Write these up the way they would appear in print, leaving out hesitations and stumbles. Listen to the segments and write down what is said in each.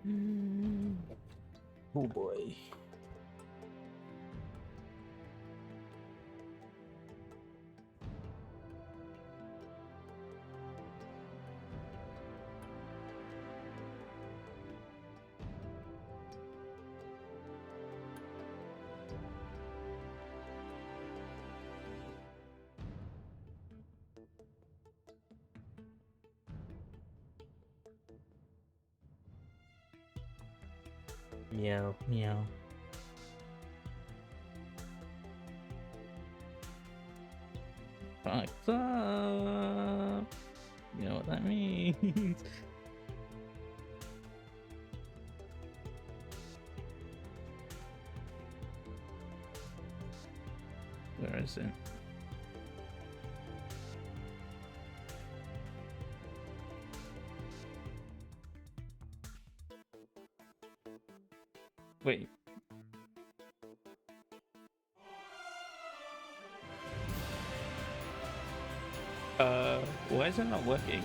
Oh boy. Meow, meow. Fucked up. You know what that means. Where is it? Wait. Why is it not working?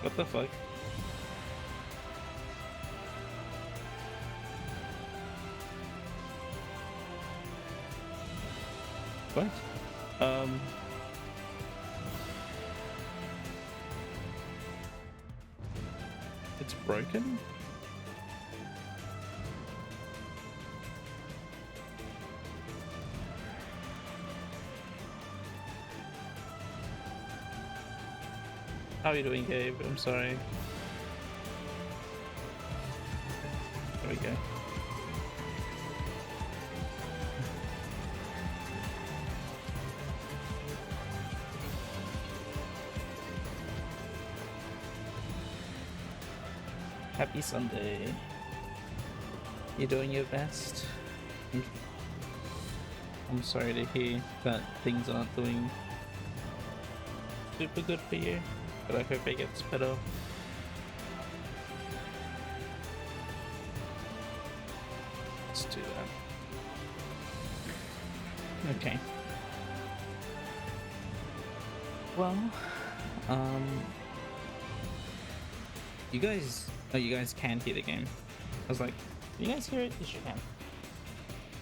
What the fuck? What? It's broken? How are you doing, Gabe? I'm sorry. There we go. Happy Sunday. You're doing your best. I'm sorry to hear that things aren't doing super good for you, but I hope it gets better. Let's do that. Okay. Well, you guys, oh, you guys can hear the game. I was like, you guys hear it? Yes, you can.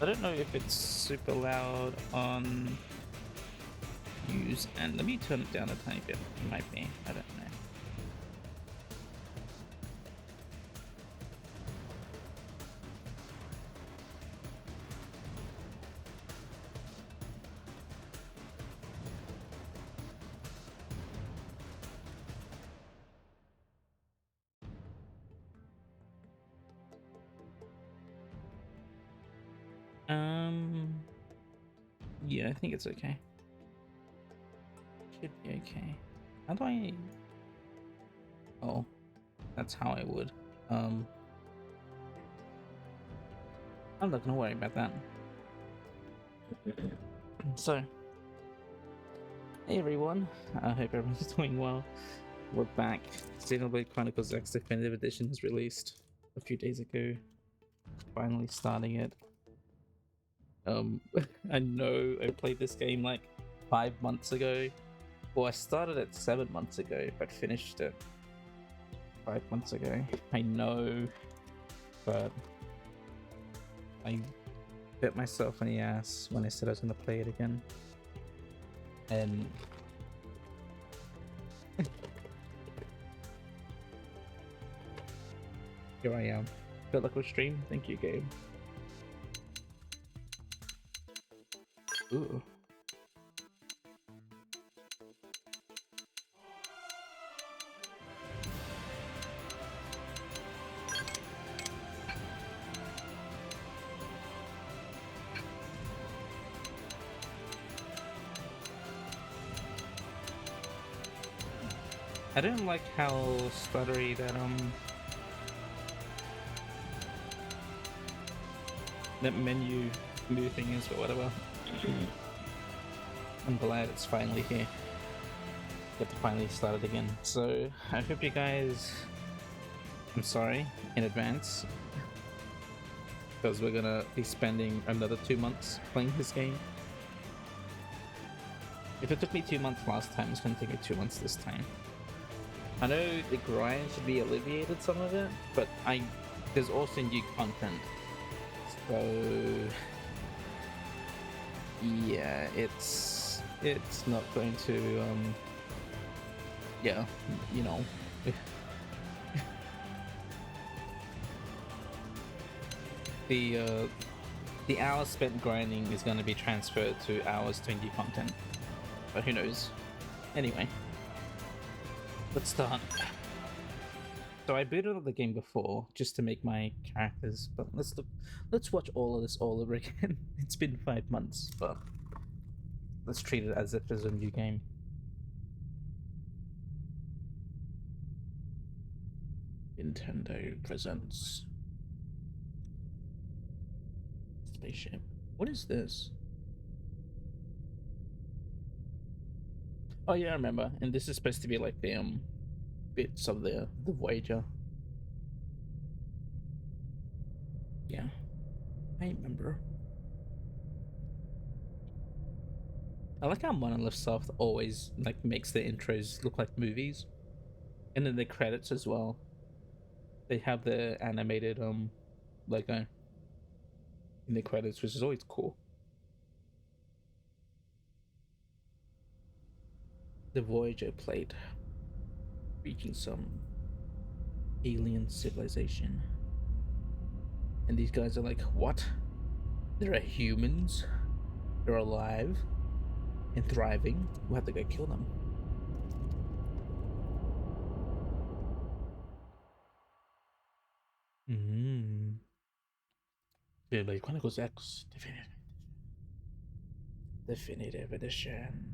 I don't know if it's super loud on use, and let me turn it down a tiny bit. It might be, I don't know. Yeah, I think it's okay. Should be okay. How do I... Oh, that's how I would. I'm not gonna worry about that. So, hey everyone, I hope everyone's doing well. We're back. Xenoblade Chronicles X Definitive Edition was released a few days ago. Finally starting it. I know I played this game like 5 months ago. Well, I started it 7 months ago, but finished it 5 months ago. I know, but I bit myself in the ass when I said I was going to play it again. And here I am. Good luck with stream. Thank you, Gabe. Ooh. I didn't like how stuttery that menu move thing is, but whatever. I'm glad it's finally here. Get to finally start it again. So I hope you guys, I'm sorry in advance, because we're gonna be spending another 2 months playing this game. If it took me 2 months last time, it's gonna take me 2 months this time. I know the grind should be alleviated some of it, but there's also new content. So yeah, it's not going to yeah, you know. The hours spent grinding is going to be transferred to hours to new content, but who knows. Anyway, let's start. So I booted up the game before just to make my characters, but let's watch all of this all over again. It's been 5 months, but let's treat it as if it's a new game. Nintendo presents spaceship. What is this? Oh yeah, I remember. And this is supposed to be like the bits of the Voyager. Yeah, I remember. I like how Monolith Soft always like makes the intros look like movies, and then the credits as well. They have the animated logo in the credits, which is always cool. The Voyager plate, reaching some alien civilization, and these guys are like, what? There are humans? They're alive and thriving? We'll have to go kill them. Xenoblade Chronicles X Definitive Edition.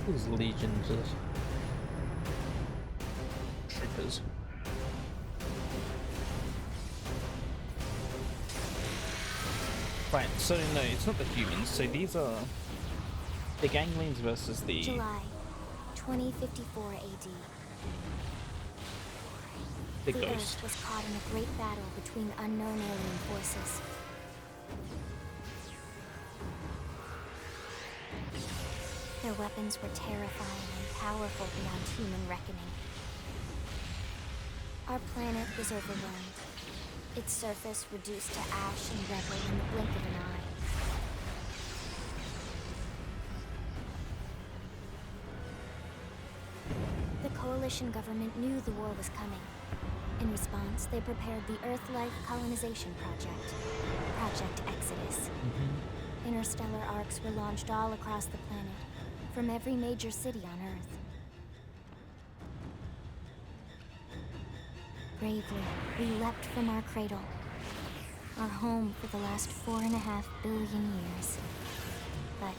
These legions of troopers. Right, so no, it's not the humans. So these are the ganglions versus the July 2054 AD. the The ghost. Earth was caught in a great battle between unknown alien forces. Their weapons were terrifying and powerful beyond human reckoning. Our planet was overwhelmed. Its surface reduced to ash and rubble in the blink of an eye. The Coalition government knew the war was coming. In response, they prepared the Earth-Life Colonization Project, Project Exodus. Interstellar arcs were launched all across the planet, from every major city on Earth. Bravely, we leapt from our cradle, our home for the last 4.5 billion years. But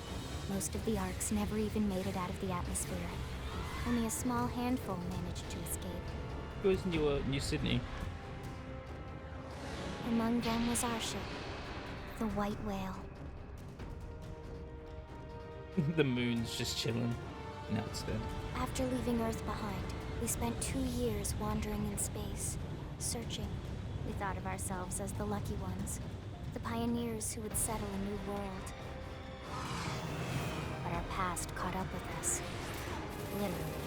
most of the arcs never even made it out of the atmosphere. Only a small handful managed to escape. Goes New Sydney. Among them was our ship, the White Whale. The moon's just chilling. Now it's dead. After leaving Earth behind, we spent 2 years wandering in space, searching. We thought of ourselves as the lucky ones, the pioneers who would settle a new world. But our past caught up with us, literally.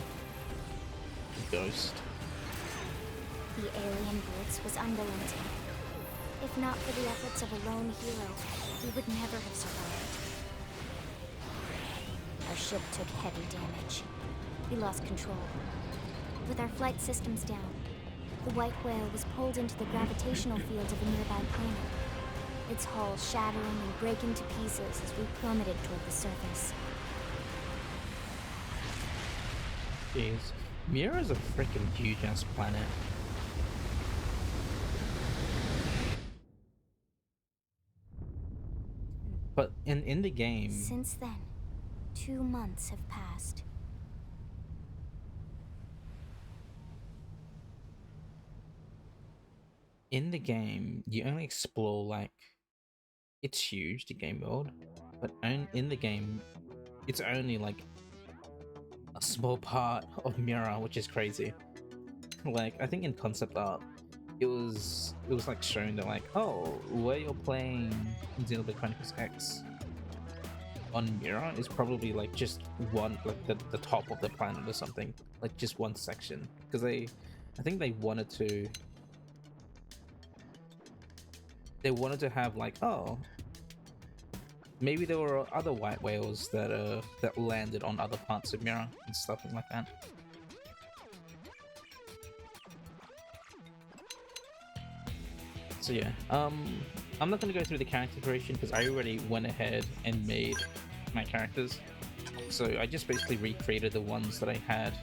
The ghost. The alien blitz was unrelenting. If not for the efforts of a lone hero, we would never have survived. Our ship took heavy damage. We lost control. With our flight systems down, the White Whale was pulled into the gravitational field of a nearby planet, its hull shattering and breaking to pieces as we plummeted toward the surface. Jeez. Mira is a freaking huge-ass planet. But in the game... Since then, 2 months have passed. In the game, you only explore like it's huge, the game world, but in the game, it's only like a small part of Mira, which is crazy. Like I think in concept art, it was like shown that like, oh, where you're playing Xenoblade Chronicles X on Mira is probably like just one, like the top of the planet or something, like just one section, because I think they wanted to have like, oh, maybe there were other white whales that landed on other parts of Mira and stuff like that. So yeah, I'm not gonna go through the character creation because I already went ahead and made my characters. So I just basically recreated the ones that I had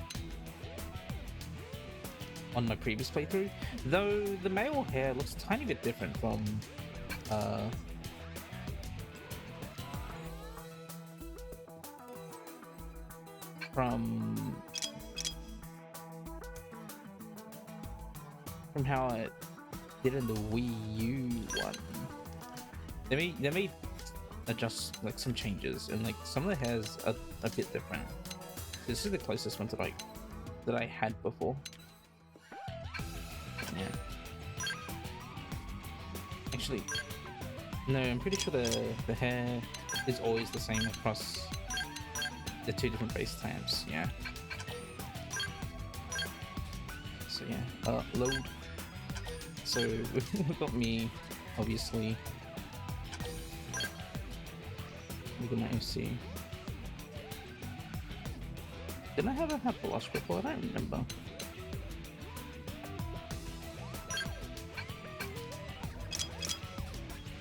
on my previous playthrough. Though the male hair looks a tiny bit different uh from how it did in the Wii U one. They made adjust like some changes, and like some of the hairs are a bit different. This is the closest one that I had before. Yeah. Actually, no, I'm pretty sure the hair is always the same across the two different base types. Yeah. So yeah, load. So we've got me, obviously. Look at my OC. Didn't I have a blush before? I don't remember.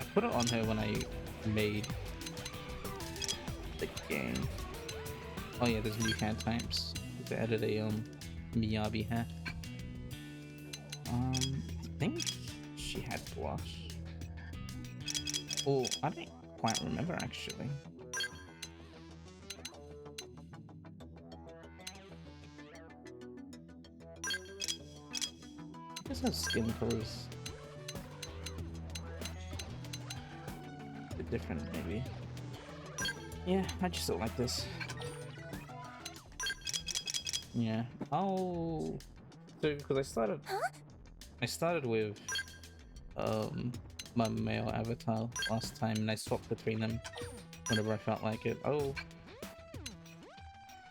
I put it on her when I made the game. Oh yeah, there's new hair types. They added a Miyabi hair. I think she had blush. Oh, I don't quite remember actually. I guess her skin colors a bit different, maybe. Yeah, I just don't like this. Yeah, so because I started with my male avatar last time, and I swapped between them whenever I felt like it. Oh,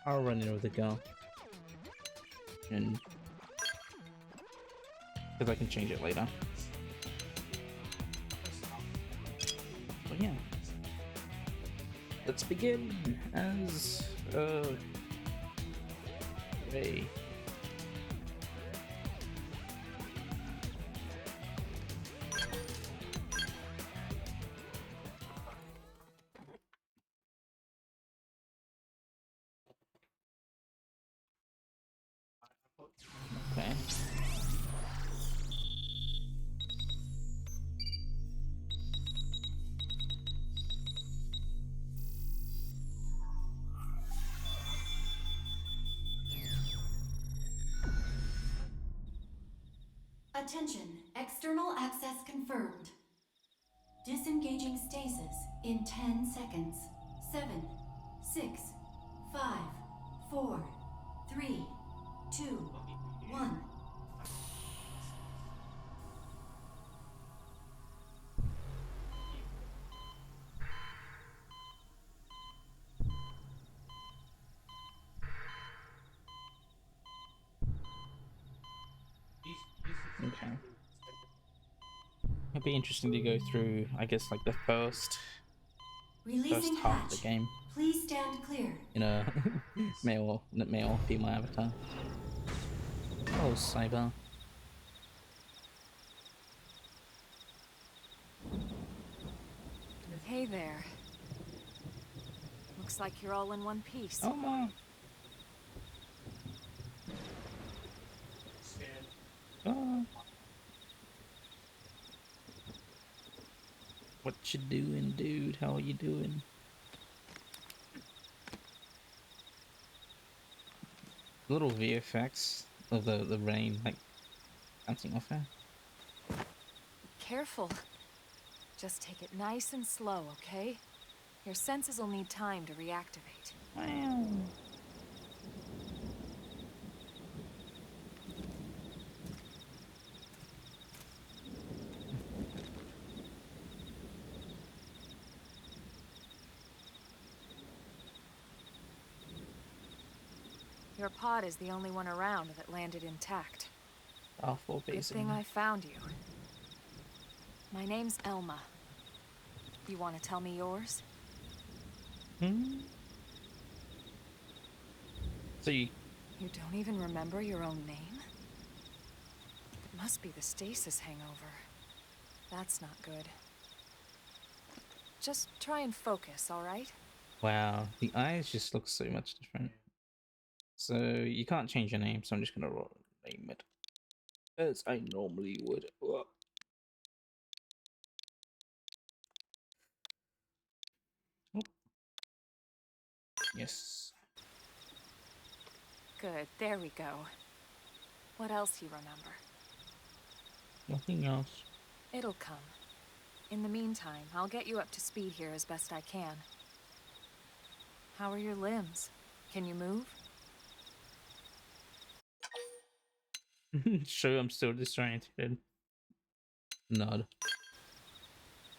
I'll run in with the girl, and because I can change it later. But yeah, let's begin as Ray. Okay. Attention, external access confirmed. Disengaging stasis in 10 seconds. 7, 6, 5, 4, 3, 2, 1. Okay. It'd be interesting to go through, I guess, like the first Releasing half of the hatch. game Please stand clear. in a male female avatar. Oh, Cyber. Hey there. Looks like you're all in one piece. Oh my. Oh. What you doing, dude? How are you doing? little VFX of the rain like bouncing off her. Careful. Just take it nice and slow, okay? Your senses will need time to reactivate. Wow. Your pod is the only one around that landed intact. Powerful Good base. thing I found you. My name's Elma. You want to tell me yours? Hmm? So you don't even remember your own name? It must be the stasis hangover. That's not good. Just try and focus, all right? wow, the eyes just look so much different. So you can't change your name, so I'm just gonna name it as I normally would. Whoa. Oh. Yes. Good, there we go. What else you remember? Nothing else. It'll come. In the meantime, I'll get you up to speed here as best I can. How are your limbs? Can you move? Sure, I'm still distracted. Nod.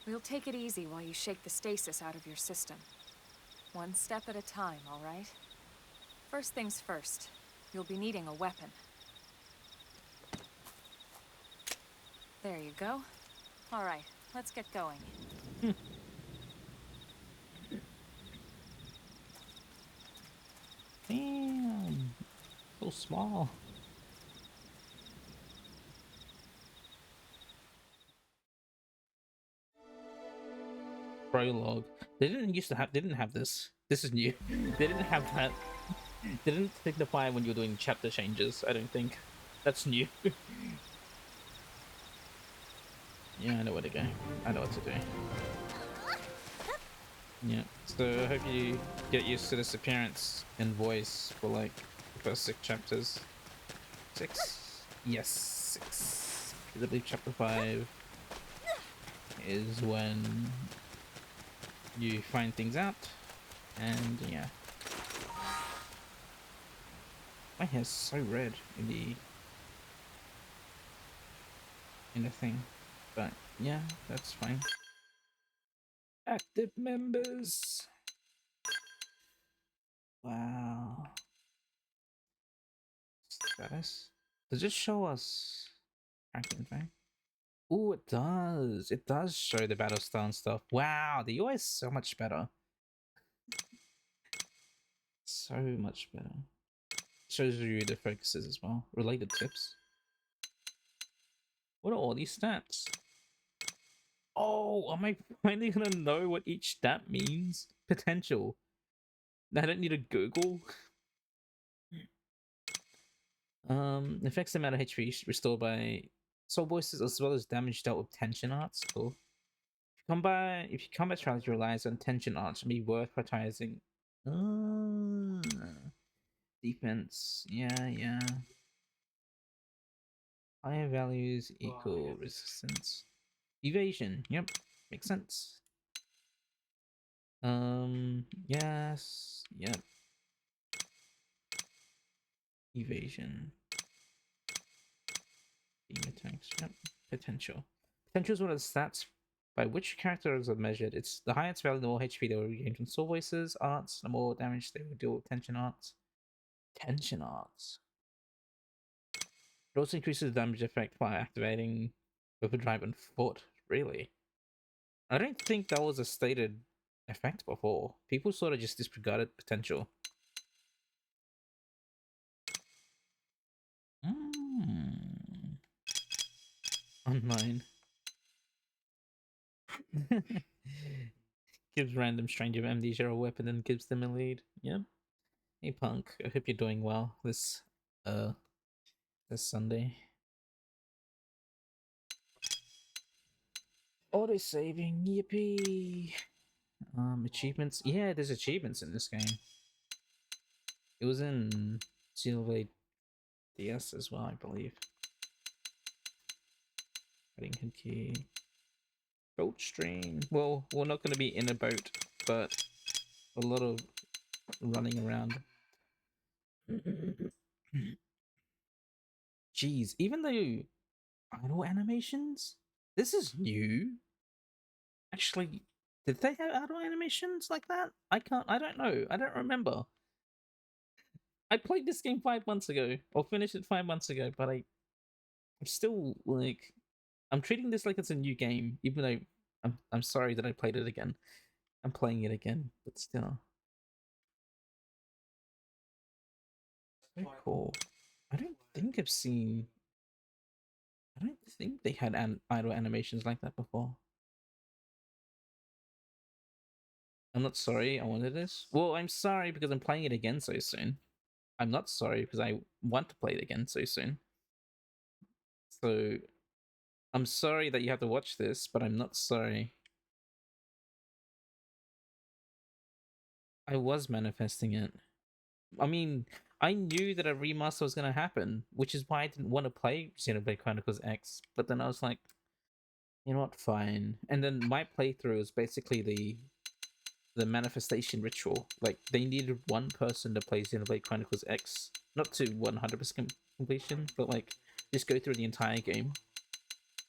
We'll take it easy while you shake the stasis out of your system. One step at a time, all right? First things first, you'll be needing a weapon. There you go. All right, let's get going. Damn. So small. Prologue. They didn't have this. This is new. They didn't have that. They didn't signify when you're doing chapter changes, I don't think. That's new. Yeah, I know where to go. I know what to do. Yeah. So I hope you get used to this appearance and voice for like the first 6 chapters. 6? Yes, 6. I believe chapter 5 is when you find things out, and yeah. My hair's so red in the thing, but yeah, that's fine. Active members. Wow. Status. Does it show us active, right? Oh, it does. It does show the battle style and stuff. Wow, the UI is so much better. So much better. Shows you the focuses as well. Related tips. What are all these stats? Oh, am I finally gonna know what each stat means? Potential. I don't need to Google. Affects the amount of HP restored by soul voices as well as damage dealt with tension arts. Cool. If your combat strategy relies on tension arts, it may be worth prioritizing. Defense. Yeah. Higher values equal resistance. Evasion. Yep. Makes sense. Yes. Yep. Evasion. Beam attacks. Yep. Potential. Potential is one of the stats by which characters are measured. It's the highest value, the more HP they will regain from soul voices, arts, the more damage they will deal with tension arts. Tension arts. It also increases the damage effect by activating overdrive and foot. Really? I don't think that was a stated effect before. People sort of just disregarded potential. Online. Gives random stranger of amnesia a weapon and gives them a lead. Yep. Hey Punk, I hope you're doing well this Sunday. Auto saving, yippee! Achievements. Yeah, there's achievements in this game. It was in Xenoblade DS as well, I believe. Heading key. Boat stream. Well, we're not going to be in a boat, but a lot of running around. Jeez, even though idle animations, this is new. Actually, did they have idle animations like that? I don't know. I don't remember. I played this game 5 months ago, or finished it 5 months ago, but I'm still like, I'm treating this like it's a new game, even though I'm sorry that I played it again. I'm playing it again, but still. So cool. I don't think I've seen. I don't think they had idle animations like that before. I'm not sorry I wanted this. Well, I'm sorry because I'm playing it again so soon. I'm not sorry because I want to play it again so soon. So I'm sorry that you have to watch this, but I'm not sorry. I was manifesting it. I mean, I knew that a remaster was going to happen, which is why I didn't want to play Xenoblade Chronicles X. But then I was like, you know what, fine. And then my playthrough is basically the manifestation ritual. Like, they needed one person to play Xenoblade Chronicles X, not to 100% completion, but like just go through the entire game,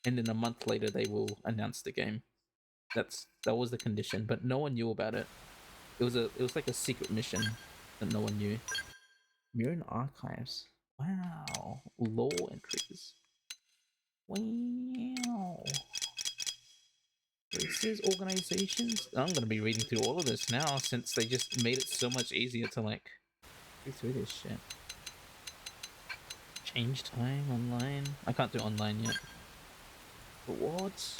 and then a month later they will announce the game. That was the condition, but no one knew about it. It was like a secret mission that no one knew. Mira archives. Wow, law entries. Wow. Races, organizations. I'm gonna be reading through all of this now since they just made it so much easier to like go through this shit. Change time online. I can't do online yet. Rewards.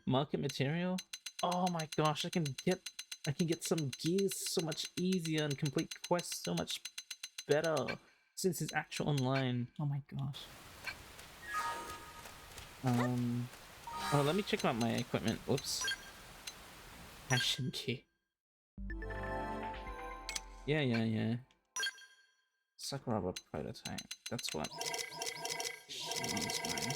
Market material. Oh my gosh, I can get some gears so much easier and complete quests so much better since it's actual online. Oh my gosh. Oh, let me check out my equipment. Whoops. Passion key. Yeah. Sakuraba prototype. That's what. Jeez, man.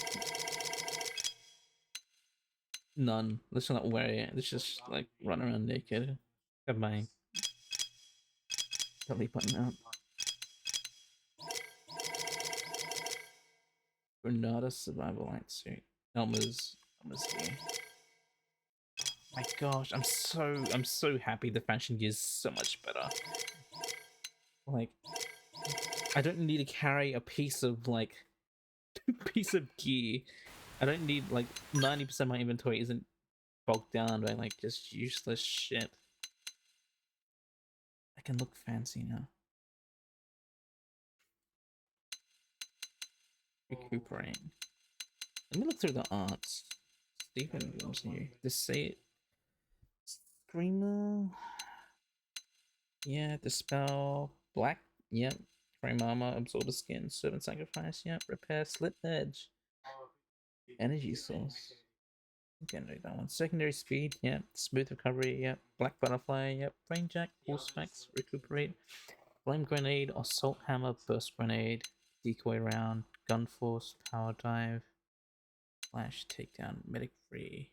None. Let's not wear it. Let's just like run around naked. Have my belly button out. Granada survival light suit. Elma's here. My gosh, I'm so happy the fashion gear is so much better. Like, I don't need to carry a piece of gear. I don't need like 90% of my inventory isn't bogged down by like just useless shit. I can look fancy now. Recuperate. Let me look through the arts. Stephen Williams here. Deceit. Screamer. Yeah, Dispel. Black. Yep. Frame armor. Absorber skin. Servant sacrifice. Yep. Repair. Slit edge. Energy source. Can't do that one. Secondary speed. Yep. Smooth recovery. Yep. Black butterfly. Yep. Rain jack. Pulse max. Recuperate. Flame grenade. Assault hammer. Burst grenade. Decoy round. Gun force. Power dive. Flash takedown. Medic free.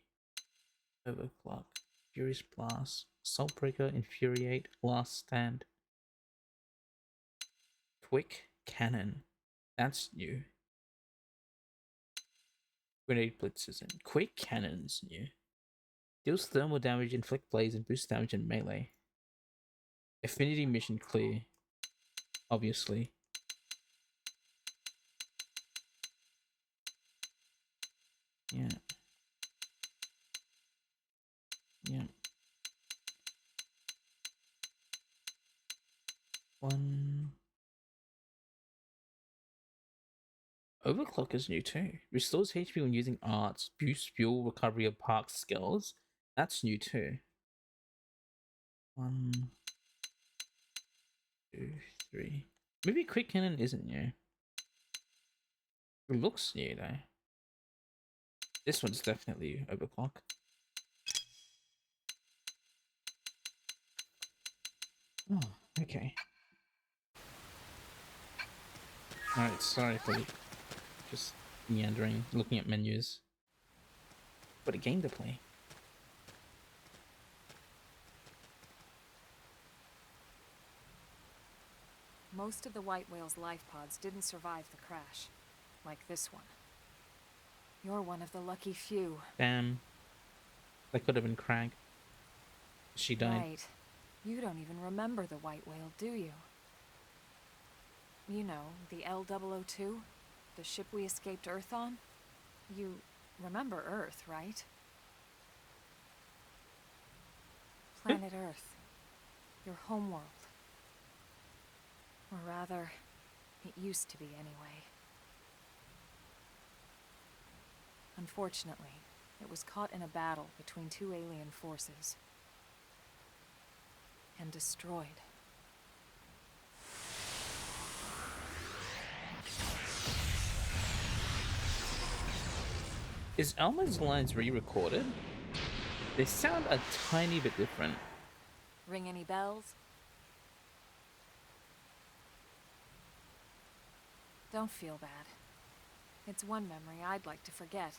Overclock. Furious blast. Assault breaker. Infuriate. Last stand. Quick cannon. That's new. Grenade blitzes and quick cannons new. Deals thermal damage, inflict blaze, and boost damage in melee. Affinity mission clear. Obviously. Yeah. Yeah. One. Overclock is new too. Restores HP when using arts. Boosts fuel recovery of park skills. That's new too. 1, 2, 3. Maybe quick cannon isn't new. It looks new though. This one's definitely overclock. Oh, okay. Alright, sorry for just meandering, looking at menus. What a game to play. Most of the white whale's life pods didn't survive the crash, like this one. You're one of the lucky few. Damn. That could have been Crag. She died. Right. You don't even remember the white whale, do you? You know, the L-002? The ship we escaped Earth on? You remember Earth, right? Planet Earth. Your homeworld. Or rather, it used to be anyway. Unfortunately, it was caught in a battle between two alien forces. And destroyed. Is Elma's lines re-recorded? They sound a tiny bit different. Ring any bells? Don't feel bad. It's one memory I'd like to forget.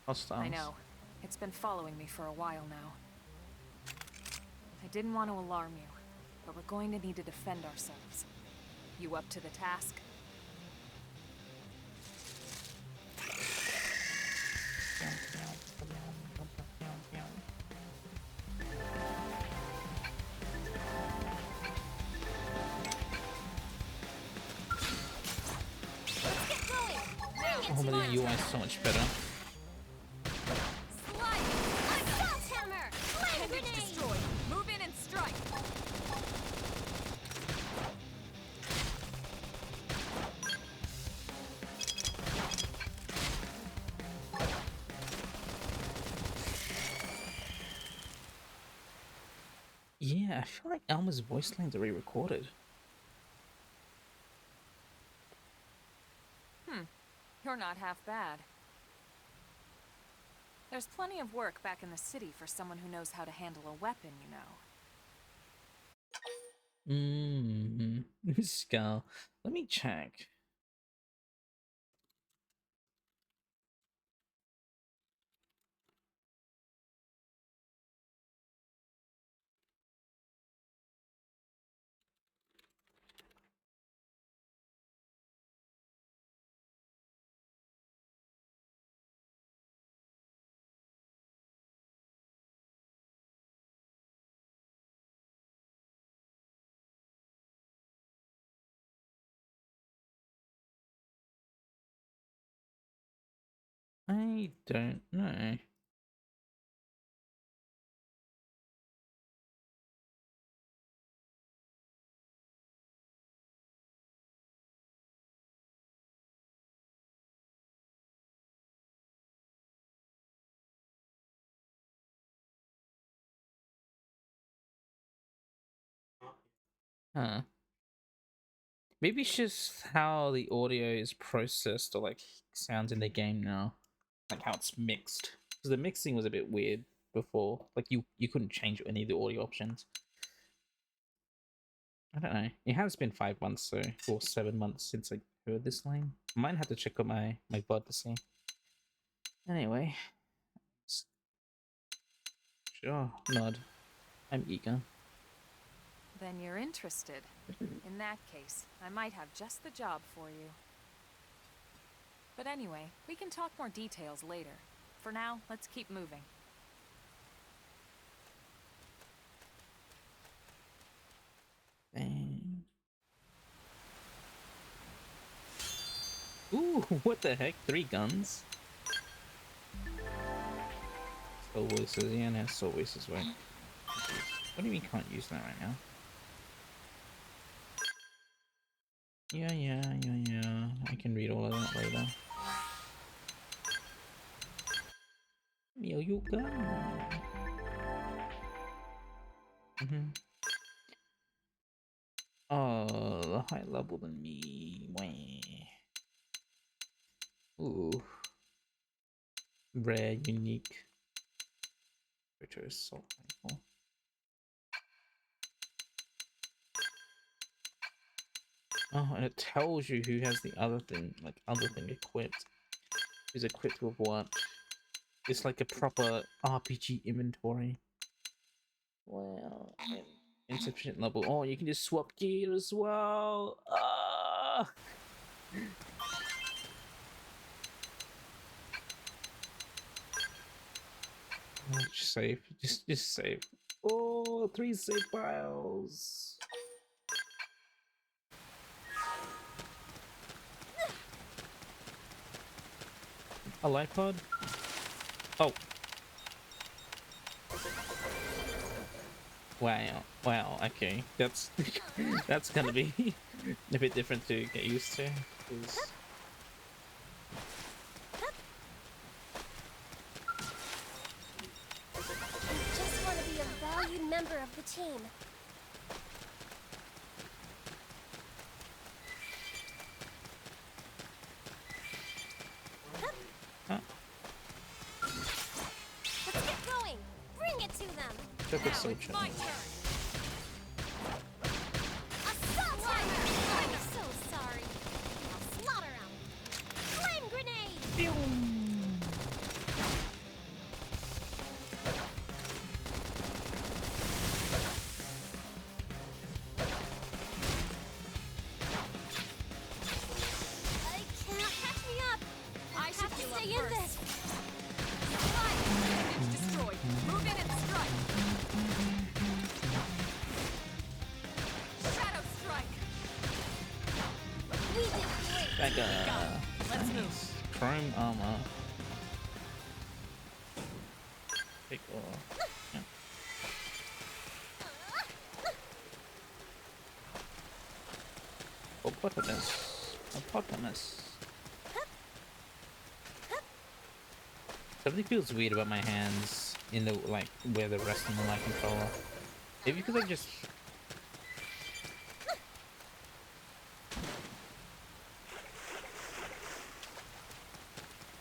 Hostiles. I know. It's been following me for a while now. I didn't want to alarm you, but we're going to need to defend ourselves. You up to the task? Oh, but the UI is so much better. Move in and strike! Yeah, I feel like Elma's voice lines are re-recorded. You're not half bad. There's plenty of work back in the city for someone who knows how to handle a weapon, you know. Skull. Let me check. I don't know. Huh. Maybe it's just how the audio is processed or like sounds in the game now. Like how it's mixed. Because the mixing was a bit weird before. Like you couldn't change any of the audio options. I don't know. It has been 5 months so or 7 months since I heard this line. I might have to check out my VOD to see. Anyway. Sure, nod. I'm eager. Then you're interested. In that case, I might have just the job for you. But anyway, we can talk more details later. For now, let's keep moving. Dang. Ooh, what the heck? 3 guns? Soul voices, yeah, no, soul voices, right? What do you mean can't use that right now? Yeah. I can read all of that later. Miyuka. Oh, high level than me. Wah. Ooh. Rare, unique. Retro assault rifle. Oh, and it tells you who has the other thing, like other thing equipped. Who's equipped with what? It's like a proper RPG inventory. Wow. And insufficient level. Oh, you can just swap gear as well. Ah! Oh, just save. Just save. Oh, 3 save files. A life pod? Oh. Wow. Wow. Okay. That's that's gonna be a bit different to get used to. 'Cause Just want to be a valued member of the team. huh? Let's get going. Bring it to them. Took it Now so it's chill. my turn. Assault timer. I'm so sorry. Now slaughter 'em. Flame grenade. I can't catch me up. I should Have to heal up stay in first. this. Slide. Image destroyed. Move in and strike. Shadow strike. We did great. Back Let's nice. move. Chrome armor. Pick off. Yeah. Hippopotamus. Hippopotamus. Something feels weird about my hands in the like where they're resting on my controller. Maybe because I just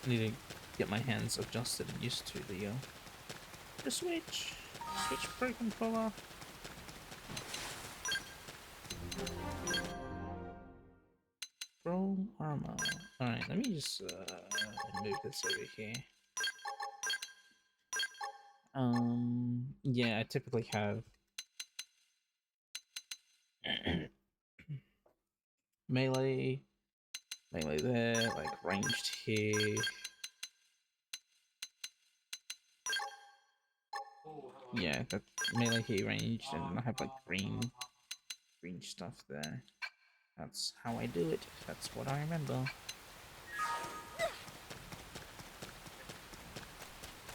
need to get my hands adjusted and used to the switch pro controller. Pro armor. All right, let me just move this over here. Yeah, I typically have melee there, like ranged here. Yeah, that melee here ranged, and I have like green stuff there. That's how I do it. That's what I remember.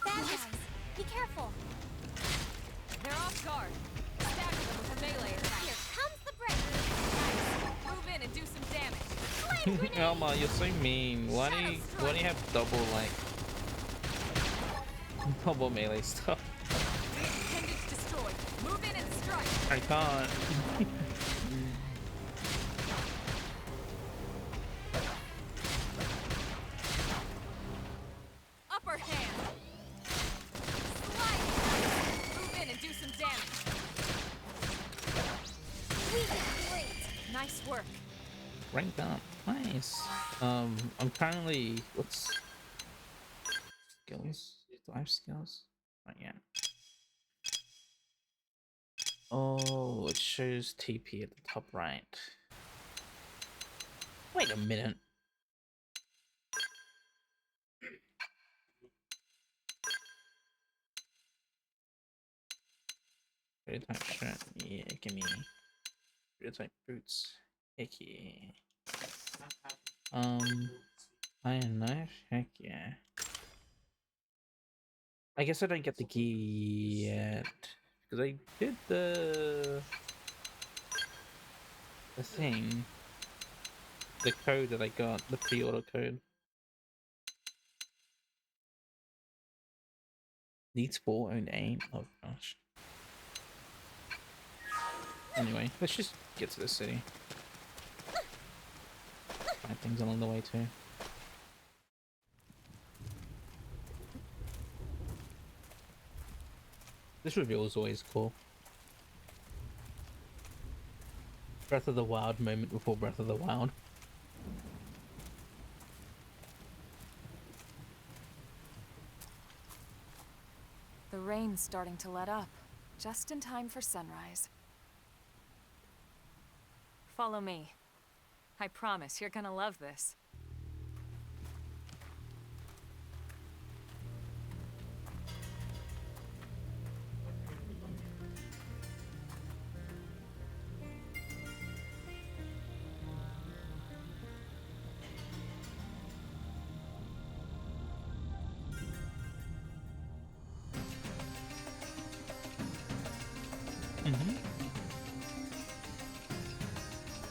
Bad guys. Be careful. They're off guard. Stagger them with a melee attack. Here comes the breaker. Nice. Move in and do some damage. Flame grenade. Elma, you're so mean. Why do you have double like double melee stuff? Appendage destroyed. Move in and strike. I can't. Upper hand. Slide. Move in and do some damage. We did great. Nice work. Ranked up. Nice. I'm currently what's skills? 5 skills? Not yet. Oh, it shows TP at the top right. Wait a minute. Type shirt. Yeah, give me type boots. Heck yeah. Iron knife. Heck yeah. I guess I don't get the key yet because I did the thing, the code that I got, the pre-order code. Needs 4 owned aim. Oh gosh. Anyway, let's just get to the city. Find things along the way too. This reveal is always cool. Breath of the Wild moment before Breath of the Wild. The rain's starting to let up, just in time for sunrise. Follow me. I promise you're gonna love this.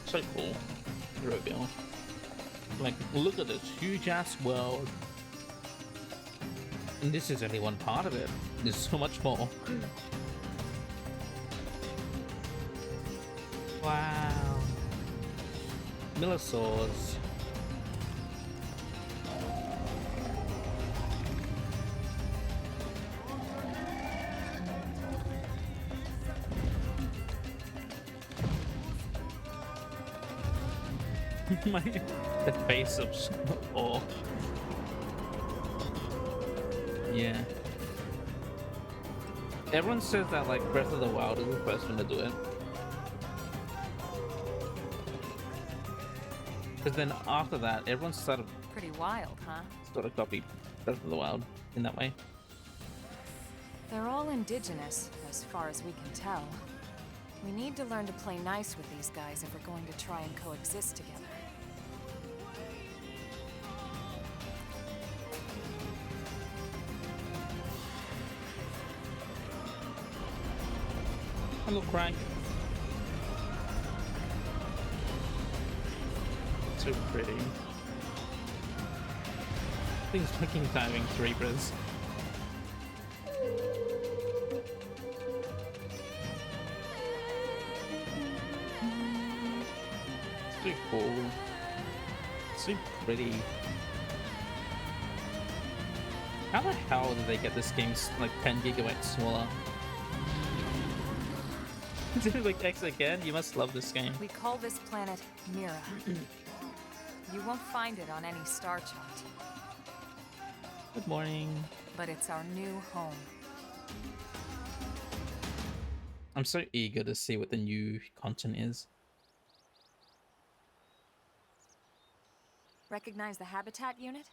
So cool. Reveal. Like, look at this huge ass world. And this is only one part of it. There's so much more. Wow. Millisaurs. The face of awe. Yeah. Everyone says that like Breath of the Wild is the first one to do it. Because then after that, everyone started Pretty wild, huh? sort of copy Breath of the Wild in that way. They're all indigenous, as far as we can tell. We need to learn to play nice with these guys if we're going to try and coexist together. Hello, Crank. So pretty. Things fucking diving creepers. So cool. So pretty. How the hell did they get this game like 10 gigabytes smaller? Like X again? You must love this game. We call this planet Mira. You won't find it on any star chart, Good morning. but it's our new home. I'm so eager to see what the new content is. Recognize the habitat unit?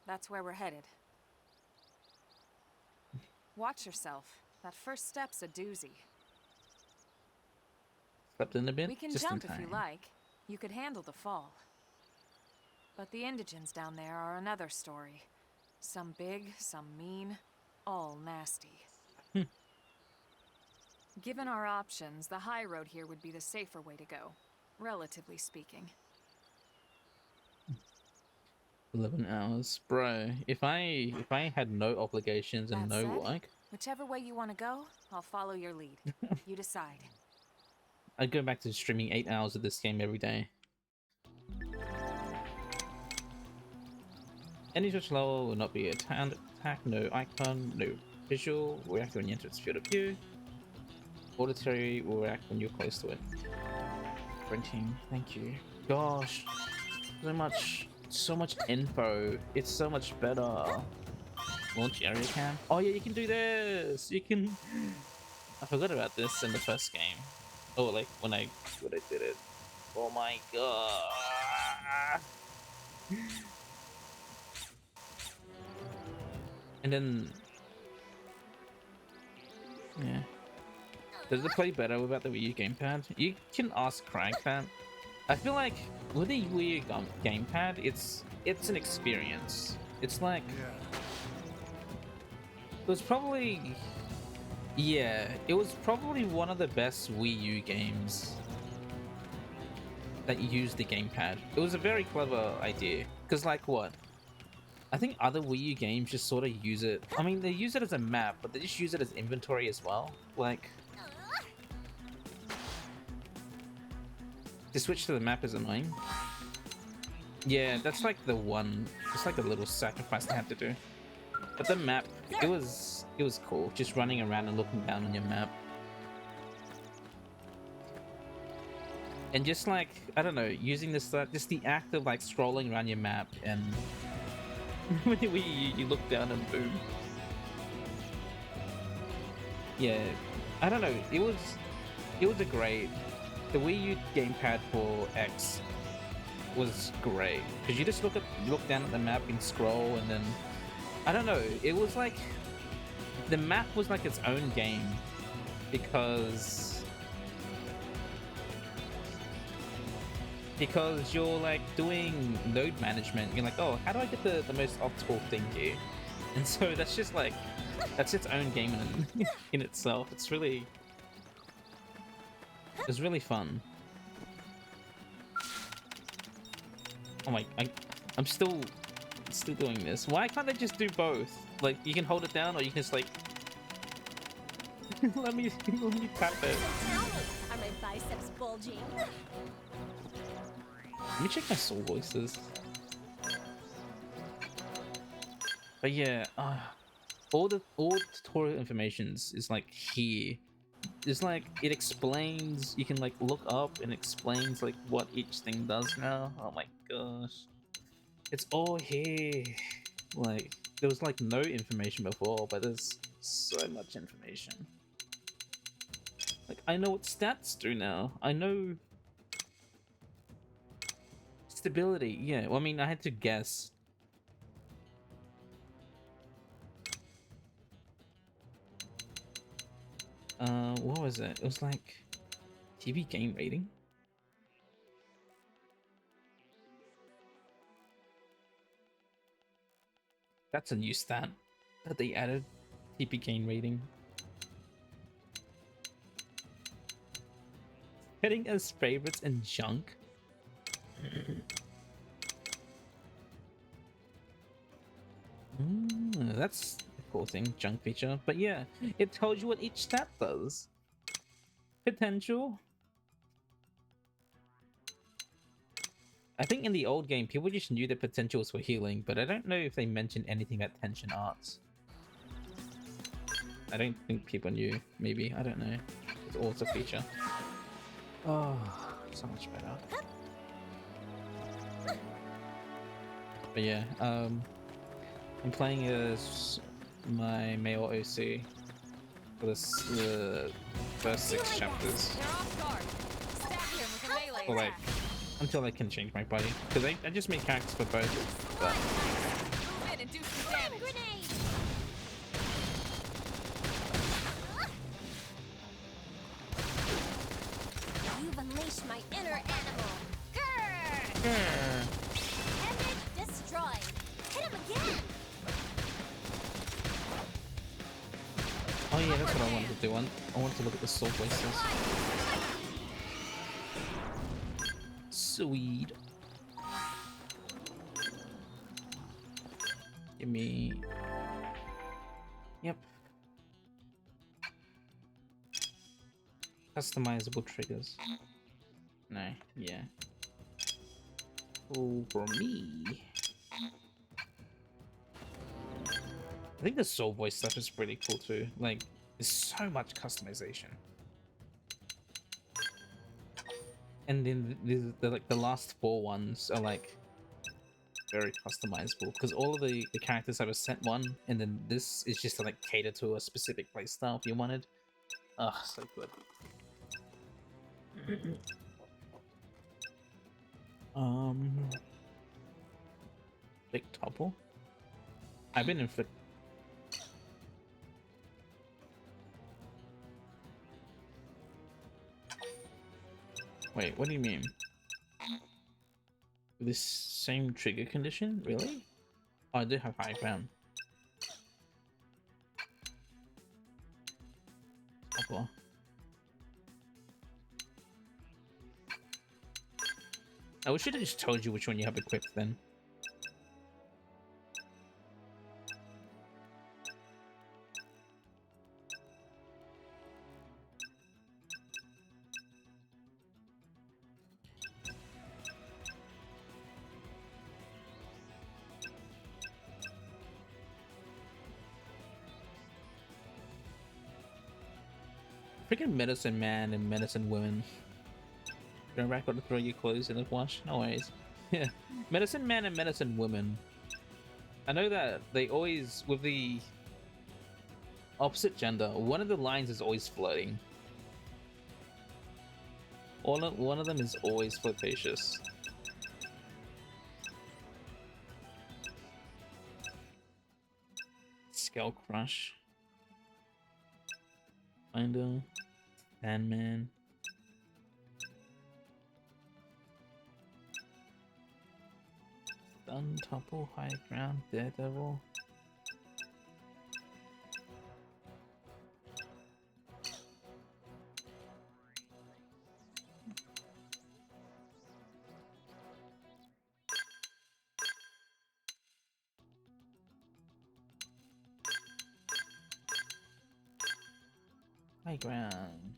That's where we're headed. Watch yourself. That first step's a doozy. Slept in a bit. We can just jump in if you time. like. You could handle the fall. But the indigents down there are another story. Some big, some mean, all nasty. Given our options, the high road here would be the safer way to go, relatively speaking. 11 hours, bro. If I had no obligations and That no said, work, whichever way you want to go, I'll follow your lead. You decide. I'd go back to streaming 8 hours of this game every day. Any such level will not be a attack, no icon, no visual, will react when you enter its field of view. Auditory will react when you're close to it. Printing, thank you. Gosh, so much info. It's so much better. Launch area cam. Oh yeah, you can do this. You can. I forgot about this in the first game. Oh, like when I did it. Oh my god. And then, yeah. Does it play better without the Wii U gamepad? You can ask Craig that. I feel like with the Wii U gamepad, it's an experience. It's like it was probably one of the best Wii U games that used the gamepad. It was a very clever idea because, like, what? I think other Wii U games just sort of use it. I mean, they use it as a map, but they just use it as inventory as well. Like, to switch to the map is annoying. Yeah, that's like the one. It's like a little sacrifice they had to do. But the map, it was cool. Just running around and looking down on your map. And just like, I don't know, using this just the act of like scrolling around your map and when you look down and boom. Yeah, I don't know. It was a great. The Wii U gamepad for X was great because you just look down at the map and scroll, and then I don't know. It was like the map was like its own game because you're like doing node management. You're like, oh, how do I get the most optimal thing here? And so that's just like that's its own game in itself. It's really fun. Oh my, I'm still doing this. Why can't I just do both? Like you can hold it down, or you can just like let me tap it. Are my biceps bulging? Let me check my soul voices. But yeah, all the tutorial informations is like here. It's like it explains. You can like look up and explains like what each thing does now. Oh my gosh, it's all here. Like there was like no information before, but there's so much information. Like I know what stats do now. I know stability. Yeah, well, I mean, I had to guess. What was it? It was like TV game rating. That's a new stat that they added. TP gain rating. Hitting as favorites and junk. That's a cool thing, junk feature. But yeah, it tells you what each stat does. Potential. I think in the old game, people just knew the potentials for healing, but I don't know if they mentioned anything about tension arts. I don't think people knew. Maybe, I don't know. It's also a feature. Oh, so much better. But yeah, I'm playing as my male OC for the first 6 chapters. Or like, until I can change my body. Because I just made characters for both. But... You've unleashed my inner animal. Grr! Epic destroyed. Hit him again. Oh yeah, that's what I wanted to do. I wanted to look at the soul places. Sweet. Give me... Yep. Customizable triggers. No, yeah. Oh, for me. I think the soul voice stuff is pretty cool too. Like, there's so much customization. And then the last 4 ones are like very customizable because all of the characters have a set one, and then this is just to like cater to a specific playstyle if you wanted. Ugh, so good. Big topple. I've been in fit. Wait, what do you mean? This same trigger condition? Really? Oh, I do have high ground. Topple. I should have just told you which one you have equipped then. Freaking medicine man and medicine women. Go back or to throw your clothes in the wash? No worries. Yeah. Medicine man and medicine woman. I know that they always, with the opposite gender, one of the lines is always flirting. One of them is always flirtatious. Skull Crush. Finder. Sandman. Stun, Topple, High Ground, Daredevil. High Ground.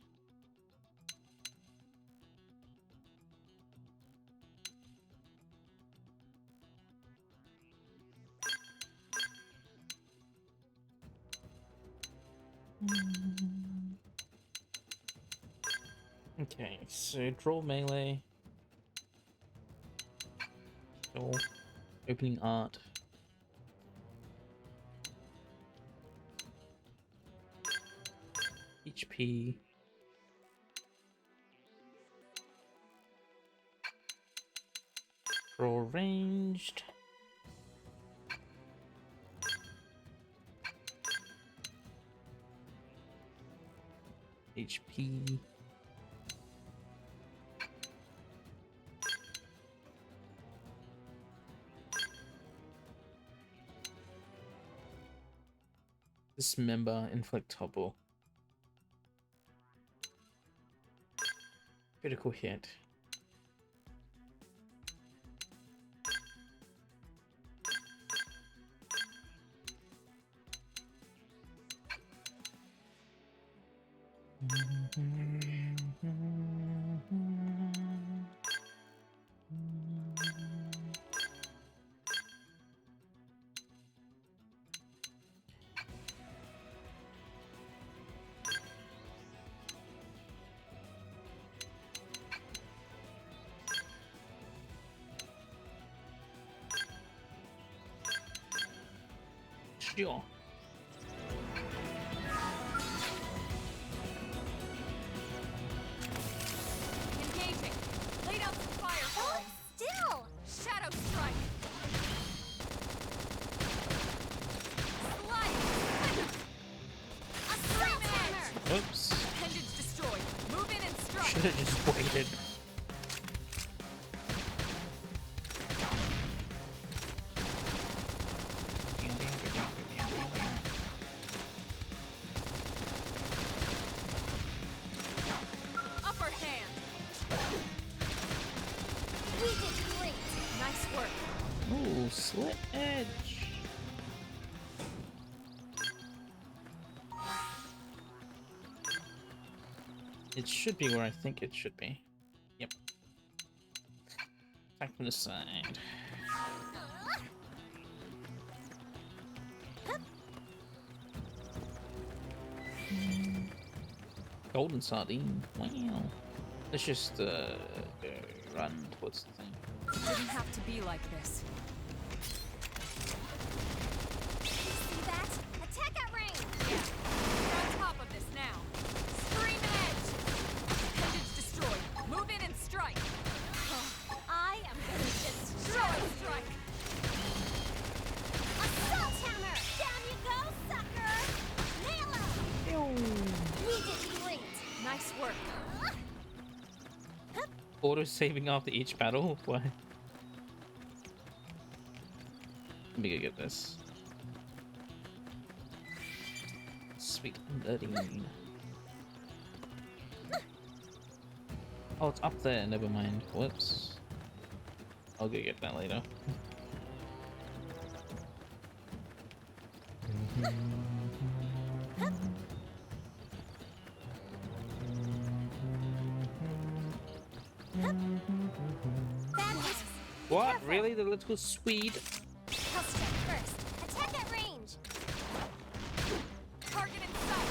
Okay, so draw melee. Draw opening art. HP. Draw ranged. HP. Dismember, inflict topple. Critical hit. Sure. Engaging. Laid out some fire. Hold still! Shadow strike. Slide. A Assault hammer! Oops. Appendage destroyed. Move in and strike. Should have just waited. Upper hand. We did great! Nice work. Ooh, slit edge. It should be where I think it should be. Yep. Attack from the side. Golden sardine. Wow. Let's just run towards the thing. Didn't have to be like this. See that? Attack at range! Yeah. We're on top of this now. Scream edge. Appendage destroyed. Move in and strike. I am gonna destroy Shadow you! strike. Assault hammer! Down you go, sucker! Nail him! We did great! Nice work. Auto saving after each battle? What? Let me go get this. Sweet nutting. Oh, it's up there. Never mind. Whoops. I'll go get that later. Bandits! What? Careful. Really? The little Swede? Pulse check first. Attack at range! Target in sight.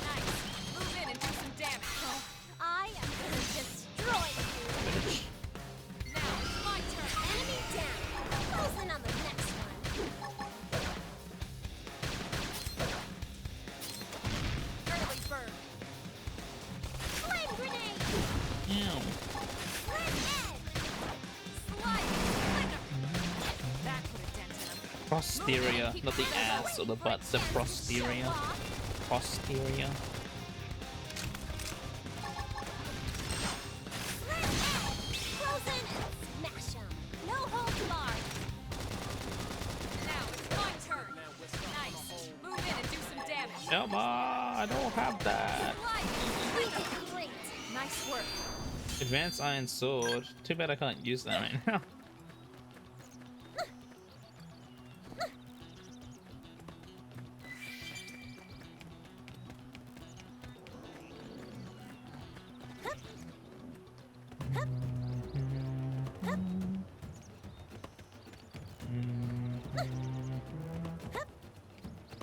Nice. Move in and do some damage. I am gonna Posterior, not the ass or the butt, the posterior. Posterior. Frozen! Smash 'em! No holds barred! Now it's my turn. Nice. Move in and do some damage. Come on, I don't have that. Great! Nice work. Advanced iron sword. Too bad I can't use that right now.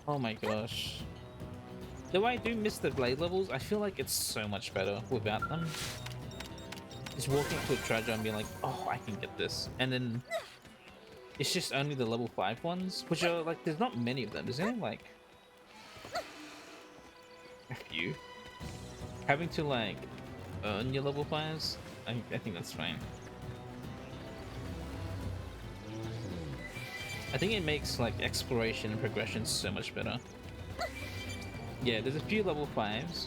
Oh my gosh. Though I do miss the blade levels, I feel like it's so much better without them. Just walking up to a treasure and being like, oh, I can get this. And then it's just only the level 5 ones, which are like, there's not many of them. There's only like a few. Having to like earn your level 5s, I think that's fine. I think it makes like exploration and progression so much better. Yeah, there's a few level 5s,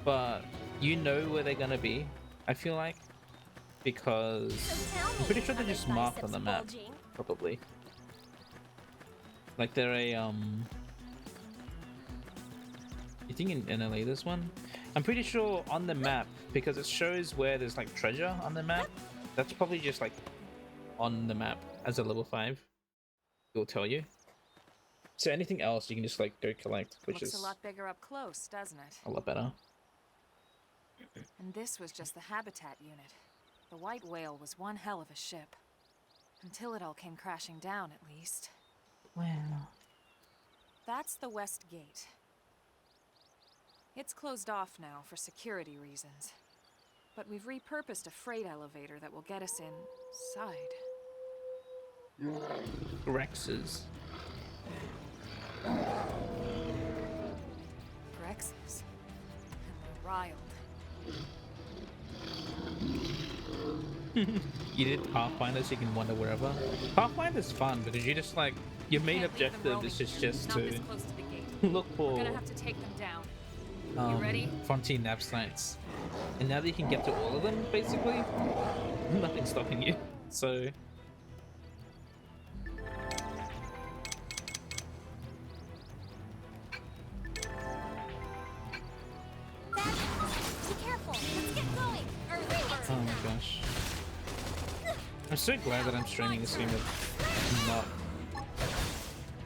but you know where they're gonna be, I feel like, because I'm pretty sure they're just marked on the map, probably. Like they're a you think in LA this one? I'm pretty sure on the map, because it shows where there's like treasure on the map, that's probably just like on the map as a level 5. It'll tell you. So anything else you can just like go collect, which Looks is a lot bigger up close, doesn't it? a lot better. And this was just the habitat unit. The white whale was one hell of a ship. Until it all came crashing down, at least. Well, That's the west gate. It's closed off now for security reasons. But we've repurposed a freight elevator that will get us inside. Rexes. Grexes. And they're riled. You did Pathfinder so you can wander wherever. Pathfinder's fun because you just like your main Can't leave them objective roaming is just here, not to this close to the gate. look We're for gonna have to take them down. You ready? frontier nav sites. And now that you can get to all of them, basically, nothing's stopping you. So Be careful! Let's get going! oh my gosh. I'm so glad that I'm streaming this game with not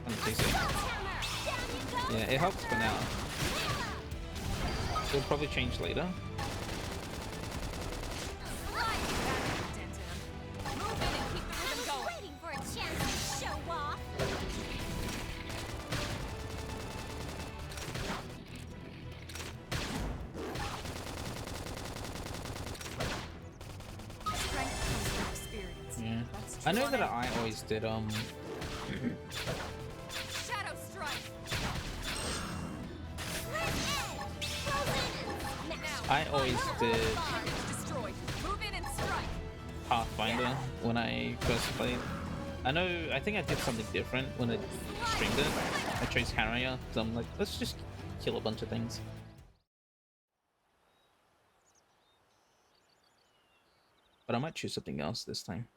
on PC. Yeah, it helps for now. It'll probably change later. Move in and keep the rhythm going. Waiting for a chance to show off! Strength comes from experience. Yeah. That's I true know on that any- I always did Shadow strike. I always did Target's destroyed. Move in and strike. Pathfinder when I first played. I think I did something different when I streamed it. I chose Harrier, so I'm like, let's just kill a bunch of things. But I might choose something else this time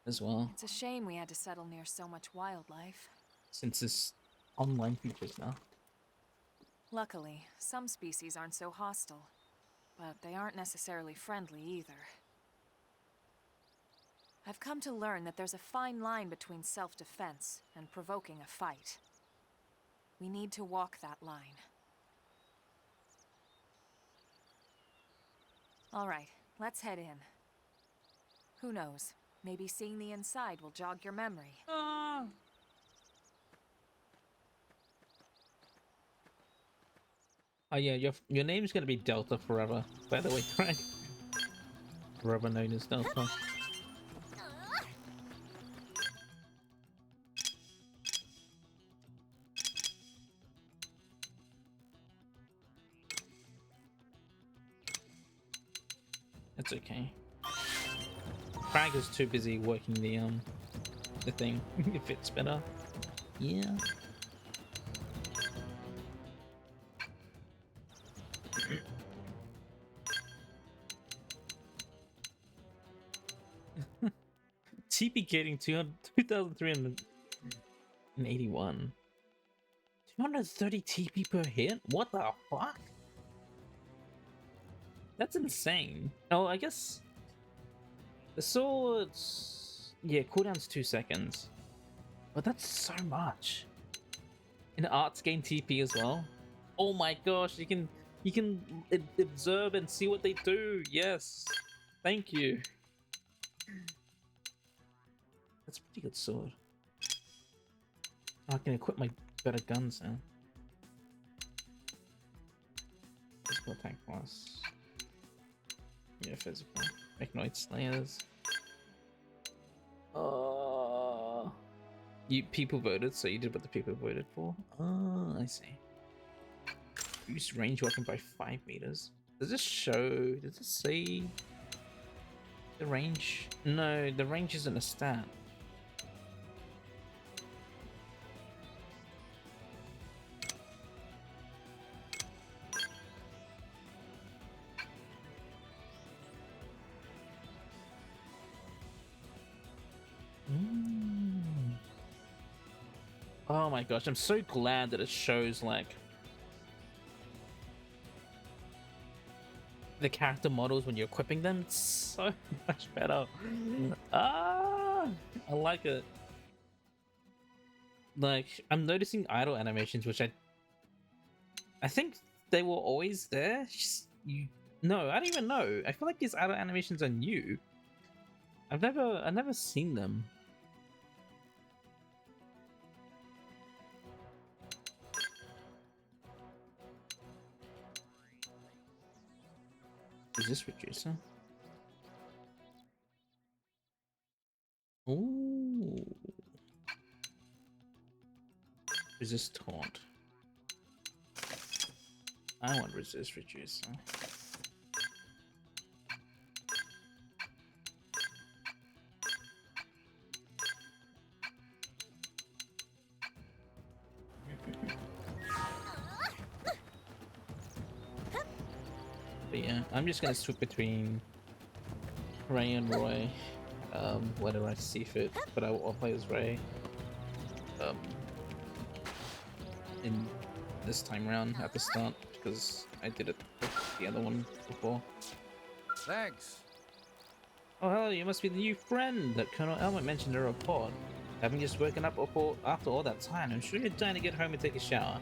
as well, It's a shame we had to settle near so much wildlife. since this online features now. Luckily, some species aren't so hostile, but they aren't necessarily friendly either. I've come to learn that there's a fine line between self-defense and provoking a fight. We need to walk that line. All right, let's head in. Who knows? Maybe seeing the inside will jog your memory. Oh yeah, your name's gonna be Delta forever, by the way, Craig. Forever known as Delta. It's okay. Craig is too busy working the the thing. It fits better. Yeah. TP getting 2,381. 230 TP per hit? What the fuck? That's insane. Oh, I guess the swords. Yeah, cooldown's 2 seconds. But that's so much. And arts gain TP as well. Oh my gosh, you can observe and see what they do. Yes. Thank you. That's a pretty good sword. Oh, I can equip my better guns now. Physical attack plus. Yeah, physical. Mechanoid slayers. You people voted, so you did what the people voted for. Oh, I see. Use range weapon by 5 meters. Does this show? Does it say the range? No, the range isn't a stat. Oh my gosh, I'm so glad that it shows like the character models when you're equipping them. It's so much better. I like it. Like, I'm noticing idle animations, which I think they were always there. No, I don't even know. I feel like these idle animations are new. I've never seen them. Resist reducer. Ooh. Resist taunt. I want resist reducer. But yeah, I'm just gonna switch between Ray and Roy, whenever I see fit. But I'll play as Ray. In this time around at the start because I did it with the other one before. Thanks. Oh, hello, you must be the new friend that Colonel Elmer mentioned in a report. Having just woken up after all that time, I'm sure you're dying to get home and take a shower.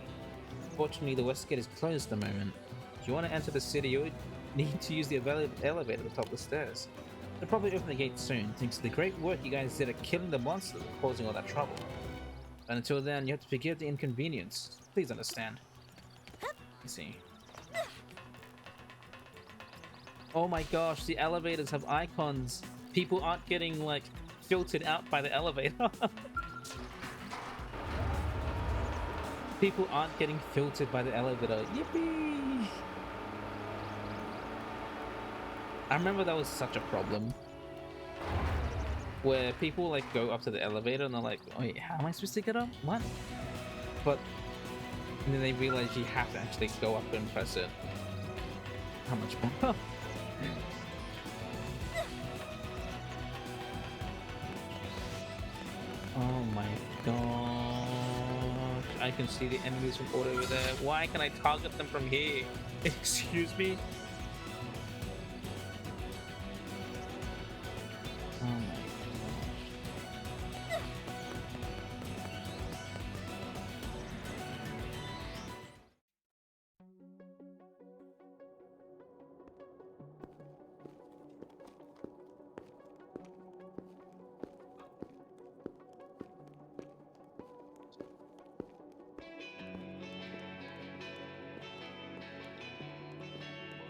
Fortunately, the west gate is closed at the moment. If you want to enter the city, you would need to use the elevator at the top of the stairs. They'll probably open the gate soon, thanks to the great work you guys did at killing the monster causing all that trouble. And until then, you have to forgive the inconvenience. Please understand. Let's see. Oh my gosh, the elevators have icons. People aren't getting, like, filtered out by the elevator. People aren't getting filtered by the elevator. Yippee! I remember that was such a problem. Where people, like, go up to the elevator and they're like, wait, how am I supposed to get up? What? But and then they realize you have to actually go up and press it. How much more? Oh my god. I can see the enemies from all over there. Why can I target them from here? Excuse me? Oh my gosh.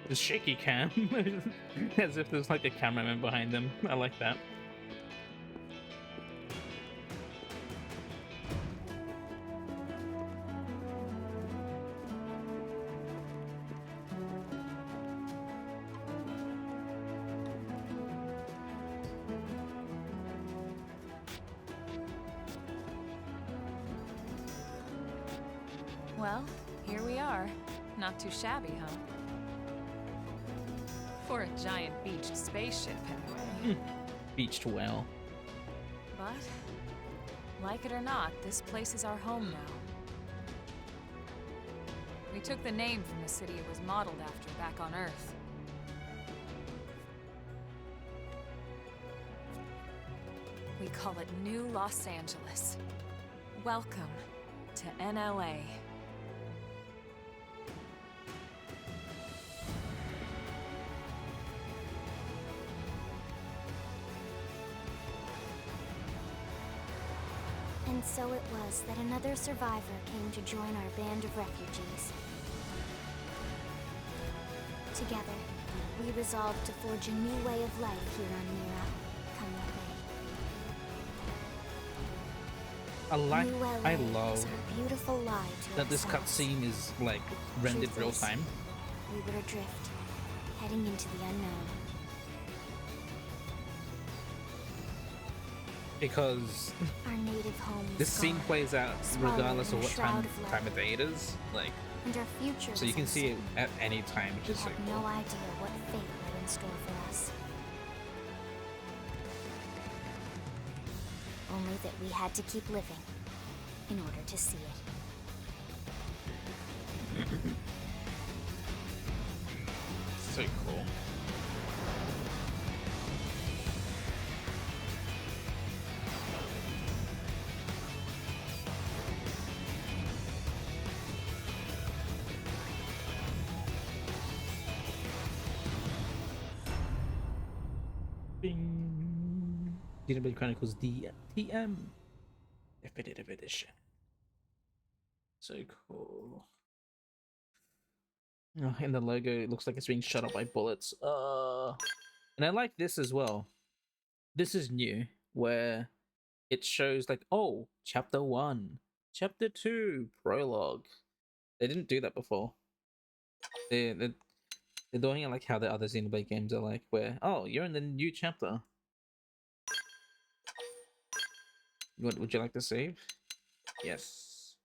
The shaky cam. As if there's like a cameraman behind them. I like that. Well, here we are. Not too shabby, huh? For a giant beached spaceship, anyway. Beached well. But, like it or not, this place is our home now. We took the name from the city it was modeled after back on Earth. We call it New Los Angeles. Welcome to NLA. And so it was that another survivor came to join our band of refugees. Together, we resolved to forge a new way of life here on Mira. Come what may. I New LA love is our beautiful lie to that this ourselves. cutscene is like rendered Truth real is, time. We were adrift, heading into the unknown. Because Our native home was this scene gone, plays out swallowed regardless in of a what shroud of light. time of day it is. Like, And our future so you was can see it uncertain. at any time, which We is had like no cool. idea what fate lay in store for us. Only that we had to keep living in order to see it. So cool. Bing. Xenoblade Chronicles DTM Definitive Edition. So cool. Oh, and the logo, it looks like it's being shot up by bullets. And I like this as well. This is new, where it shows like, oh, chapter 1, chapter 2, prologue. They didn't do that before. They're doing it like how the other Xenoblade games are like, where, oh, you're in the new chapter. Would you like to save? Yes.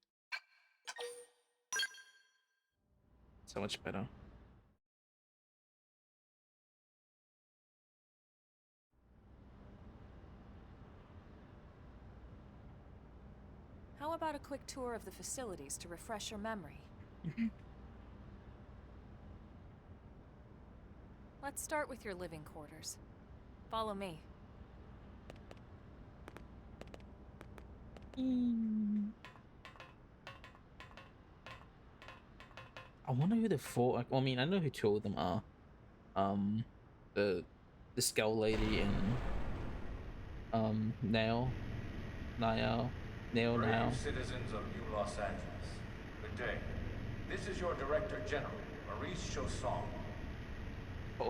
So much better. How about a quick tour of the facilities to refresh your memory? Let's start with your living quarters. Follow me. I wonder who the four. I mean, I know who two of them are. The skull lady and Nail, Niall, Nail now. Brave citizens of New Los Angeles, good day. This is your Director General, Maurice Chausson.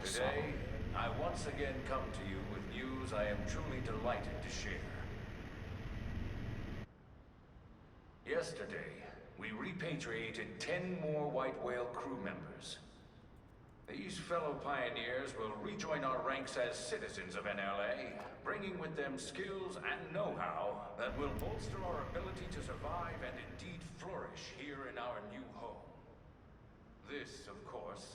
Today, I once again come to you with news I am truly delighted to share. Yesterday, we repatriated 10 more White Whale crew members. These fellow pioneers will rejoin our ranks as citizens of NLA, bringing with them skills and know-how that will bolster our ability to survive and indeed flourish here in our new home. This, of course,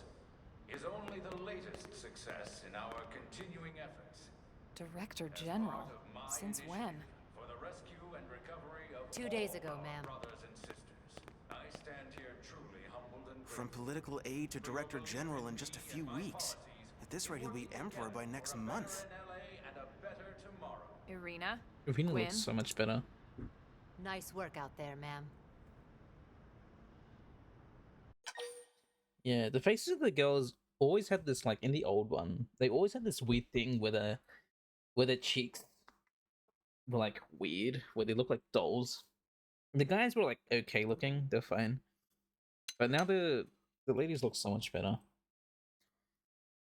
is only the latest success in our continuing efforts. Director As General? part of my Since initiative when? For the rescue and recovery of 2 days all ago, our ma'am. brothers and sisters, I stand here truly humbled and From grateful. political aid to director general in just a few weeks. At this rate, he'll be emperor by next month. And a better tomorrow. Irina? Ravina Gwyn? looks so much better. Nice work out there, ma'am. Yeah, the faces of the girls always had this, like in the old one, they always had this weird thing where their cheeks were like weird, where they look like dolls. The guys were like okay looking, they're fine. But now the ladies look so much better.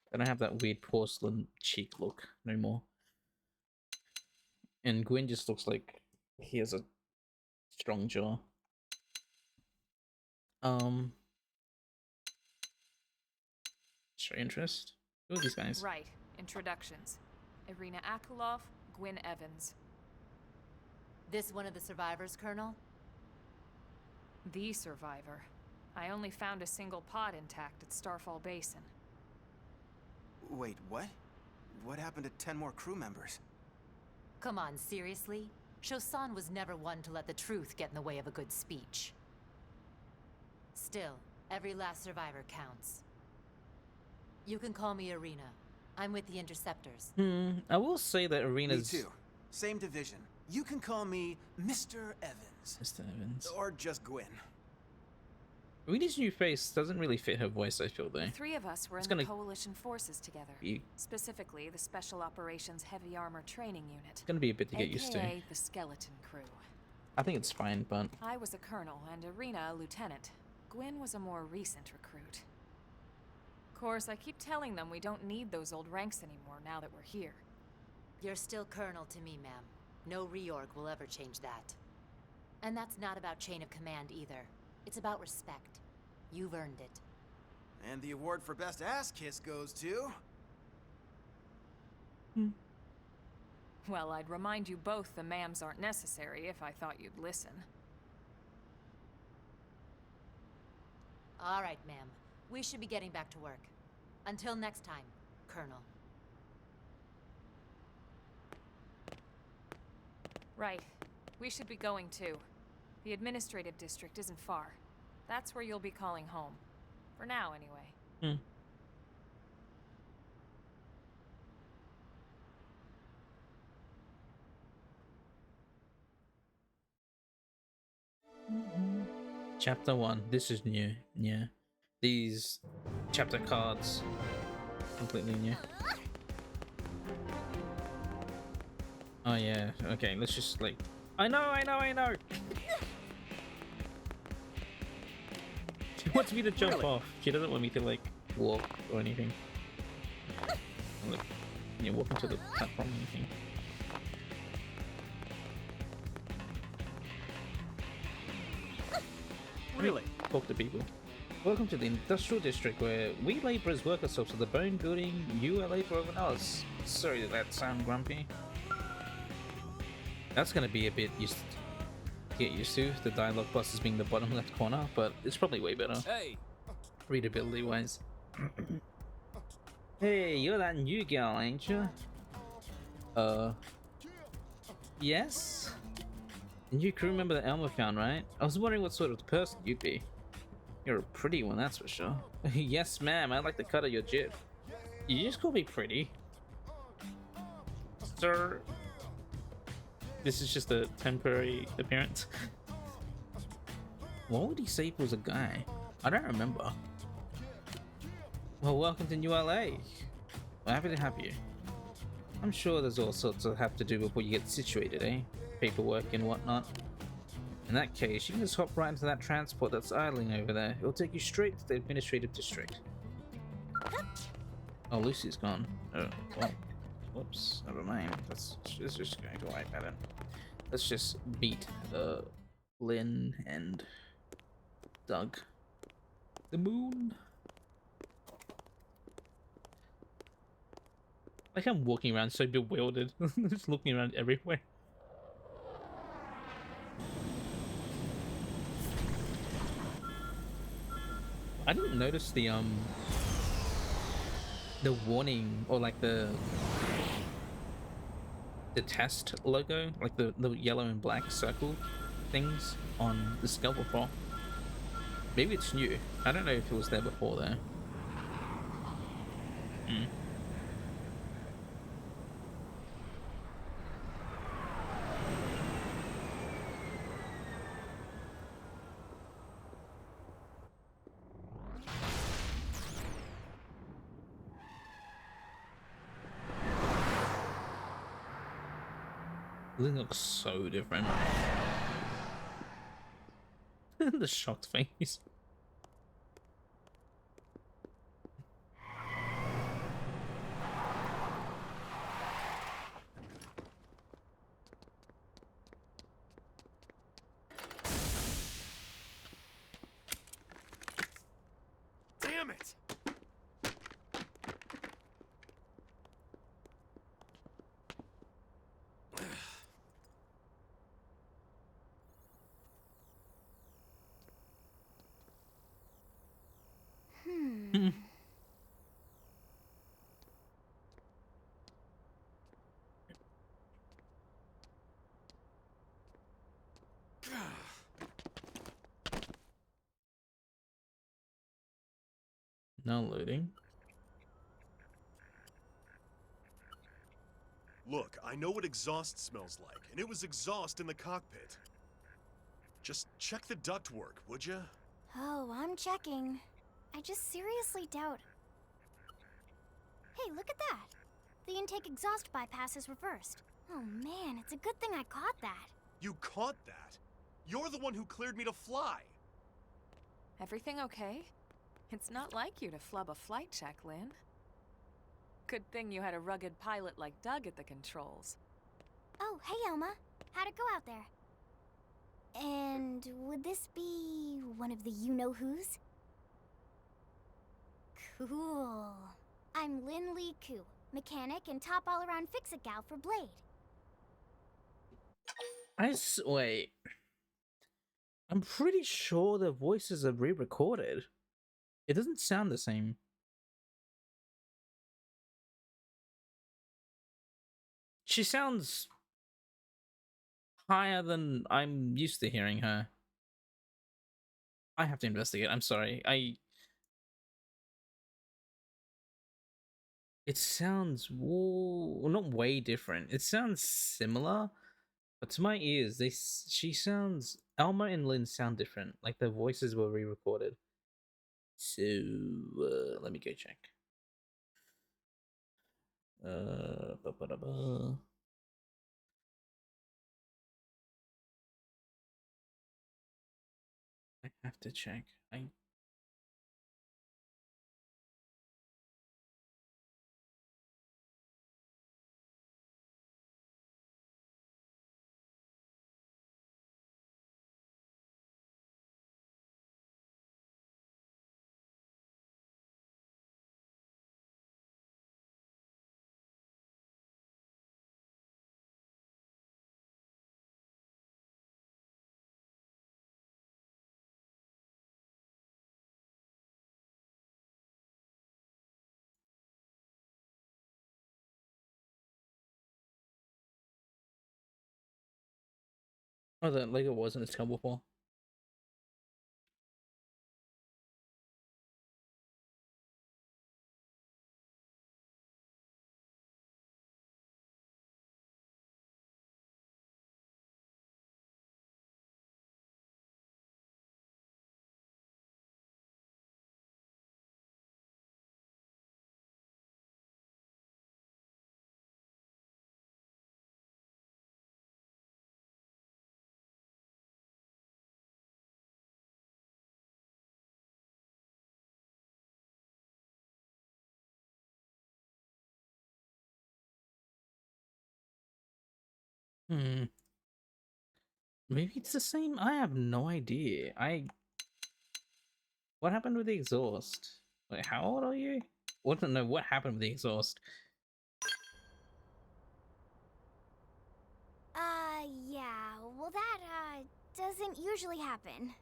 They don't have that weird porcelain cheek look no more. And Gwyn just looks like he has a strong jaw. Show interest. Who are these guys? Right. Introductions. Irina Akulov, Gwyn Evans. This one of the survivors, Colonel? The survivor. I only found a single pod intact at Starfall Basin. Wait, what? What happened to 10 more crew members? Come on, seriously? Shosan was never one to let the truth get in the way of a good speech. Still, every last survivor counts. You can call me Irina. I'm with the Interceptors. I will say that Arena's... Me too. Same division. You can call me Mr. Evans. Mr. Evans. Or just Gwyn. Arena's new face doesn't really fit her voice, I feel, though. The three of us were in the Coalition forces together. Specifically, the Special Operations Heavy Armor Training Unit. It's gonna be a bit to get used to. AKA the Skeleton Crew. I think it's fine, but... I was a colonel and Irina a lieutenant. Gwyn was a more recent recruit. Of course, I keep telling them we don't need those old ranks anymore now that we're here. You're still colonel to me, ma'am. No reorg will ever change that. And that's not about chain of command either. It's about respect. You've earned it. And the award for best ass kiss goes to... Well, I'd remind you both the ma'ams aren't necessary if I thought you'd listen. All right, ma'am. We should be getting back to work. Until next time, Colonel. Right. We should be going too. The administrative district isn't far. That's where you'll be calling home. For now, anyway. Chapter 1. This is new. Yeah. These chapter cards. Completely new. Oh yeah. Okay, let's just like... I know! She wants me to jump off. She doesn't want me to like walk or anything. Like, walk into the platform or anything. Really? Talk to people. Welcome to the industrial district where we laborers work ourselves to the bone, building ULA for everyone else. Sorry, did that sound grumpy? That's gonna be a bit get used to, the dialogue buses being the bottom left corner, but it's probably way better. Hey! Readability wise. Hey, you're that new girl, ain't you? Yes? The new crew member that Elmer found, right? I was wondering what sort of person you'd be. You're a pretty one, that's for sure. Yes, ma'am, I like the cut of your jib. You just call me pretty? Sir? This is just a temporary appearance. What would he say if he was a guy? I don't remember. Well, welcome to New LA. We're happy to have you. I'm sure there's all sorts of have to do before you get situated, eh? Paperwork and whatnot. In that case, you can just hop right into that transport that's idling over there. It'll take you straight to the administrative district. Oh, Lucy's gone. Oh, well. Whoops, never mind. Let's just going to wipe that in. Let's just beat Lynn and Doug. The moon. Like I'm walking around so bewildered, just looking around everywhere. I didn't notice the warning or like the test logo, like the yellow and black circle things on the skull before. Maybe it's new. I don't know if it was there before though. It looks so different. The shocked face. Damn it! No loading. Look, I know what exhaust smells like, and it was exhaust in the cockpit. Just check the ductwork, would you? Oh, I'm checking. I just seriously doubt. Hey, look at that! The intake exhaust bypass is reversed. Oh man, it's a good thing I caught that. You caught that? You're the one who cleared me to fly. Everything okay? It's not like you to flub a flight check, Lynn. Good thing you had a rugged pilot like Doug at the controls. Oh, hey Elma. How'd it go out there? And would this be one of the you-know-whos? Cool. I'm Lynn Lee Koo, mechanic and top all-around fix-it gal for Blade. Wait. I'm pretty sure the voices are re-recorded. It doesn't sound the same. She sounds higher than I'm used to hearing her. I have to investigate. I'm sorry. It sounds not way different. It sounds similar, but to my ears, she sounds Elma and Lynn sound different. Like their voices were re-recorded. So let me go check. Ba-ba-da-ba. I have to check. Oh, that Lego wasn't as terrible before. Maybe it's the same. I have no idea. What happened with the exhaust? Wait, how old are you? What? No, what happened with the exhaust? Yeah. Well, that, doesn't usually happen.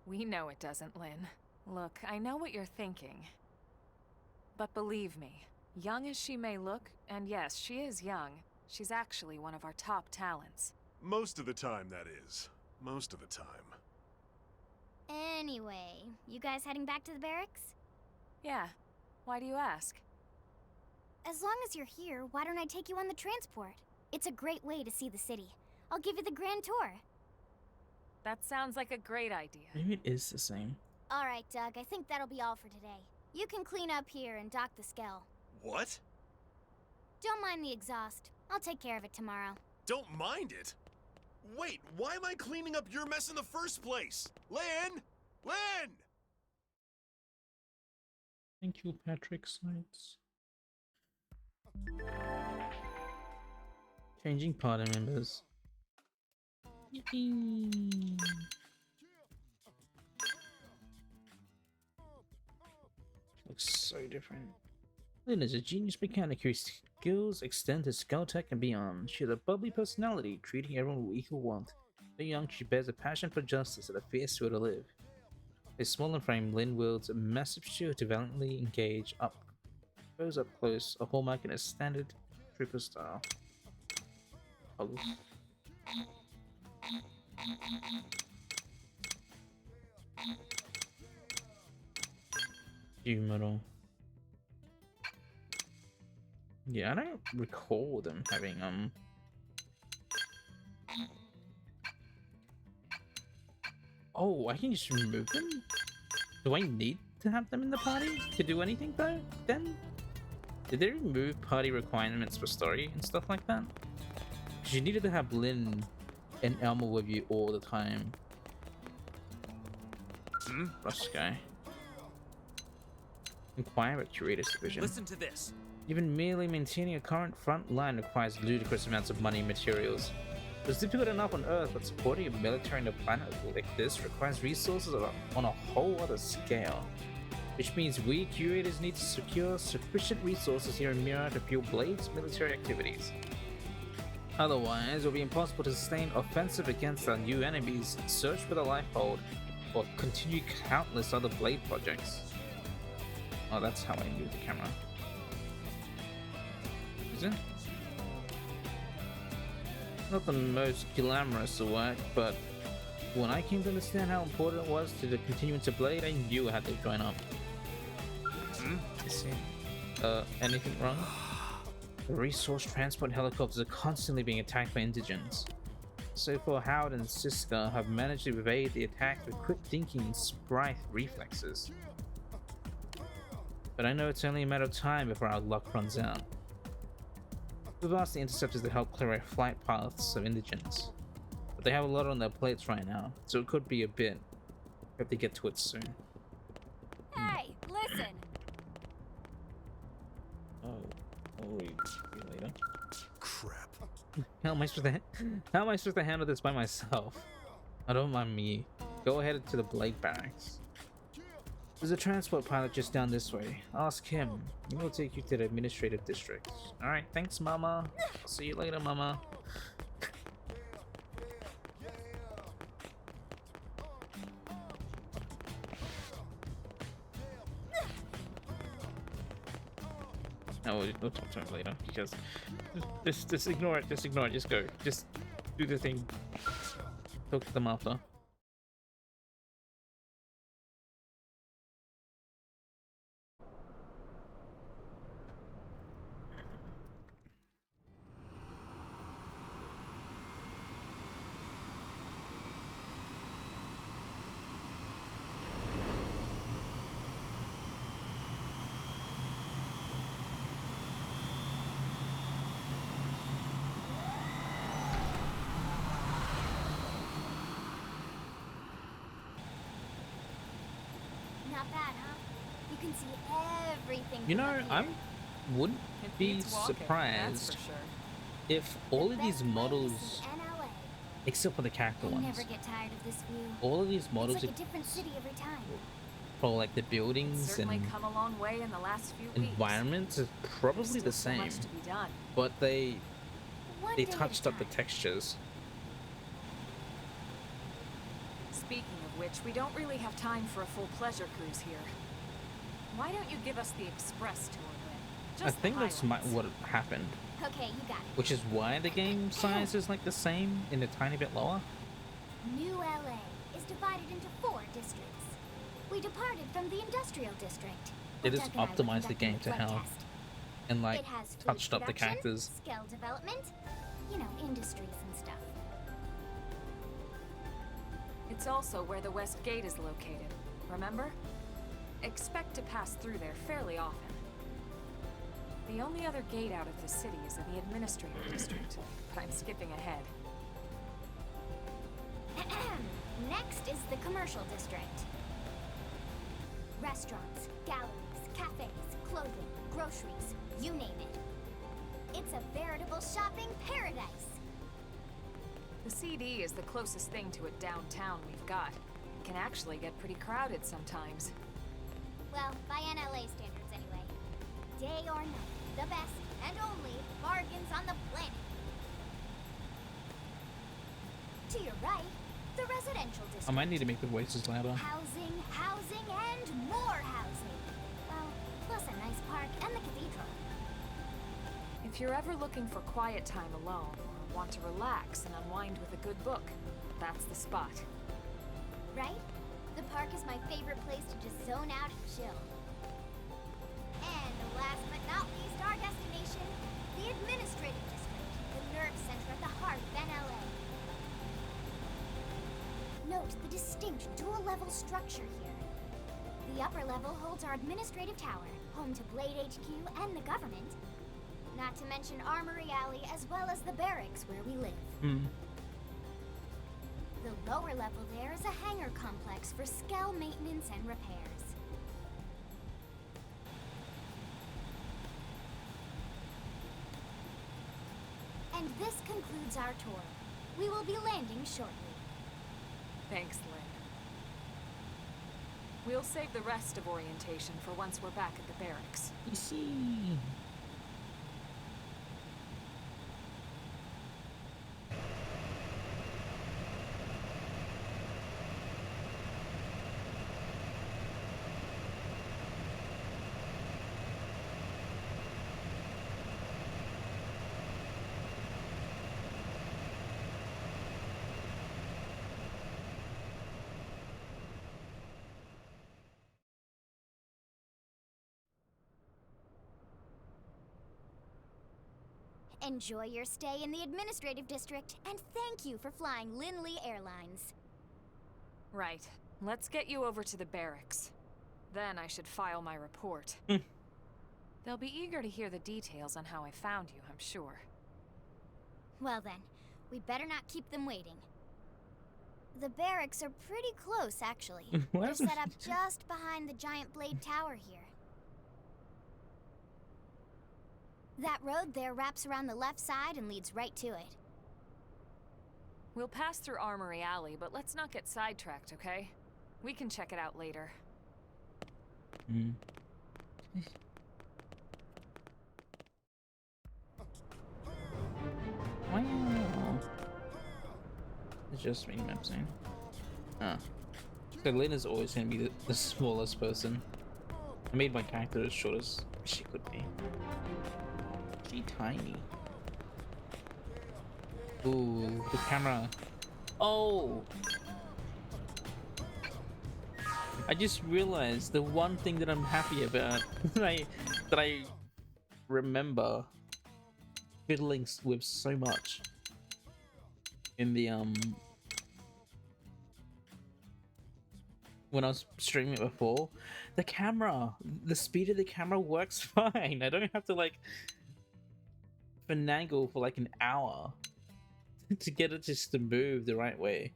We know it doesn't, Lynn. Look, I know what you're thinking. But believe me, young as she may look, and yes, she is young, she's actually one of our top talents. Most of the time, that is. Most of the time. Anyway, you guys heading back to the barracks? Yeah. Why do you ask? As long as you're here, why don't I take you on the transport? It's a great way to see the city. I'll give you the grand tour. That sounds like a great idea. Maybe it is the same. All right, Doug, I think that'll be all for today. You can clean up here and dock the Skell. What? Don't mind the exhaust. I'll take care of it tomorrow. Don't mind it? Wait, why am I cleaning up your mess in the first place? Lynn! Lynn! Thank you, Patrick Snites. Changing party members. Yippee! Looks so different. Lynn is a genius mechanic whose skills extend to Skull Tech and beyond. She has a bubbly personality, treating everyone with equal warmth. So young, she bears a passion for justice and a fierce will to live. A smaller frame, Lin wields a massive shield to valiantly engage up. Goes up close, a hallmark in a standard trooper style. Oh. View model. Yeah, I don't recall them having Oh, I can just remove them? Do I need to have them in the party to do anything though, then? Did they remove party requirements for story and stuff like that? Because you needed to have Lin and Elma with you all the time. Rush guy. Inquire at Curator's Division. Listen to this. Even merely maintaining a current front line requires ludicrous amounts of money and materials. It's difficult enough on Earth, but supporting a military on a planet like this requires resources on a whole other scale. Which means we curators need to secure sufficient resources here in Mira to fuel Blade's military activities. Otherwise, it will be impossible to sustain offensive against our new enemies, search for the Lifehold, or continue countless other Blade projects. Oh, that's how I move the camera. Is it? Not the most glamorous of work, but when I came to understand how important it was to the continuance of Blade, I knew I had to join up. I see. Anything wrong? The resource transport helicopters are constantly being attacked by indigents. So far, Howard and Siska have managed to evade the attacks with quick thinking and spry reflexes. But I know it's only a matter of time before our luck runs out. We've asked the interceptors to help clear our flight paths of indigents, but they have a lot on their plates right now, so it could be a bit. Hope they get to it soon. Hey, listen! Oh, I'll read you later. Crap. How am I supposed to handle this by myself? I don't mind me. Go ahead to the Blake barracks. There's a transport pilot just down this way. Ask him. He will take you to the administrative district. Alright, thanks, Mama. See you later, Mama. No, we'll talk to him later, because just ignore it, just ignore it, just go. Just do the thing. Talk to them after. Not bad, huh? You can see everything. You from know, up here. I wouldn't It be beats walking, that's surprised for sure. if all The of these best place models, in NLA. except for the character I ones, never get tired of this view. all of these models It's like are a different city every time. for like the It's buildings certainly and come a long way in the last few weeks. environments are There's probably still the so same, much to be done. but they One day at a touched up the time. textures. Speaking of which, we don't really have time for a full pleasure cruise here. Why don't you give us the express tour then? I Just think the that's highlights. what happened, Okay, you got it. which is why the game size is like the same and a tiny bit lower. New LA is divided into 4 districts. We departed from the industrial district. They where just Doug and I were optimized the game conducting to a flight how test. and like It has food touched up the production, characters. skill development, you know, industries and stuff. It's also where the West Gate is located, remember? Expect to pass through there fairly often. The only other gate out of the city is in the administrative district, but I'm skipping ahead. Next is the commercial district. Restaurants, galleries, cafes, clothing, groceries, you name it. It's a veritable shopping paradise. The CD is the closest thing to a downtown we've got. It can actually get pretty crowded sometimes. Well, by NLA standards anyway. Day or night, the best and only bargains on the planet. To your right, the residential district. I might need to make the voices louder. Housing, housing, and more housing. Well, plus a nice park and the cathedral. If you're ever looking for quiet time alone, or want to relax and unwind with a good book, that's the spot. Right? The park is my favorite place to just zone out and chill. And last but not least, our destination, the administrative district, the nerve center at the heart of NLA. Note the distinct dual-level structure here. The upper level holds our administrative tower, home to Blade HQ and the government. Not to mention Armory Alley, as well as the barracks where we live. The lower level there is a hangar complex for Skell maintenance and repairs. And this concludes our tour. We will be landing shortly. Thanks, Lynn. We'll save the rest of orientation for once we're back at the barracks. You see. Enjoy your stay in the administrative district, and thank you for flying Lindley Airlines. Right. Let's get you over to the barracks. Then I should file my report. They'll be eager to hear the details on how I found you, I'm sure. Well then, we better not keep them waiting. The barracks are pretty close, actually. They're set up just behind the giant blade tower here. That road there wraps around the left side and leads right to it. We'll pass through Armory Alley, but let's not get sidetracked, okay? We can check it out later. Wow. It's just me, I'm saying. Ah. So Lynn is always gonna be the smallest person. I made my character as short as she could be. She tiny. Ooh, the camera. Oh! I just realized the one thing that I'm happy about that I remember fiddling with so much in the when I was streaming it before, the camera, the speed of the camera works fine. I don't have to like finagle for like an hour to get it just to move the right way.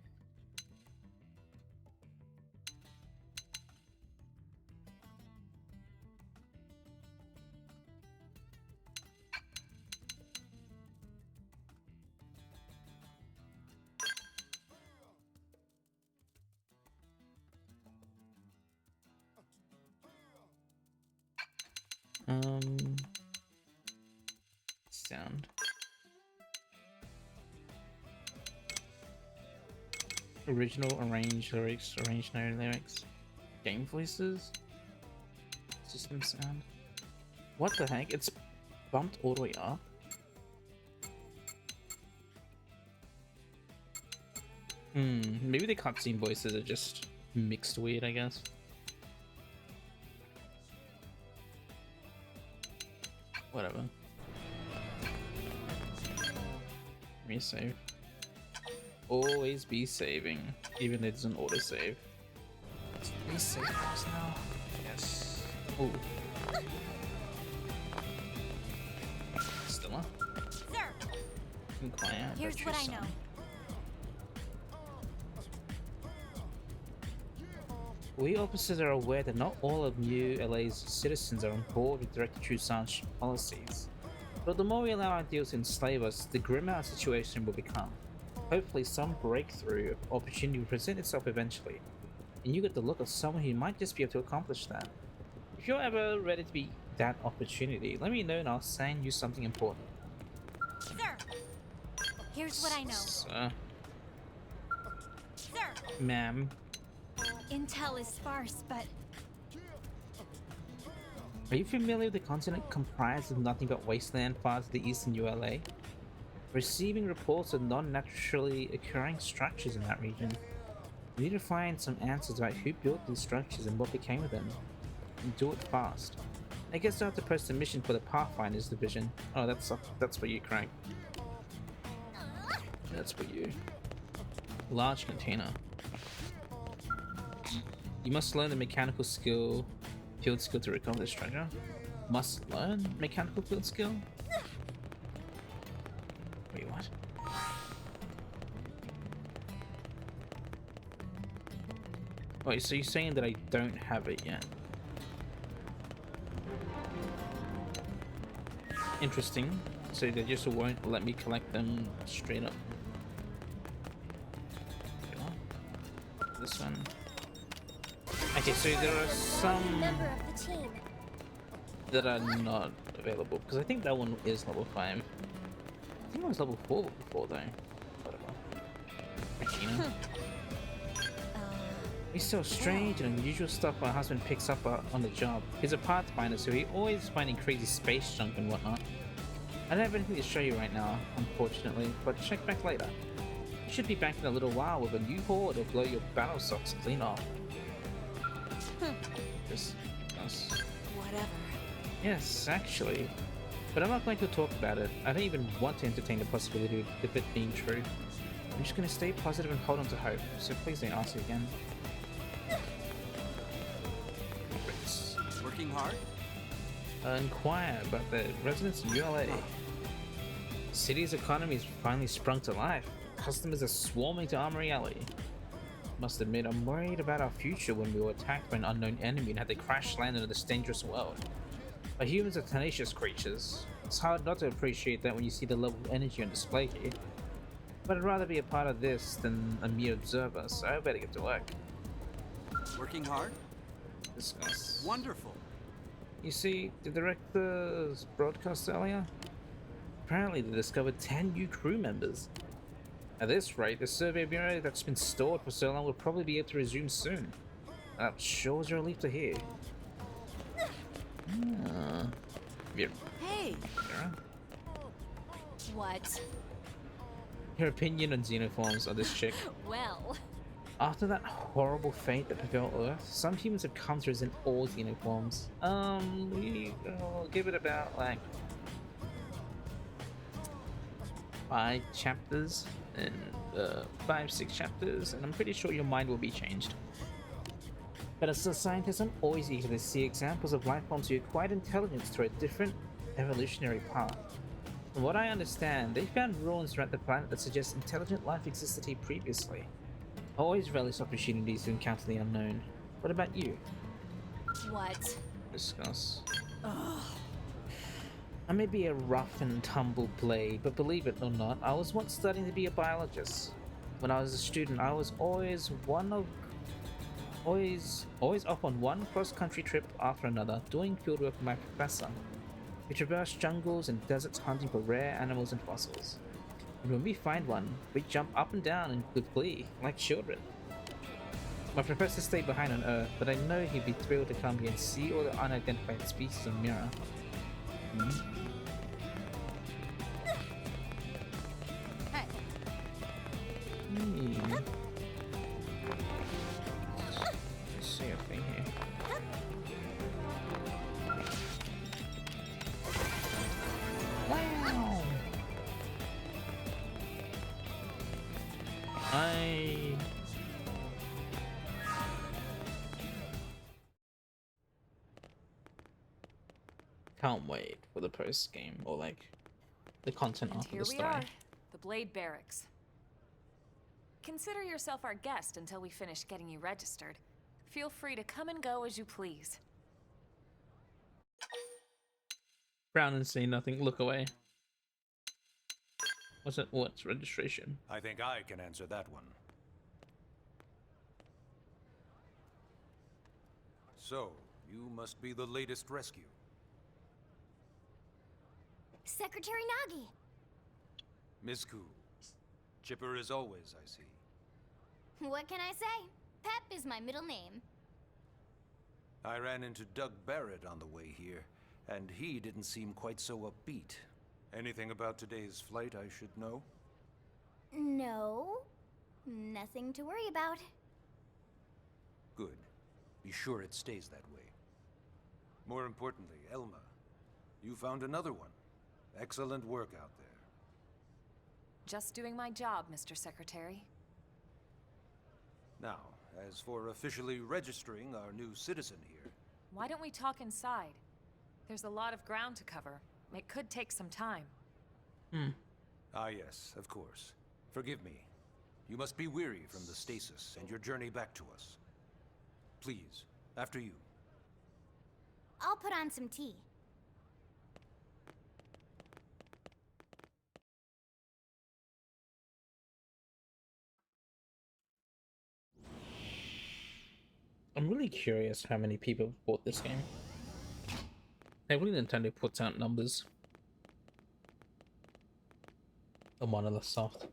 Sound. Original, arranged lyrics, arranged no lyrics. Game voices? System sound. What the heck? It's bumped all the way up. Maybe the cutscene voices are just mixed weird, I guess. Whatever. Resave. Always be saving, even if it's an autosave. Let's resave those now. Yes. Ooh. Stella? Sir! Inquire. Here's what I know. We officers are aware that not all of New LA's citizens are on board with Director Toussaint's policies. But the more we allow our deals to enslave us, the grimmer our situation will become. Hopefully some breakthrough opportunity will present itself eventually, and you get the look of someone who might just be able to accomplish that. If you're ever ready to be that opportunity, let me know and I'll send you something important. Sir! Here's what I know. Sir. Sir! Ma'am. Intel is sparse, but Are you familiar with the continent comprised of nothing but wasteland far to the eastern ULA? Receiving reports of non-naturally occurring structures in that region. We need to find some answers about who built these structures and what became of them. And do it fast. I guess I'll have to post a mission for the Pathfinders division. Oh, that's for you, Craig. That's for you. Large container. You must learn the mechanical skill, field skill to recover this treasure. Must learn mechanical field skill? Wait, what? Wait, so you're saying that I don't have it yet? Interesting. So they just won't let me collect them straight up. Okay, well, this one. Okay, so there are some member of the team. that are not available because I think that one is level 5. I think it was level 4 before though. Whatever. Regina. It's so strange and unusual stuff my husband picks up on the job. He's a pathfinder, so he's always finding crazy space junk and whatnot. I don't have anything to show you right now, unfortunately, but check back later. You should be back in a little while with a new horde or blow your battle socks clean off. Just us. Whatever. Yes, actually. But I'm not going to talk about it. I don't even want to entertain the possibility of it being true. I'm just going to stay positive and hold on to hope, so please don't ask me again. Working hard? Inquire about the residents in ULA. City's economy has finally sprung to life. Customers are swarming to Armory Alley. Must admit, I'm worried about our future when we were attacked by an unknown enemy and had to crash land into this dangerous world. But humans are tenacious creatures. It's hard not to appreciate that when you see the level of energy on display here. But I'd rather be a part of this than a mere observer, so I better get to work. Working hard? Discuss. Wonderful. You see, the director's broadcast earlier? Apparently they discovered 10 new crew members. At this rate, the survey of Mira that's been stored for so long will probably be able to resume soon. That sure is a relief to hear. Mira. Hey! Mira? What? Your opinion on xenoforms of this chick. Well, After that horrible fate that befell Earth, some humans have come to resent all xenoforms. We'll give it about like 5 chapters and 5-6 chapters, and I'm pretty sure your mind will be changed. But as a scientist, I'm always eager to see examples of life forms who acquired intelligence through a different evolutionary path. From what I understand, they found ruins throughout the planet that suggest intelligent life existed here previously. I always relish opportunities to encounter the unknown. What about you? what? Discuss. I may be a rough and tumble blade, but believe it or not, I was once studying to be a biologist. When I was a student, I was always off on one cross-country trip after another, doing fieldwork with my professor. We traverse jungles and deserts hunting for rare animals and fossils. And when we find one, we jump up and down in good glee, like children. My professor stayed behind on Earth, but I know he'd be thrilled to come here and see all the unidentified species of Mira. Hey! Let's see a thing here. Wow! I can't wait for the post game or like the content And after here the we story. are, the Blade Barracks. Consider yourself our guest until we finish getting you registered. Feel free to come and go as you please. Brown and say nothing. Look away. What's it? What's registration? I think I can answer that one. So, you must be the latest rescue. Secretary Nagi! Miss Ku. Chipper as always, I see. What can I say? Pep is my middle name. I ran into Doug Barrett on the way here, and he didn't seem quite so upbeat. Anything about today's flight I should know? No, nothing to worry about. Good. Be sure it stays that way. More importantly, Elma, you found another one. Excellent work out there. Just doing my job, Mr. Secretary. Now, as for officially registering our new citizen here... Why don't we talk inside? There's a lot of ground to cover. It could take some time. Ah yes, of course. Forgive me. You must be weary from the stasis and your journey back to us. Please, after you. I'll put on some tea. I'm really curious how many people bought this game. Every Nintendo puts out numbers. The Monolith Soft.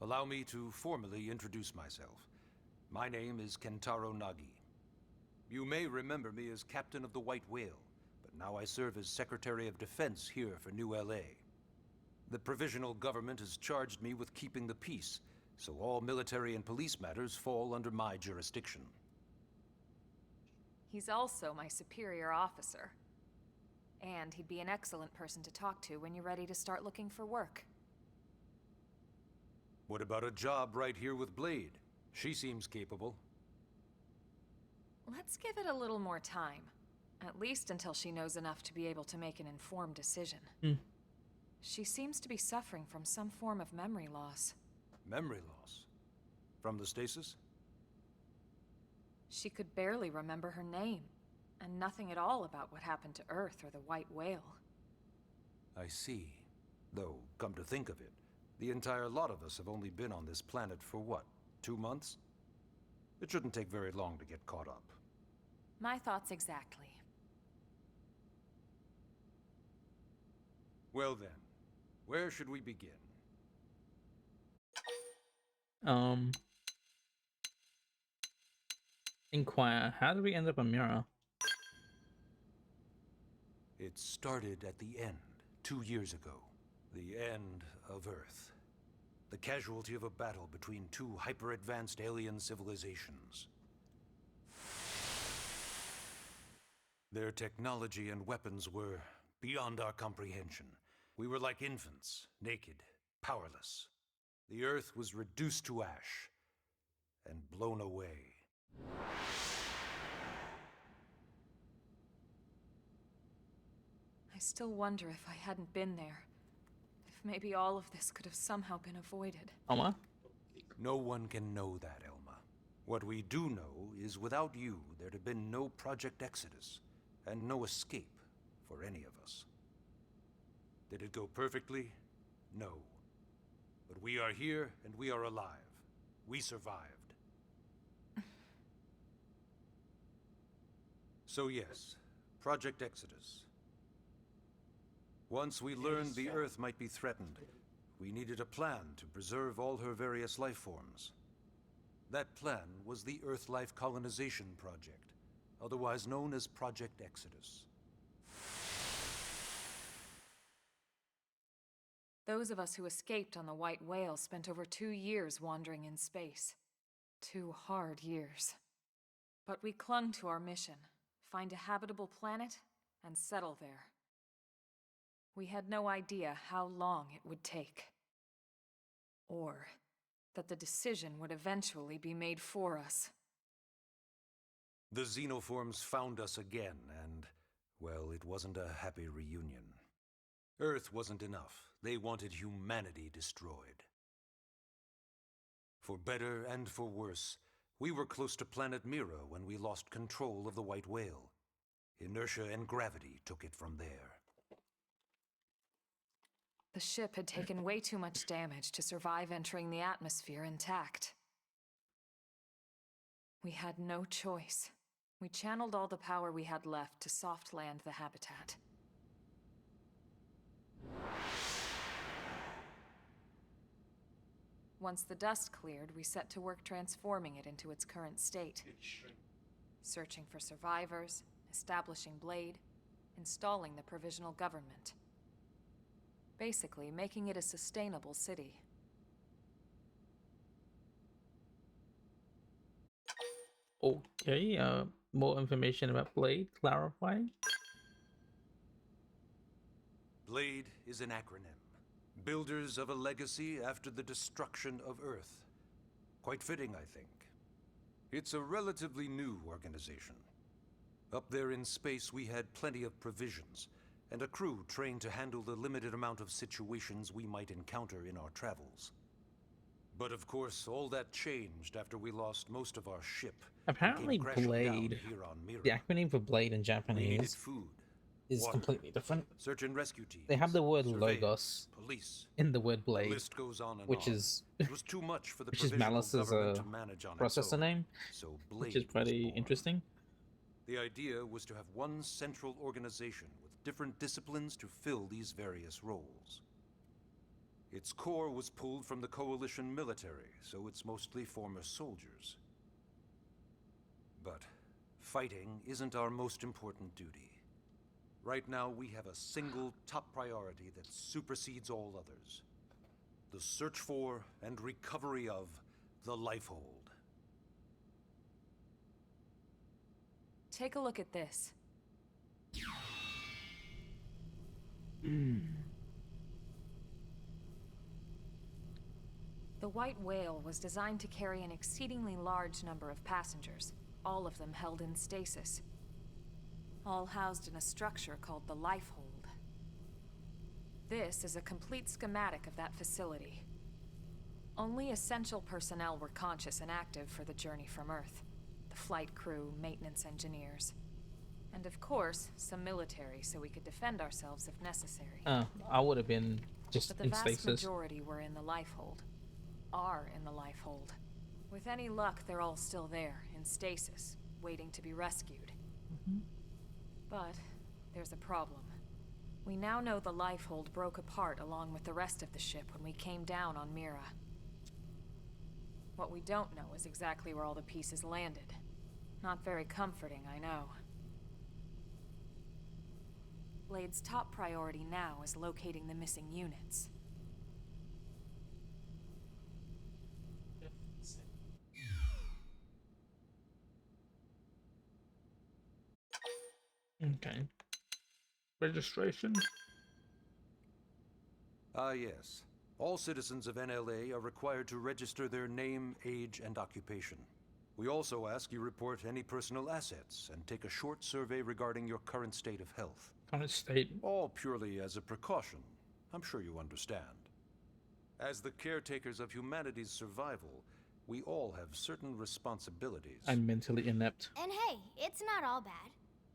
Allow me to formally introduce myself. My name is Kentaro Nagi. You may remember me as Captain of the White Whale, but now I serve as Secretary of Defense here for New LA. The provisional government has charged me with keeping the peace, so all military and police matters fall under my jurisdiction. He's also my superior officer. And he'd be an excellent person to talk to when you're ready to start looking for work. What about a job right here with Blade? She seems capable. Let's give it a little more time. At least until she knows enough to be able to make an informed decision. She seems to be suffering from some form of memory loss. Memory loss? From the stasis? She could barely remember her name, and nothing at all about what happened to Earth or the White Whale. I see. Though, come to think of it, the entire lot of us have only been on this planet for what, 2 months? It shouldn't take very long to get caught up. My thoughts exactly. Well then, where should we begin? Inquire, how did we end up on Mira? It started at the end, 2 years ago. The end of Earth. The casualty of a battle between two hyper-advanced alien civilizations. Their technology and weapons were beyond our comprehension. We were like infants, naked, powerless. The Earth was reduced to ash and blown away. I still wonder if I hadn't been there. If maybe all of this could have somehow been avoided. Alma? No one can know that, Elma. What we do know is without you, there'd have been no Project Exodus, and no escape for any of us. Did it go perfectly? No. But we are here, and we are alive. We survived. So yes, Project Exodus. Once we learned the Earth might be threatened, we needed a plan to preserve all her various life forms. That plan was the Earth Life Colonization Project, otherwise known as Project Exodus. Those of us who escaped on the White Whale spent over 2 years wandering in space. 2 hard years. But we clung to our mission, find a habitable planet, and settle there. We had no idea how long it would take. Or that the decision would eventually be made for us. The xenoforms found us again, and, well, it wasn't a happy reunion. Earth wasn't enough. They wanted humanity destroyed. For better and for worse, we were close to planet Mira when we lost control of the White Whale. Inertia and gravity took it from there. The ship had taken way too much damage to survive entering the atmosphere intact. We had no choice. We channeled all the power we had left to soft land the habitat. Once the dust cleared, we set to work transforming it into its current state. Searching for survivors, establishing Blade, installing the provisional government. Basically, making it a sustainable city. Okay, more information about Blade, clarifying. Blade is an acronym. Builders of a legacy after the destruction of Earth. Quite fitting, I think. It's a relatively new organization. Up there in space, we had plenty of provisions, and a crew trained to handle the limited amount of situations we might encounter in our travels. But of course, all that changed after we lost most of our ship. Apparently, Blade, here on Mira. the acronym for Blade in We needed Japanese food, is water, completely different. search and rescue teams. They have the word surveillance, logos police. in the word The Blade, list goes on and which on. is It was too much for the which is provisional Malice's government to manage on its processor own, name, so which Blade is pretty was born. interesting. The idea was to have one central organization with different disciplines to fill these various roles. Its core was pulled from the Coalition military, so it's mostly former soldiers. But fighting isn't our most important duty. Right now, we have a single top priority that supersedes all others. The search for and recovery of the Lifehold. Take a look at this. The White Whale was designed to carry an exceedingly large number of passengers, all of them held in stasis. All housed in a structure called the Lifehold. This is a complete schematic of that facility. Only essential personnel were conscious and active for the journey from Earth. The flight crew, maintenance engineers. And of course, some military so we could defend ourselves if necessary. I would have been just But the in vast stasis. majority were in the Lifehold. Are in the Lifehold. With any luck, they're all still there, in stasis, waiting to be rescued. But there's a problem. We now know the Lifehold broke apart along with the rest of the ship when we came down on Mira. What we don't know is exactly where all the pieces landed. Not very comforting, I know. Blade's top priority now is locating the missing units. Okay. Registration. Yes. All citizens of NLA are required to register their name, age, and occupation. We also ask you report any personal assets and take a short survey regarding your current state of health. Current state. All purely as a precaution. I'm sure you understand. As the caretakers of humanity's survival, we all have certain responsibilities. I'm mentally inept. And hey, it's not all bad.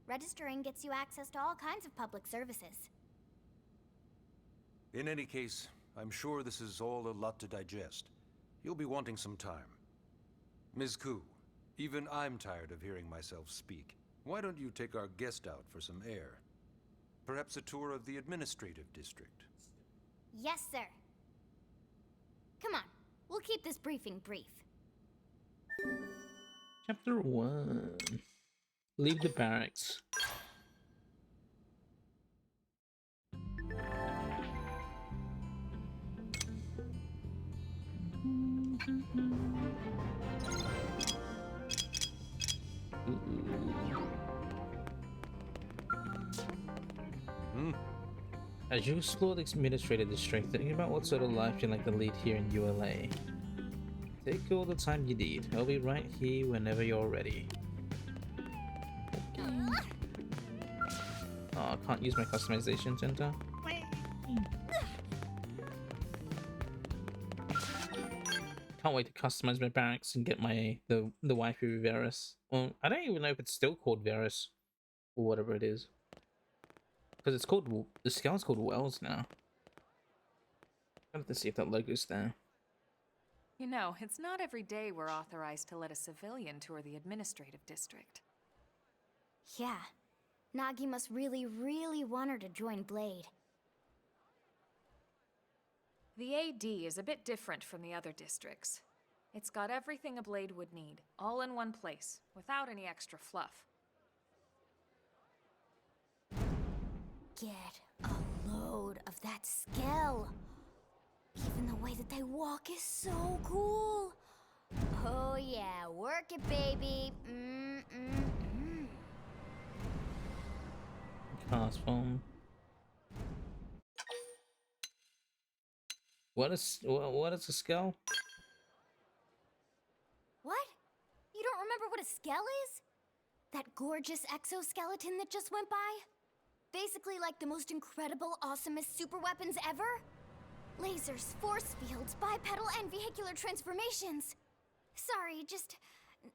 Registering gets you access to all kinds of public services. In any case, I'm sure this is all a lot to digest. You'll be wanting some time. Ms. Koo, even I'm tired of hearing myself speak. Why don't you take our guest out for some air? Perhaps a tour of the administrative district. Yes, sir. Come on, we'll keep this briefing brief. Chapter 1. Leave the barracks. As you explore the administrative district, think about what sort of life you'd like to lead here in ULA. Take all the time you need. I'll be right here whenever you're ready. Oh, I can't use my customization center. Can't wait to customize my barracks and get my the waifu Varus. Well, I don't even know if it's still called Varus or whatever it is, because it's called the scale's called Wells now. I have to see if that logo's there. You know, it's not every day we're authorized to let a civilian tour the administrative district. Yeah. Nagi must really, really want her to join Blade. The AD is a bit different from the other districts. It's got everything a Blade would need, all in one place, without any extra fluff. Get a load of that scale. Even the way that they walk is so cool. Oh yeah, work it, baby. Cast phone. What is a skull? What? You don't remember what a skell is? That gorgeous exoskeleton that just went by? Basically like the most incredible, awesomest super weapons ever? Lasers, force fields, bipedal and vehicular transformations. Sorry,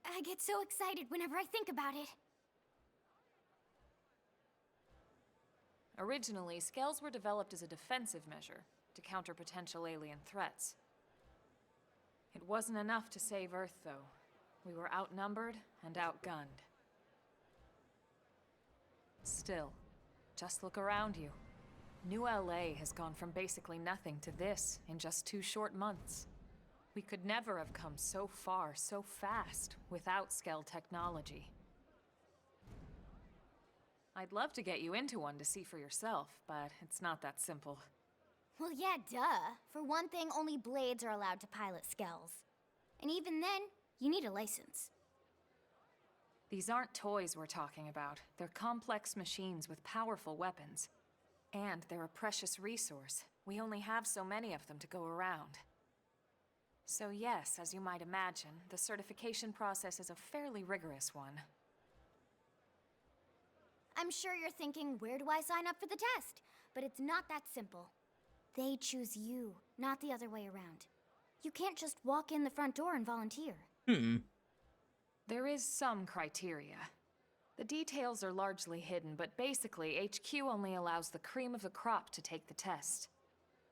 I get so excited whenever I think about it. Originally, scales were developed as a defensive measure to counter potential alien threats. It wasn't enough to save Earth, though. We were outnumbered and outgunned. Still, just look around you. New LA has gone from basically nothing to this in just 2 short months. We could never have come so far, so fast, without Skell technology. I'd love to get you into one to see for yourself, but it's not that simple. Well, yeah, duh. For one thing, only Blades are allowed to pilot skells. And even then, you need a license. These aren't toys we're talking about. They're complex machines with powerful weapons. And they're a precious resource. We only have so many of them to go around. So yes, as you might imagine, the certification process is a fairly rigorous one. I'm sure you're thinking, where do I sign up for the test? But it's not that simple. They choose you, not the other way around. You can't just walk in the front door and volunteer. There is some criteria. The details are largely hidden, but basically, HQ only allows the cream of the crop to take the test.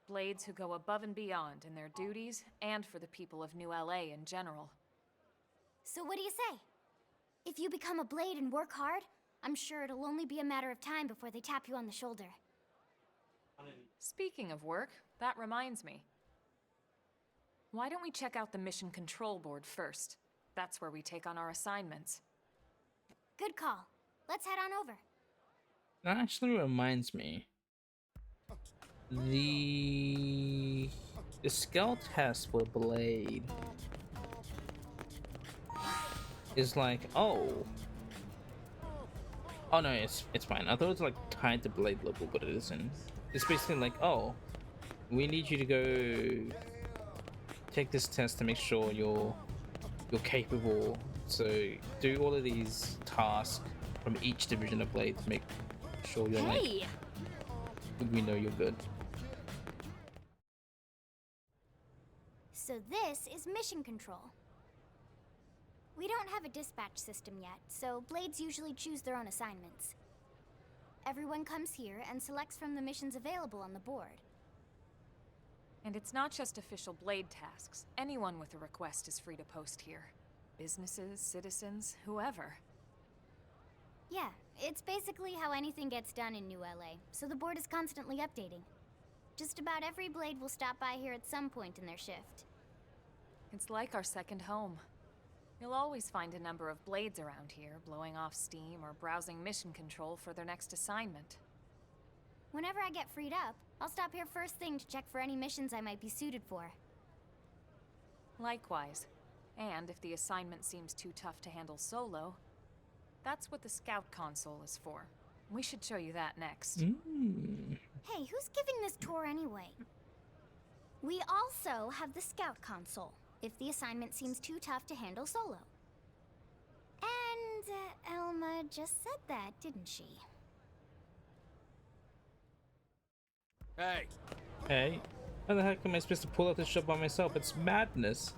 Blades who go above and beyond in their duties, and for the people of New LA in general. So what do you say? If you become a Blade and work hard, I'm sure it'll only be a matter of time before they tap you on the shoulder. Speaking of work, that reminds me. Why don't we check out the mission control board first? That's where we take on our assignments. Good call. Let's head on over. That actually reminds me. The skill test for Blade is like, oh no, it's fine. I thought it was like tied to Blade level, but it isn't. It's basically like, oh, we need you to go take this test to make sure you're capable. So do all of these tasks from each division of Blade to make sure you're like, we know you're good. So this is mission control. We don't have a dispatch system yet, so Blades usually choose their own assignments. Everyone comes here and selects from the missions available on the board. And it's not just official Blade tasks. Anyone with a request is free to post here. Businesses, citizens, whoever. Yeah, it's basically how anything gets done in New LA, so the board is constantly updating. Just about every Blade will stop by here at some point in their shift. It's like our second home. You'll always find a number of Blades around here, blowing off steam or browsing mission control for their next assignment. Whenever I get freed up, I'll stop here first thing to check for any missions I might be suited for. Likewise. And if the assignment seems too tough to handle solo, that's what the Scout console is for. We should show you that next. Hey, who's giving this tour anyway? We also have the Scout console, if the assignment seems too tough to handle solo. And Elma just said that, didn't she? Hey, how the heck am I supposed to pull out this shot by myself? It's madness.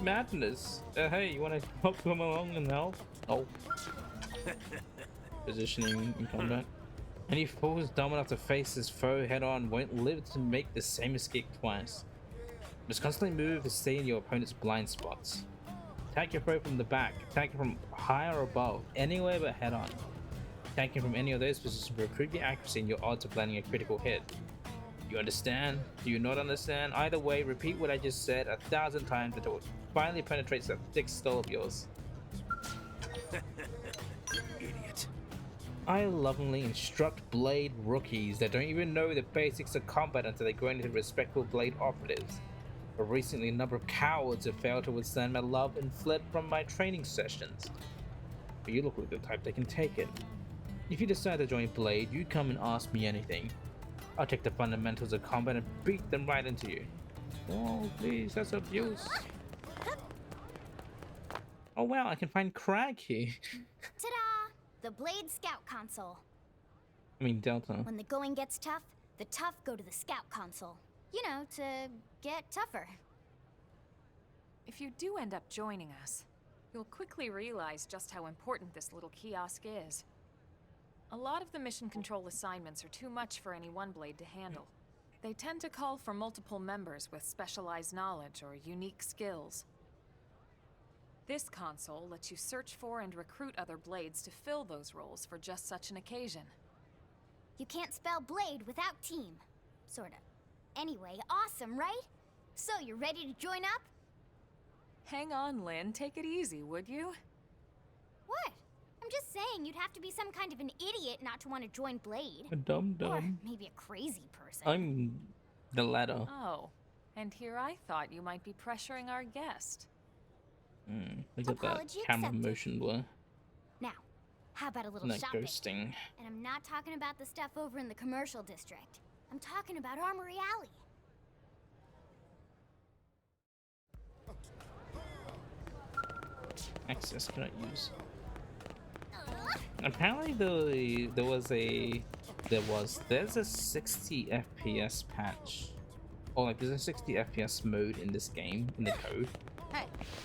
Madness. Hey, you want to come along and help? Oh. Positioning in combat. Any fool who's dumb enough to face his foe head-on won't live to make the same escape twice. Just constantly move to stay in your opponent's blind spots. Attack your foe from the back, attack from high or above, anywhere but head-on. Attacking from any of those positions will improve your accuracy and your odds of landing a critical hit. You understand? Do you not understand? Either way, repeat what I just said 1,000 times until it finally penetrates that thick skull of yours. Idiot. I lovingly instruct Blade rookies that don't even know the basics of combat until they grow into respectful Blade operatives. But recently, a number of cowards have failed to withstand my love and fled from my training sessions. But you look like the type that can take it. If you decide to join Blade, you come and ask me anything. I'll take the fundamentals of combat and beat them right into you. Oh, please, that's abuse. Oh wow, I can find Crag here. Ta-da! The Blade Scout Console. I mean Delta. When the going gets tough, the tough go to the Scout Console. You know, to get tougher. If you do end up joining us, you'll quickly realize just how important this little kiosk is. A lot of the mission control assignments are too much for any one Blade to handle. They tend to call for multiple members with specialized knowledge or unique skills. This console lets you search for and recruit other Blades to fill those roles for just such an occasion. You can't spell Blade without team. Sorta. Anyway, awesome, right? So, you're ready to join up? Hang on, Lynn. Take it easy, would you? What? I'm just saying you'd have to be some kind of an idiot not to want to join Blade. A dumb. Or maybe a crazy person. I'm the latter. Oh, and here I thought you might be pressuring our guest. Look at that Apology camera accepted. motion blur. Now, how about a little That shopping? ghosting. And I'm not talking about the stuff over in the commercial district. I'm talking about Armory Alley. Access cannot use. Apparently there's a 60 FPS patch. Or like there's a 60 FPS mode in this game, in the code.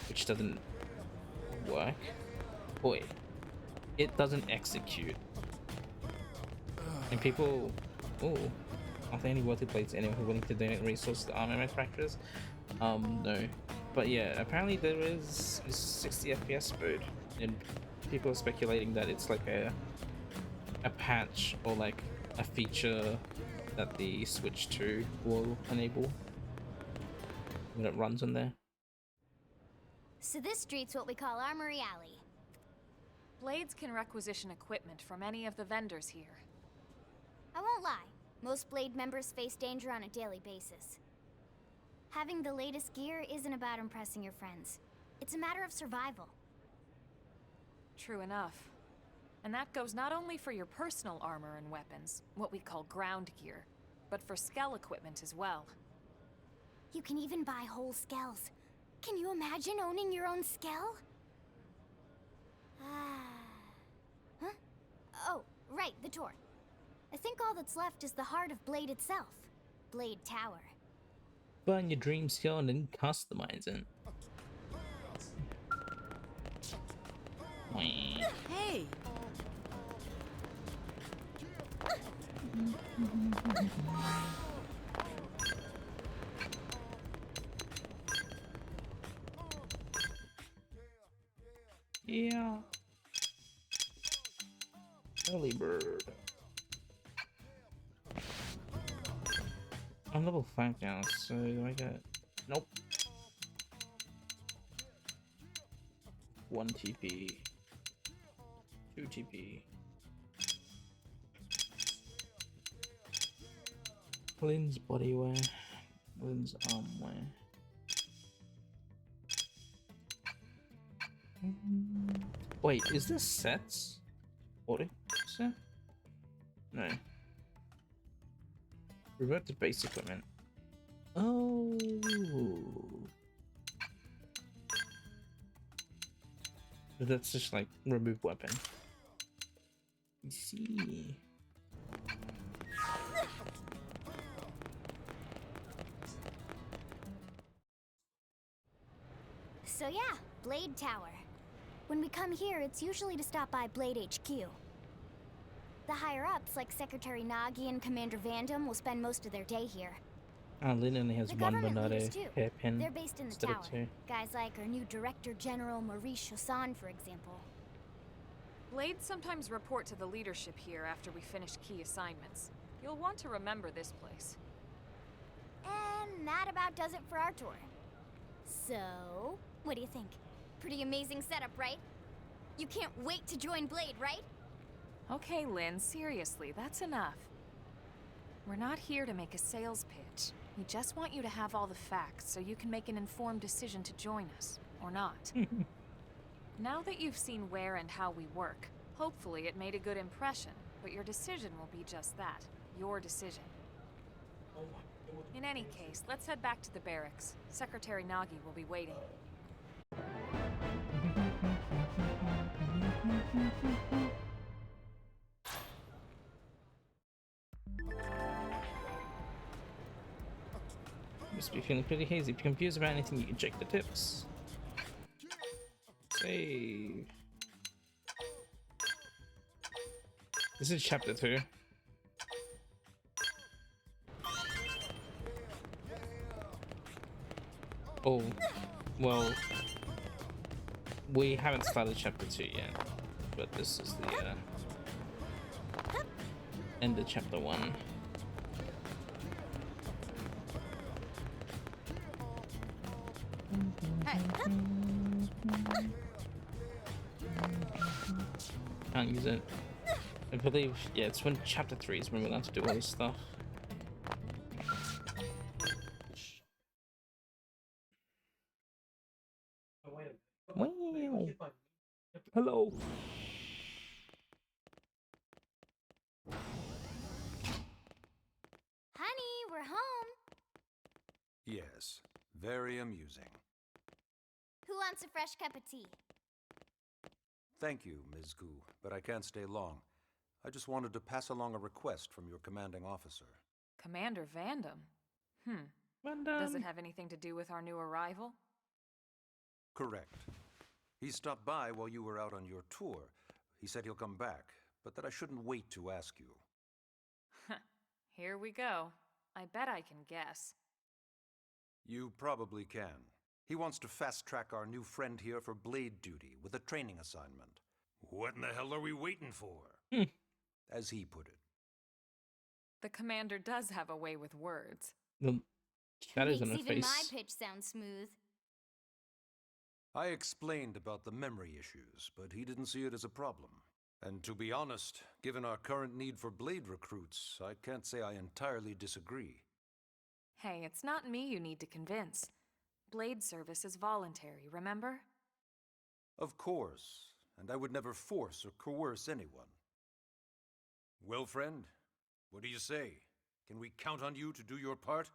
Which doesn't work. Boy, it doesn't execute. And people, are there any worthy plates anyone who willing to donate resources to armor manufacturers? No. But yeah, apparently there is a 60 FPS mode, and people are speculating that it's like a patch or like a feature that the Switch 2 will enable when it runs on there. So this street's what we call Armory Alley. Blades can requisition equipment from any of the vendors here. I won't lie, most Blade members face danger on a daily basis. Having the latest gear isn't about impressing your friends. It's a matter of survival. True enough. And that goes not only for your personal armor and weapons, what we call ground gear, but for skell equipment as well. You can even buy whole skells. Can you imagine owning your own skell? Huh? Oh, right, the tour. I think all that's left is the heart of Blade itself. Blade Tower. Burn your dream skill and then customize it. Hey! Yeah. Early bird. I'm level 5 now, so do I get... Nope. 1 TP. 2 TP. Lynn's bodywear. Lynn's armwear. Wait, is this sets? Body set? No. Revert to base equipment. Oh. That's just like remove weapon. I see. So yeah, Blade Tower. When we come here, it's usually to stop by Blade HQ. The higher-ups, like Secretary Nagi and Commander Vandam, will spend most of their day here. Lynn only has The one government leaders, Monado too. hairpin They're based in the instead tower. of two. Guys like our new Director General Maurice Chassan, for example. Blades sometimes report to the leadership here after we finish key assignments. You'll want to remember this place. And that about does it for our tour. So, what do you think? Pretty amazing setup, right? You can't wait to join Blade, right? Okay, Lynn, seriously, that's enough. We're not here to make a sales pitch. We just want you to have all the facts so you can make an informed decision to join us, or not. Now that you've seen where and how we work, hopefully it made a good impression, but your decision will be just that, your decision. In any case, let's head back to the barracks. Secretary Nagi will be waiting. Must be feeling pretty hazy. If you're confused about anything, you can check the tips. Save. This is chapter 2. Oh, well, we haven't started chapter 2 yet, but this is the end of chapter 1. Can't use it. I believe, yeah, it's when chapter 3 is when we're allowed to do all this stuff. Wow. Hello. Honey, we're home. Yes, very amusing. Who wants a fresh cup of tea? Thank you, Ms. Gu, but I can't stay long. I just wanted to pass along a request from your commanding officer. Commander Vandam? Does it have anything to do with our new arrival? Correct. He stopped by while you were out on your tour. He said he'll come back, but that I shouldn't wait to ask you. Here we go. I bet I can guess. You probably can. He wants to fast-track our new friend here for blade duty with a training assignment. What in the hell are we waiting for? As he put it. The commander does have a way with words. The shadows on her Makes even face. my pitch sound smooth. I explained about the memory issues, but he didn't see it as a problem. And to be honest, given our current need for blade recruits, I can't say I entirely disagree. Hey, it's not me you need to convince. Blade service is voluntary, remember? Of course, and I would never force or coerce anyone. Well, friend, what do you say? Can we count on you to do your part?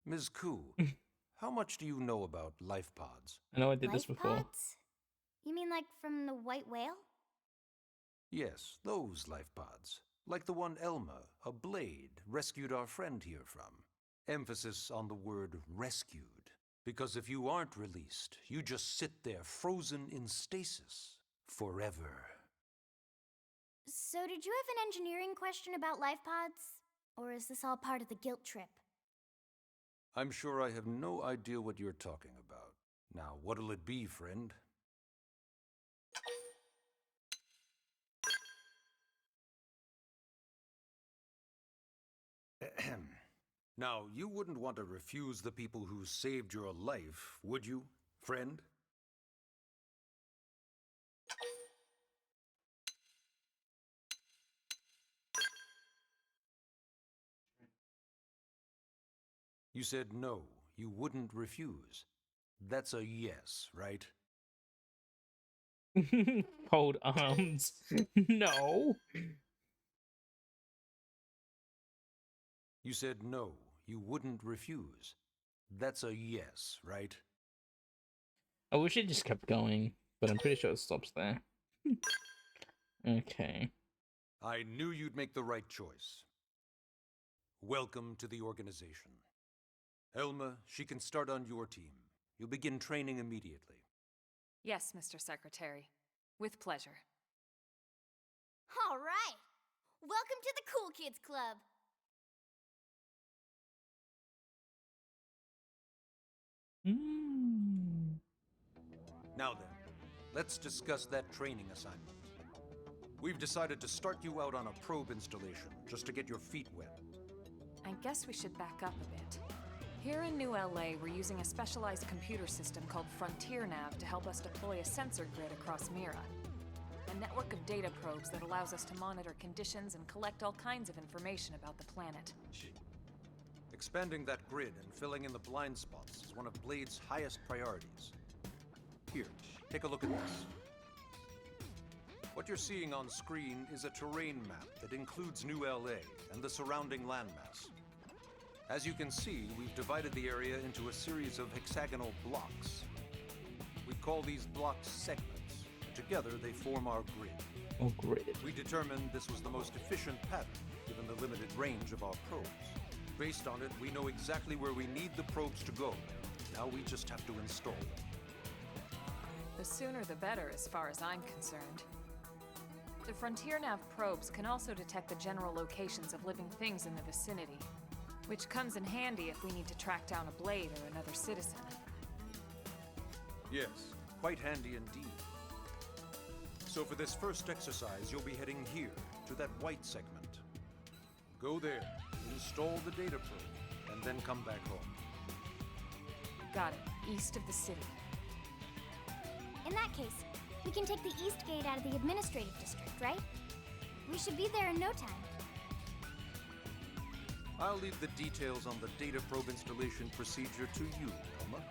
Ms. Ku, how much do you know about life pods? I know I did this Life before. pods? You mean like from the white whale? Yes, those life pods. Like the one Elma, a blade, rescued our friend here from. Emphasis on the word rescued. Because if you aren't released, you just sit there frozen in stasis. Forever. So did you have an engineering question about life pods? Or is this all part of the guilt trip? I'm sure I have no idea what you're talking about. Now, what'll it be, friend? Now, you wouldn't want to refuse the people who saved your life, would you, friend? You said no, you wouldn't refuse. That's a yes, right? Hold arms. No. You said no, you wouldn't refuse. That's a yes, right? I wish it just kept going, but I'm pretty sure it stops there. Okay. I knew you'd make the right choice. Welcome to the organization. Elma, she can start on your team. You'll begin training immediately. Yes, Mr. Secretary. With pleasure. All right. Welcome to the Cool Kids Club. Now then, let's discuss that training assignment. We've decided to start you out on a probe installation, just to get your feet wet. I guess we should back up a bit. Here in New LA, we're using a specialized computer system called Frontier Nav to help us deploy a sensor grid across Mira. A network of data probes that allows us to monitor conditions and collect all kinds of information about the planet. Expanding that grid and filling in the blind spots is one of Blade's highest priorities. Here, take a look at this. What you're seeing on screen is a terrain map that includes New LA and the surrounding landmass. As you can see, we've divided the area into a series of hexagonal blocks. We call these blocks segments. Together, they form our grid. Oh, grid. We determined this was the most efficient pattern, given the limited range of our probes. Based on it, we know exactly where we need the probes to go. Now we just have to install them. The sooner the better, as far as I'm concerned. The Frontier Nav probes can also detect the general locations of living things in the vicinity, which comes in handy if we need to track down a Blade or another citizen. Yes, quite handy indeed. So for this first exercise, you'll be heading here, to that white segment. Go there, install the data probe, and then come back home. Got it. East of the city. In that case, we can take the East Gate out of the administrative district, right? We should be there in no time. I'll leave the details on the data probe installation procedure to you, Elma.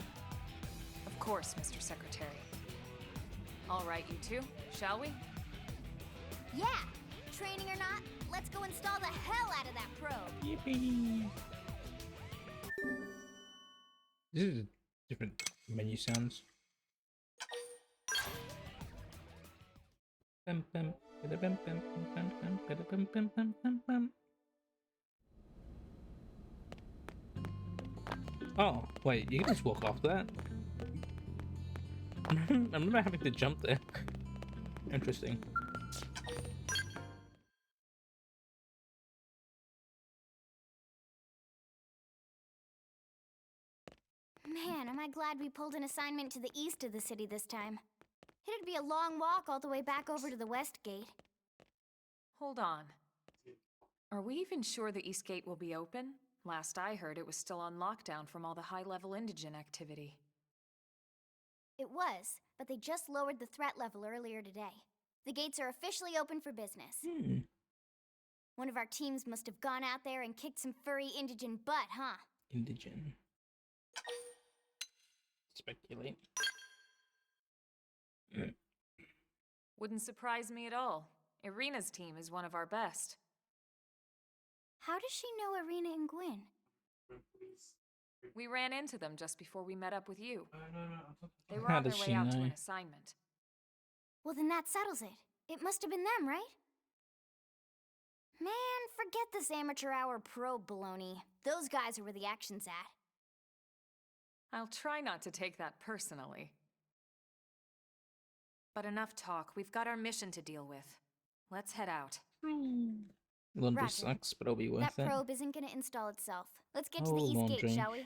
Of course, Mr. Secretary. All right, you two, shall we? Yeah! Training or not, let's go install the hell out of that probe! Yippee! This is different menu sounds. Bum, bum, bada, bum, bum, bum, bum, bada, bum, bum, bum, bum, bum. Oh, wait, you can just walk off that? I remember having to jump there. Interesting. Man, am I glad we pulled an assignment to the east of the city this time. It'd be a long walk all the way back over to the West Gate. Hold on. Are we even sure the East Gate will be open? Last I heard, it was still on lockdown from all the high-level indigent activity. It was, but they just lowered the threat level earlier today. The gates are officially open for business. One of our teams must have gone out there and kicked some furry indigent butt, huh? Indigent. Speculate. Wouldn't surprise me at all. Irina's team is one of our best. How does she know Irina and Gwyn? We ran into them just before we met up with you. They were How on their does way she out to know? an assignment. Well, then that settles it. It must have been them, right? Man, forget this amateur hour probe baloney. Those guys are where the action's at. I'll try not to take that personally. But enough talk. We've got our mission to deal with. Let's head out. Laundry Roger. sucks, but it'll be worth That it. probe isn't gonna install itself. Let's get to Oh, the East laundry. Gate, shall we?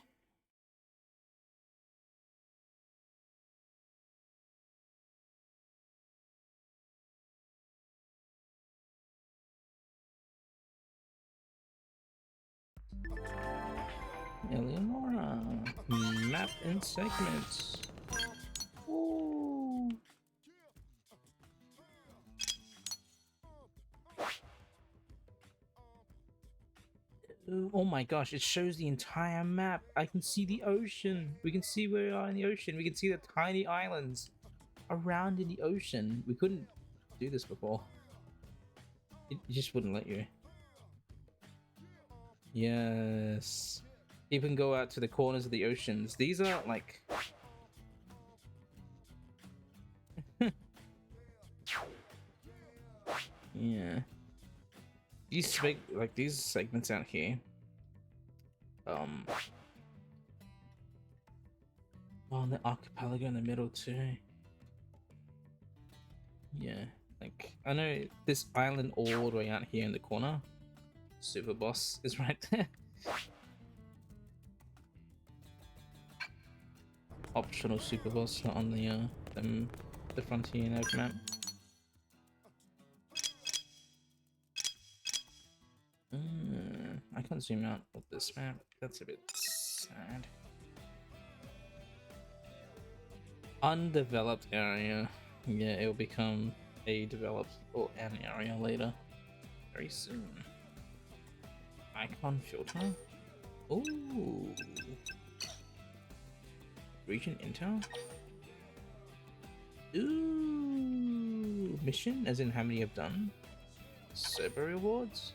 Eleonora. Map and segments. Ooh. Oh my gosh, it shows the entire map. I can see the ocean. We can see where we are in the ocean. We can see the tiny islands around in the ocean. We couldn't do this before. It just wouldn't let you. Yes. You can go out to the corners of the oceans. These are like... yeah. These segments out here. Oh, and the archipelago in the middle too. Yeah, like I know this island all the way out here in the corner. Super boss is right there. Optional super boss on the Frontier Node map. I can't zoom out of this map. That's a bit sad. Undeveloped area. Yeah, it will become a developed or an area later. Very soon. Icon filter. Ooh. Region intel. Ooh. Mission, as in how many I've done. Server rewards.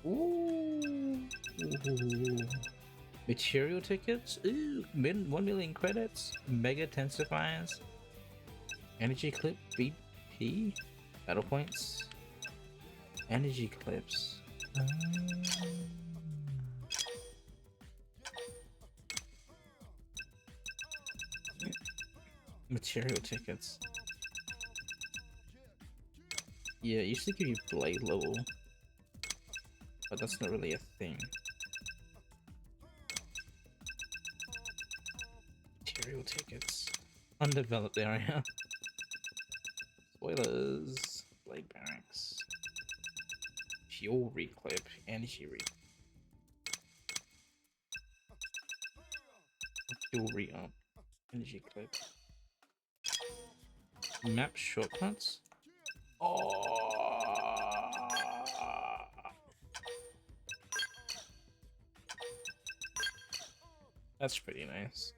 Ooh. Material tickets. Ooh. 1 million credits. Mega tensifiers. Energy clip. BP. Battle points. Energy clips. Material tickets. Yeah, it used to give you blade level, but that's not really a thing. Material tickets. Undeveloped area. Spoilers. Blade barracks. Fuel reclip. Energy re. Fuel re-up. Energy clip. Map shortcuts. Oh. That's pretty nice.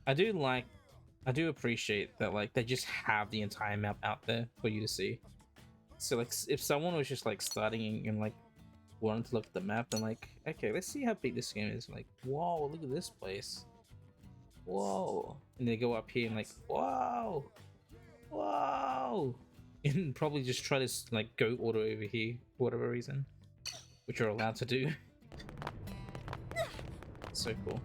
I do appreciate that, like, they just have the entire map out there for you to see. So, like, if someone was just, like, starting and, like, wanted to look at the map and, like, okay, let's see how big this game is. Like, whoa, look at this place. Whoa. And they go up here and, like, whoa. Whoa. And probably just try to, like, go auto over here for whatever reason. Which you're allowed to do. So cool.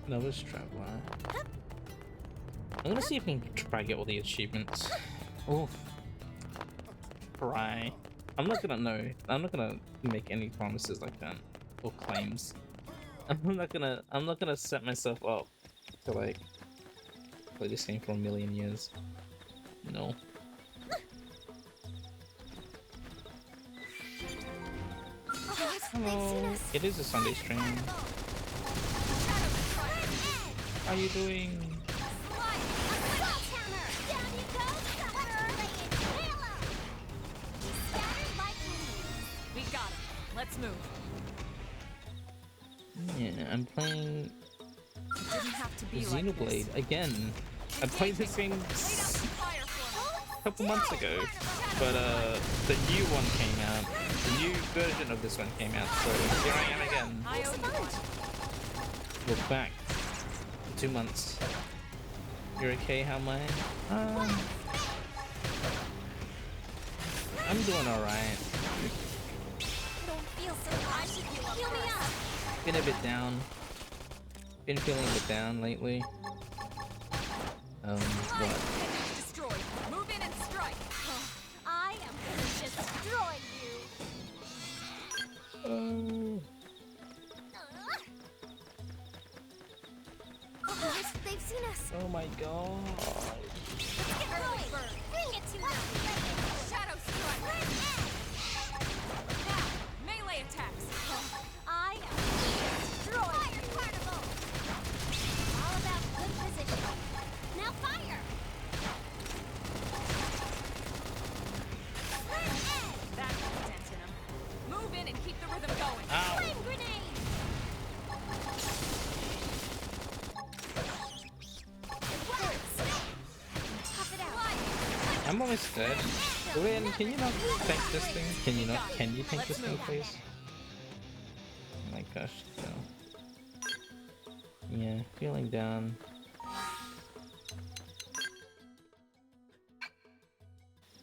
Novice Traveler. I'm gonna see if I can try to get all the achievements. Oh, try. I'm not gonna make any promises like that or claims. I'm not gonna set myself up to, like, play this game for a million years. No. Hello. It is a Sunday stream. How are you doing? We got him. Let's move. Yeah, I'm playing Didn't have to be like Xenoblade this. again. I played this game a couple months ago, but the new one came out. The new version of this one came out, so here I am again. I owe you one. We're back. 2 months. You're okay? How am I? I'm doing alright. Been a bit down. Been feeling a bit down lately. What? Destroy. Move in and strike. I am gonna destroy you. They've seen us. Oh my god. Bring it to me. Shadow strike. Now, melee attacks. I am destroy fire carnival. All about good position. Now fire. That put a dent in him. Move in and keep the rhythm going. Ow. Flame grenade. I'm almost dead. Lynn, can you not tank this thing? Can you tank this thing, please? Oh my gosh, no. Yeah, feeling down.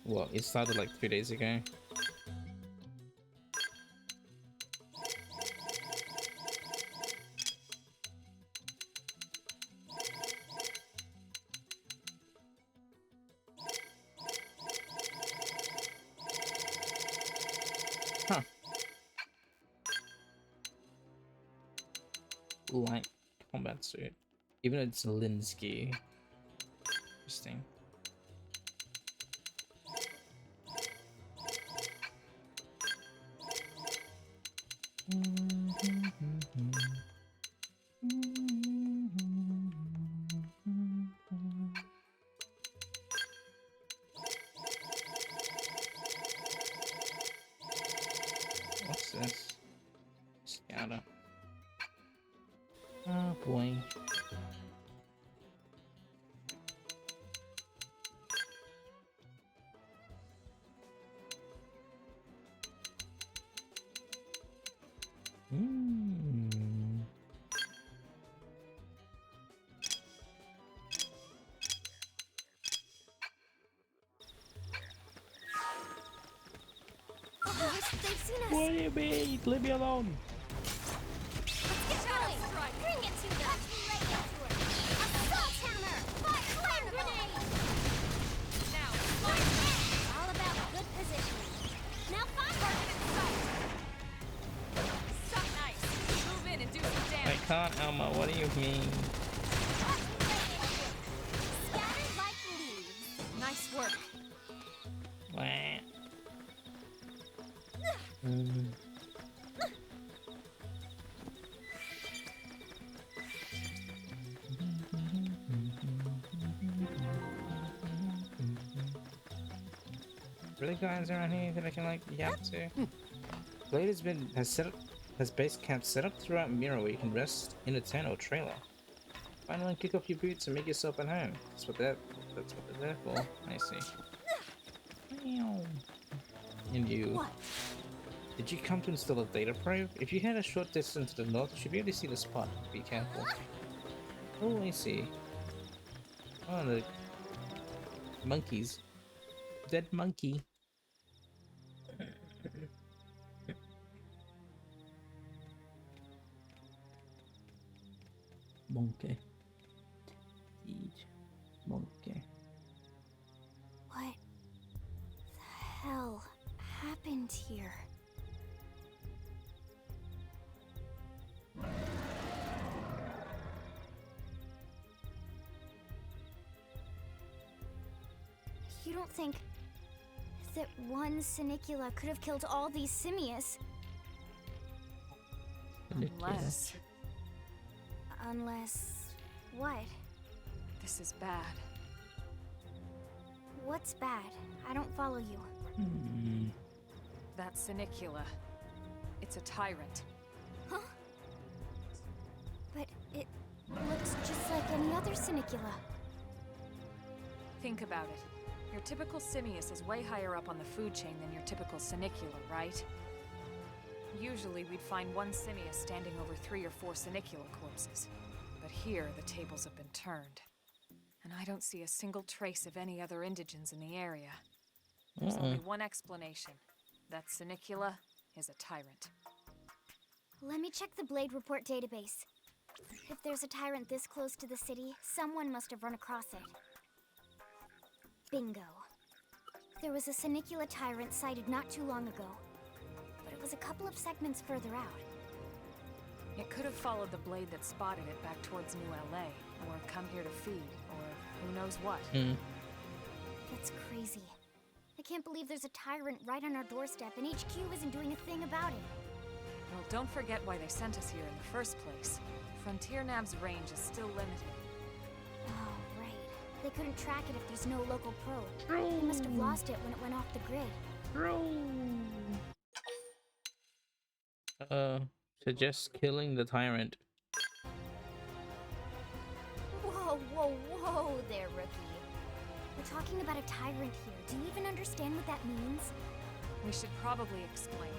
Well, it started like 3 days ago. Huh. Light combat suit. Even though it's Linsky. Interesting. What's this? Scouter. Oh boy. They've seen us. What do you mean? Leave me alone. Let's get going. Bring it to them. Right into her. Assault hammer. Flame grenade. Now, All about good positioning. Now fire. so nice. Move in and do some I damage. can't, Elma. What do you mean? Scattered like leaves. Nice work. Wah. Really, guys, around here that I can like yap to? Blade has base camp set up throughout Mira where you can rest in a tent or trailer. Finally, kick off your boots and make yourself at home. That's what they're there for. I see. Meow. And you. What? Did you come to install a data probe? If you head a short distance to the north, you should be able to see the spot. Be careful. Oh, I see. Oh, the monkeys. Dead monkey. Monkey. Monkey. What the hell happened here? You don't think that one Sinicula could have killed all these simius? Unless Unless... what? this is bad. What's bad? I don't follow you. That Sinicula. It's a tyrant. Huh? But it looks just like any other Sinicula. Think about it. Your typical simius is way higher up on the food chain than your typical Sinicula, right? Usually we'd find one simius standing over 3 or 4 Sinicula corpses. But here, the tables have been turned. And I don't see a single trace of any other indigents in the area. There's only one explanation. That Sinicula is a tyrant. Let me check the Blade Report database. If there's a tyrant this close to the city, someone must have run across it. Bingo. There was a Sinicula tyrant sighted not too long ago, but it was a couple of segments further out. It could have followed the blade that spotted it back towards New LA, or come here to feed, or who knows what. That's crazy. I can't believe there's a tyrant right on our doorstep and HQ isn't doing a thing about it. Well, don't forget why they sent us here in the first place. Frontier Nav's range is still limited. Oh, right. They couldn't track it if there's no local probe. They must have lost it when it went off the grid. Suggest killing the tyrant. Whoa, whoa, whoa there, rookie. We're talking about a tyrant here. Do you even understand what that means? We should probably explain.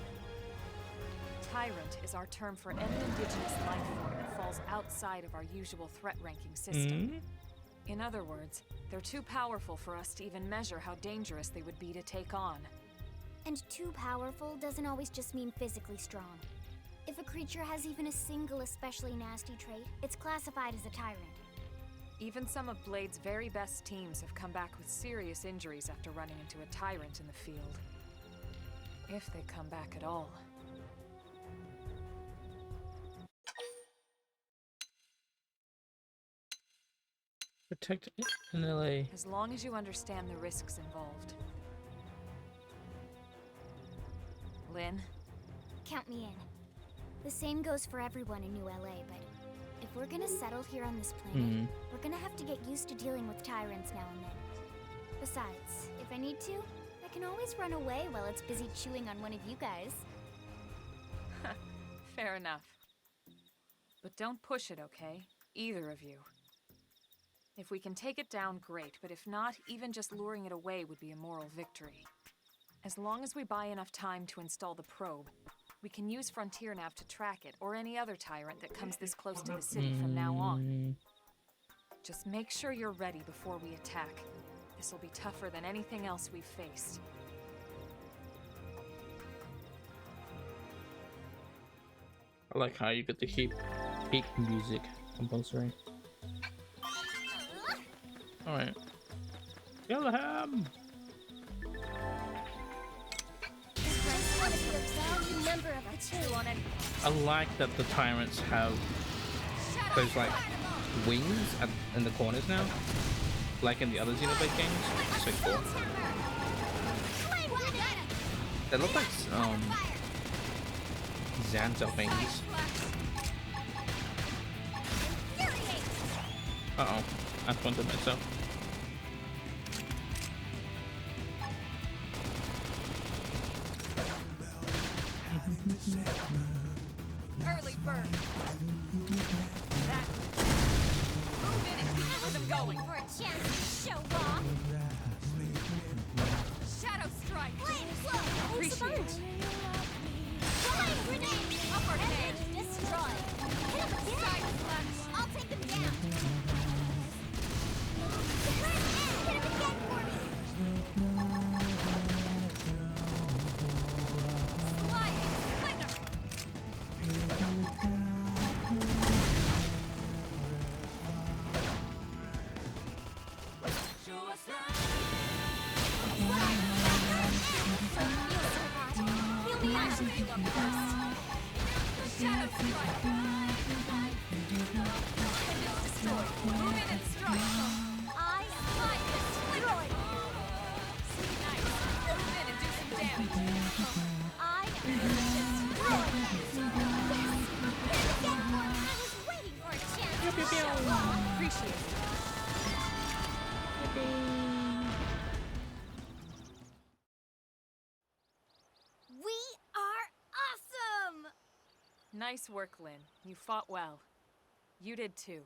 Tyrant is our term for any indigenous life form that falls outside of our usual threat ranking system. In other words, they're too powerful for us to even measure how dangerous they would be to take on. And too powerful doesn't always just mean physically strong. If a creature has even a single especially nasty trait, it's classified as a tyrant. Even some of Blade's very best teams have come back with serious injuries after running into a tyrant in the field. If they come back at all. Protect NLA. As long as you understand the risks involved. Lynn? Count me in. The same goes for everyone in New LA, but if we're gonna settle here on this planet, we're gonna have to get used to dealing with tyrants now and then. Besides, if I need to, I can always run away while it's busy chewing on one of you guys. Fair enough. But don't push it, okay? Either of you. If we can take it down, great, but if not, even just luring it away would be a moral victory. As long as we buy enough time to install the probe, we can use Frontier Nav to track it, or any other tyrant that comes this close to the city from now on. Just make sure you're ready before we attack. This will be tougher than anything else we've faced. I like how you get to keep music compulsory. Alright. Kill him! I like that the tyrants have those like wings in the corners now, like in the other Xenoblade games. It's so cool. They look like Xanta wings. Uh-oh, I pointed myself. Early bird. That. Move in and keep them going. For a chance to show off. Shadow strike. Appreciate it. Flying grenade. Upward hand. Destroy. Hit him again. I'll take them down. Hit him again for me. Nice work, Lynn. You fought well. You did too.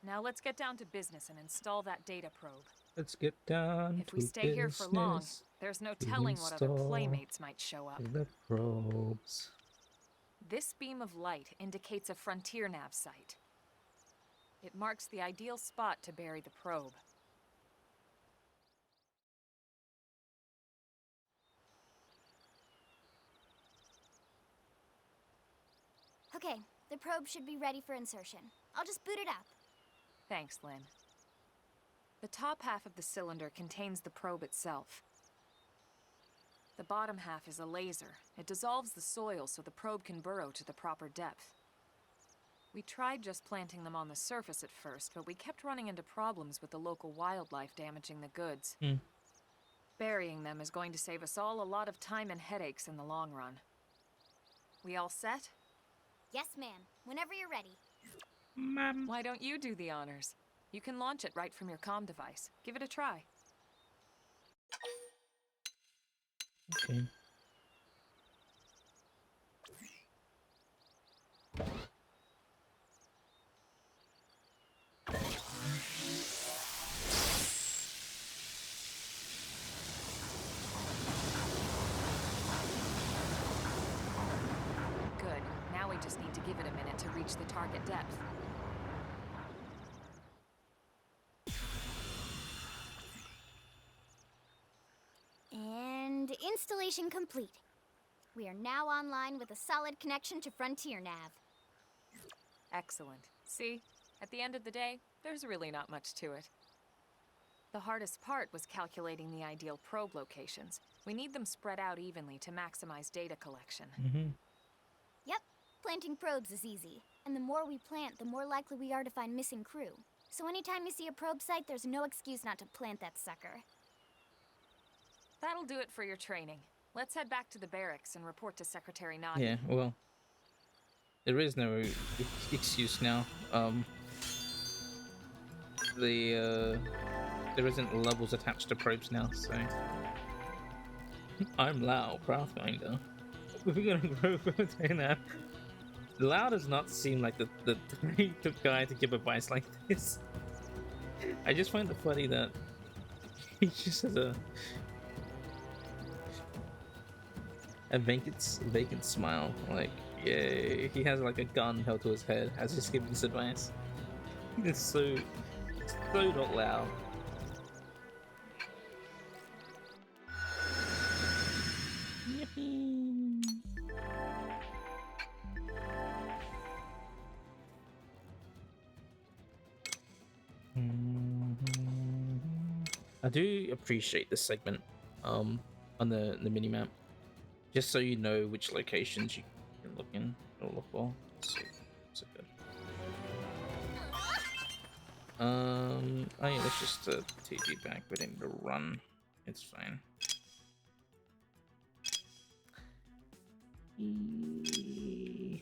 Now let's get down to business and install that data probe. Let's get down If we stay here for long, there's no telling what other playmates might show up. The probes. This beam of light indicates a Frontier Nav site. It marks the ideal spot to bury the probe. Okay, the probe should be ready for insertion. I'll just boot it up. Thanks, Lynn. The top half of the cylinder contains the probe itself. The bottom half is a laser. It dissolves the soil so the probe can burrow to the proper depth. We tried just planting them on the surface at first, but we kept running into problems with the local wildlife damaging the goods. Burying them is going to save us all a lot of time and headaches in the long run. We all set? Yes, ma'am. Whenever you're ready. Ma'am. Why don't you do the honors? You can launch it right from your comm device. Give it a try. Okay. Good. Now we just need to give it a minute to reach the target depth. Activation complete. We are now online with a solid connection to Frontier Nav. Excellent. See? At the end of the day, there's really not much to it. The hardest part was calculating the ideal probe locations. We need them spread out evenly to maximize data collection. Yep, planting probes is easy. And the more we plant, the more likely we are to find missing crew. So anytime you see a probe site, there's no excuse not to plant that sucker. That'll do it for your training. Let's head back to the barracks and report to Secretary Nagi. Yeah, well, there is no excuse now. There isn't levels attached to probes now, so I'm Lau, Pathfinder. We're gonna grow further now. Lau does not seem like the guy to give advice like this. I just find it funny that he just has a vacant smile. Like, yay, he has like a gun held to his head as he's giving this advice. It's so not Lau. Yippee. I do appreciate this segment on the minimap, just so you know which locations you can look in or look for. So good. Oh yeah, let's just TP back. We didn't need to run. It's fine.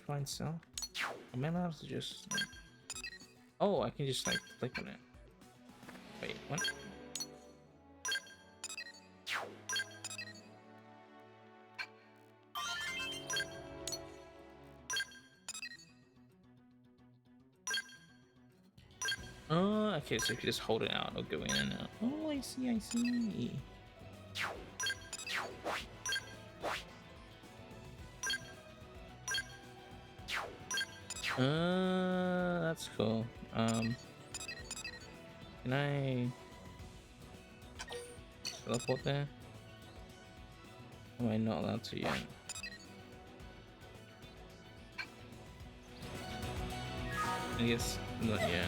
Find cell. Am I allowed to just? Oh, I can just like click on it. Wait, what? Oh, okay, so if you just hold it out, it'll go in and out. Oh, I see, I see. That's cool. Can I teleport there? Am I not allowed to yet? I guess not yet.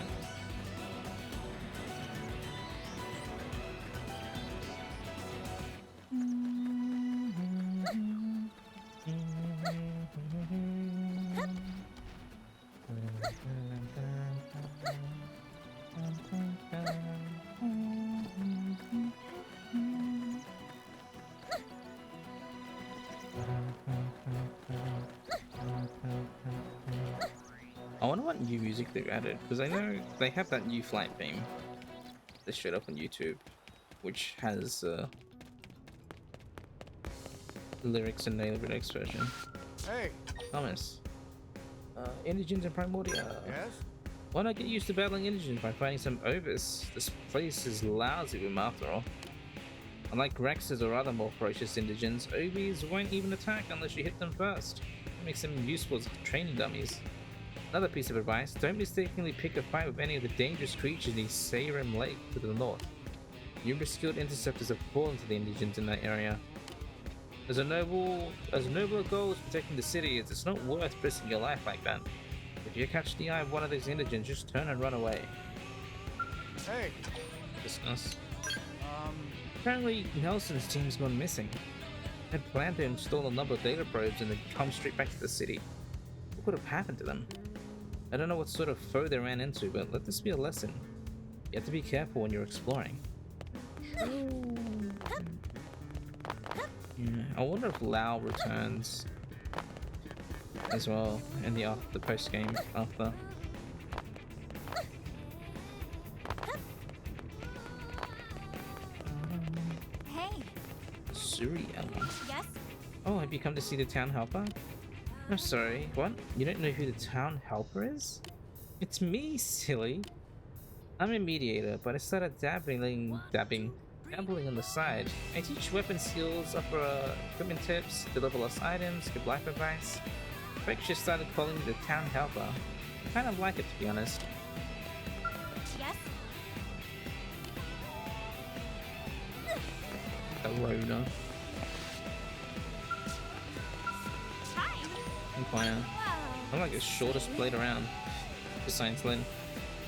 I wonder what new music they've added, because I know they have that new flight theme that showed up on YouTube, which has lyrics in the lyrics version. Hey. Thomas. Indigents and Primordia. Yes? Why not get used to battling indigents by fighting some Ovis? This place is lousy with them after all. Unlike Rexes or other more ferocious indigents, Ovis won't even attack unless you hit them first. It makes them useful as training dummies. Another piece of advice, don't mistakenly pick a fight with any of the dangerous creatures in Sayrim Lake to the north. Numerous skilled interceptors have fallen to the indigents in that area. As a noble goal is protecting the city, it's not worth risking your life like that. If you catch the eye of one of those indigents, just turn and run away. Hey. Discuss. Apparently, Nelson's team's gone missing. Had planned to install a number of data probes and then come straight back to the city. What could have happened to them? I don't know what sort of foe they ran into, but let this be a lesson. You have to be careful when you're exploring. Yeah, I wonder if Lau returns as well in the post game after. Hey. Suriel. Yes? Oh, have you come to see the town helper? I'm sorry, what? You don't know who the town helper is? It's me, silly. I'm a mediator, but I started dabbling on the side. I teach weapon skills, offer equipment tips, deliver lost items, give life advice. Folks just started calling me the town helper. I kind of like it, to be honest. Yes? Corona. fire. I'm like the shortest blade around. Besides Lynn.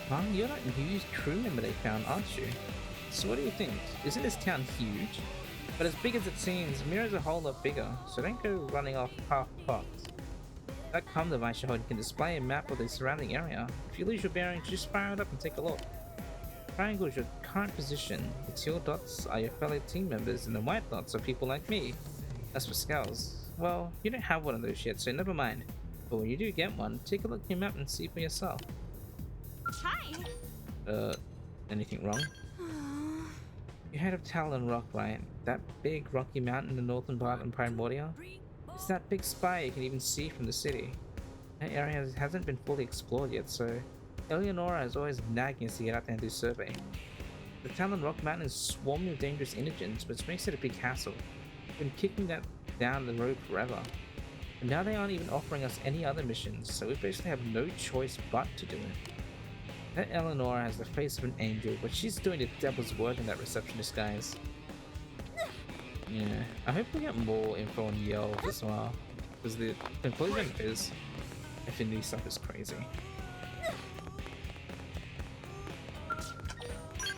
Huh? You're that new crew member they found, aren't you? So what do you think? Isn't this town huge? But as big as it seems, Mira's a whole lot bigger, so don't go running off half-cocked. That comm device you hold can display a map of the surrounding area. If you lose your bearings, just fire it up and take a look. Triangle is your current position. The teal dots are your fellow team members, and the white dots are people like me. As for scouts, well, you don't have one of those yet, so never mind. But when you do get one, take a look at your map and see for yourself. Hi. Anything wrong? You heard of Talon Rock, right? That big rocky mountain in the northern part of Primordia? It's that big spire you can even see from the city. That area hasn't been fully explored yet, so Eleonora is always nagging us to get out there and do survey. The Talon Rock Mountain is swarming with dangerous indigents, which makes it a big hassle. We've been kicking that down the road forever. And now they aren't even offering us any other missions, so we basically have no choice but to do it. That Eleonora has the face of an angel, but she's doing the devil's work in that receptionist, guys. Yeah, I hope we get more info on Yells as well, because the conclusion is Affinity stuff is crazy.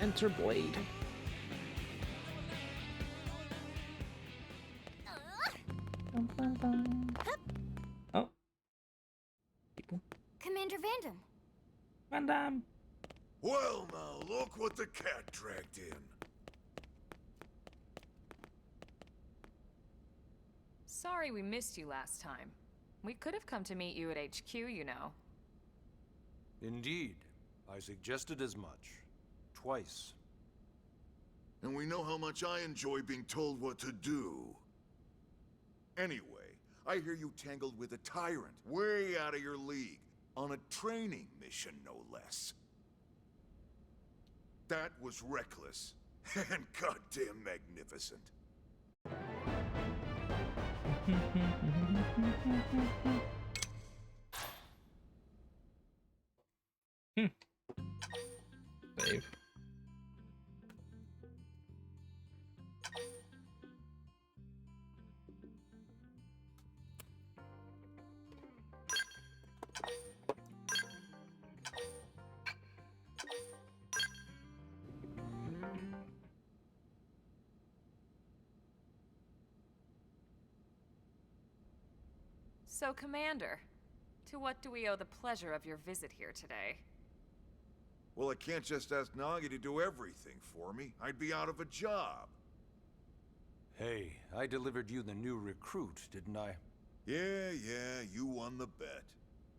Enter Blade. Oh. People. Commander Vandam. Madame. Well, now look what the cat dragged in. Sorry we missed you last time. We could have come to meet you at HQ, you know. Indeed. I suggested as much. Twice. And we know how much I enjoy being told what to do. Anyway, I hear you tangled with a tyrant, way out of your league, on a training mission, no less. That was reckless, and goddamn magnificent. Save. So, Commander, to what do we owe the pleasure of your visit here today? Well, I can't just ask Nagi to do everything for me. I'd be out of a job. Hey, I delivered you the new recruit, didn't I? Yeah, you won the bet.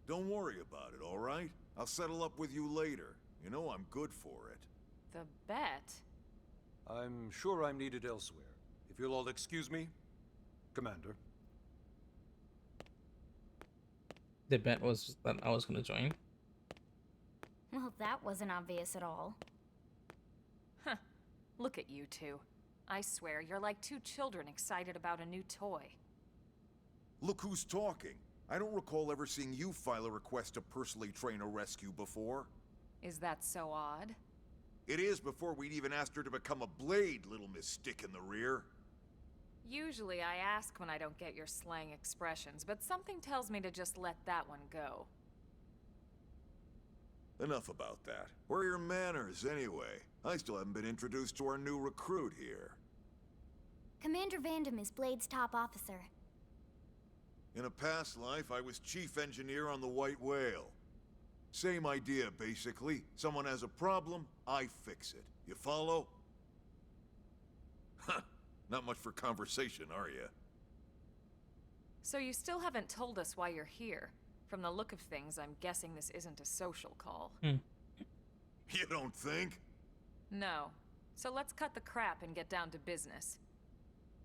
Don't worry about it, all right? I'll settle up with you later. You know I'm good for it. The bet? I'm sure I'm needed elsewhere. If you'll all excuse me, Commander. The bet was that I was going to join. Well, that wasn't obvious at all. Huh. Look at you two. I swear, you're like two children excited about a new toy. Look who's talking. I don't recall ever seeing you file a request to personally train a rescue before. Is that so odd? It is before we'd even asked her to become a blade, little Miss Stick in the Rear. Usually I ask when I don't get your slang expressions, but something tells me to just let that one go. Enough about that. Where are your manners, anyway? I still haven't been introduced to our new recruit here. Commander Vandam is Blade's top officer. In a past life, I was chief engineer on the White Whale. Same idea, basically. Someone has a problem, I fix it. You follow? Huh. Not much for conversation, are you? So you still haven't told us why you're here. From the look of things, I'm guessing this isn't a social call. You don't think? No. So let's cut the crap and get down to business.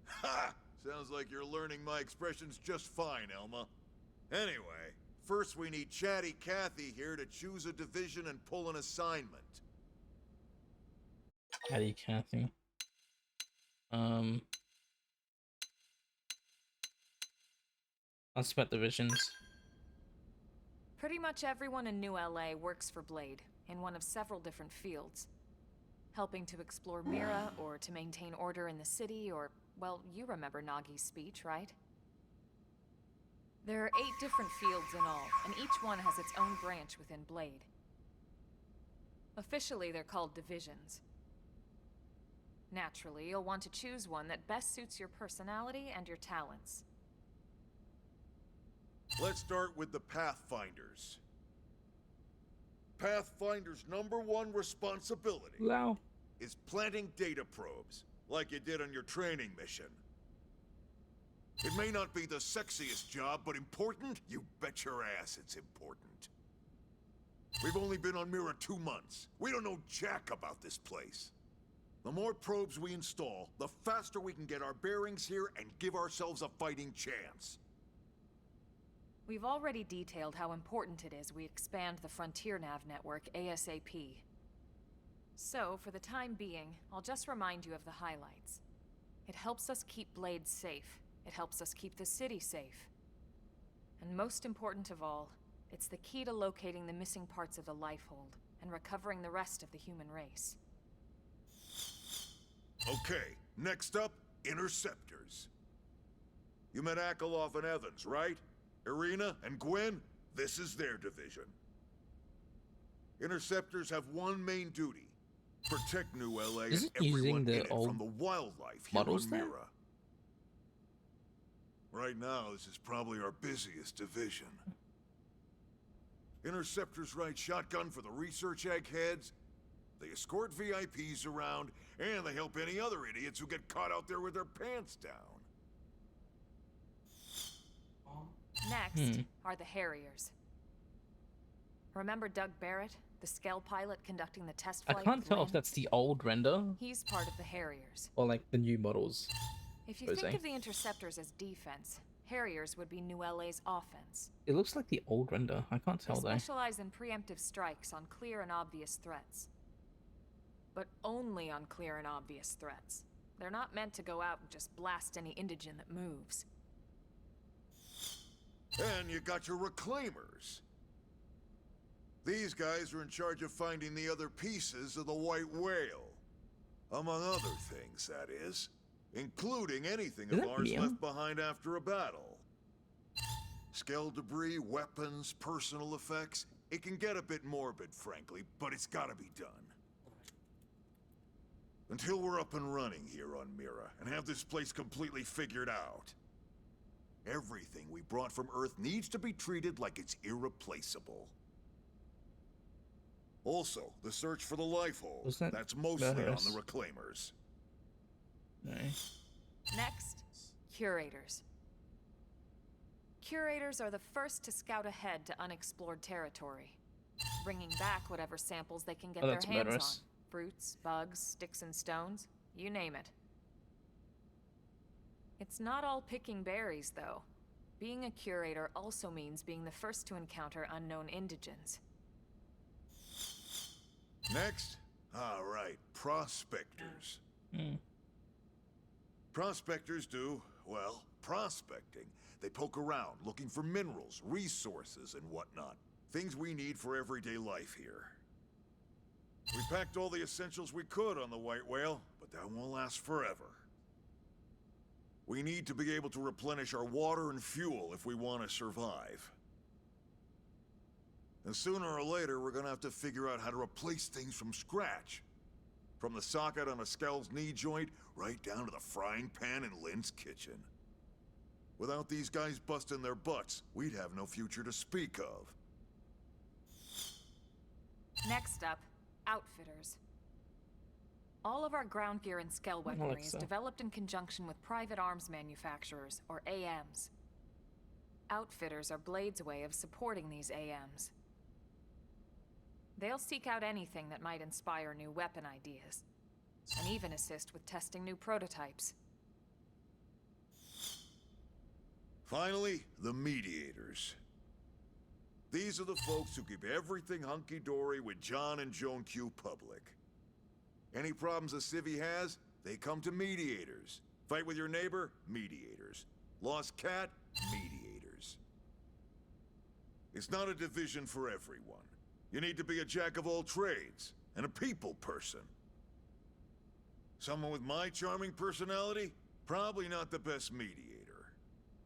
Ha! Sounds like you're learning my expressions just fine, Elma. Anyway, first we need Chatty Cathy here to choose a division and pull an assignment. Chatty Cathy. I'll split divisions. Pretty much everyone in New LA works for Blade, in one of several different fields. Helping to explore Mira, or to maintain order in the city, or, well, you remember Nagi's speech, right? There are 8 different fields in all, and each one has its own branch within Blade. Officially, they're called divisions. Naturally, you'll want to choose one that best suits your personality and your talents. Let's start with the Pathfinders. Pathfinder's #1 responsibility Wow. is planting data probes, like you did on your training mission. It may not be the sexiest job, but important? You bet your ass it's important. We've only been on Mira 2 months. We don't know jack about this place. The more probes we install, the faster we can get our bearings here and give ourselves a fighting chance. We've already detailed how important it is we expand the Frontier Nav network ASAP. So, for the time being, I'll just remind you of the highlights. It helps us keep Blade safe. It helps us keep the city safe. And most important of all, it's the key to locating the missing parts of the Lifehold and recovering the rest of the human race. Okay, next up, Interceptors. You met Akalov and Evans, right? Irina and Gwen? This is their division. Interceptors have one main duty. Protect New LA Is and it using everyone the in it old from the wildlife here models on there? Mira. Right now, this is probably our busiest division. Interceptors ride shotgun for the research eggheads, they escort VIPs around, and they help any other idiots who get caught out there with their pants down. Next are the Harriers. Remember Doug Barrett, the Skell pilot conducting the test I flight? can't with tell if Lynn? that's the old render He's part of the Harriers. or like the new models. If you Jose. think of the Interceptors as defense, Harriers would be New LA's offense. It looks like the old render. I can't They tell though. specialize in preemptive strikes on clear and obvious threats. But only on clear and obvious threats. They're not meant to go out and just blast any indigene that moves. And you got your Reclaimers. These guys are in charge of finding the other pieces of the White Whale. Among other things, that is. Including anything of that ours Mia? left behind after a battle. Skell debris, weapons, personal effects. It can get a bit morbid, frankly, but it's gotta be done. Until we're up and running here on Mira, and have this place completely figured out. Everything we brought from Earth needs to be treated like it's irreplaceable. Also, the search for the Lifehold. Was that That's mostly on Murderous? the Reclaimers. No. Next, Curators. Curators are the first to scout ahead to unexplored territory, bringing back whatever samples they can get Oh, their that's hands murderous. on. Fruits, bugs, sticks and stones, you name it. It's not all picking berries, though. Being a curator also means being the first to encounter unknown indigens. Next? Alright, Prospectors. Hmm. Prospectors do, well, prospecting. They poke around, looking for minerals, resources, and whatnot. Things we need for everyday life here. We packed all the essentials we could on the White Whale, but that won't last forever. We need to be able to replenish our water and fuel if we want to survive. And sooner or later, we're gonna have to figure out how to replace things from scratch. From the socket on a Skell's knee joint, right down to the frying pan in Lynn's kitchen. Without these guys busting their butts, we'd have no future to speak of. Next up, Outfitters. All of our ground gear and Skell weaponry is Alexa. developed in conjunction with private arms manufacturers, or AMs. Outfitters are Blade's way of supporting these AMs. They'll seek out anything that might inspire new weapon ideas, and even assist with testing new prototypes. Finally, the Mediators. These are the folks who keep everything hunky-dory with John and Joan Q public. Any problems a civvy has, they come to Mediators. Fight with your neighbor? Mediators. Lost cat? Mediators. It's not a division for everyone. You need to be a jack of all trades, and a people person. Someone with my charming personality? Probably not the best mediator.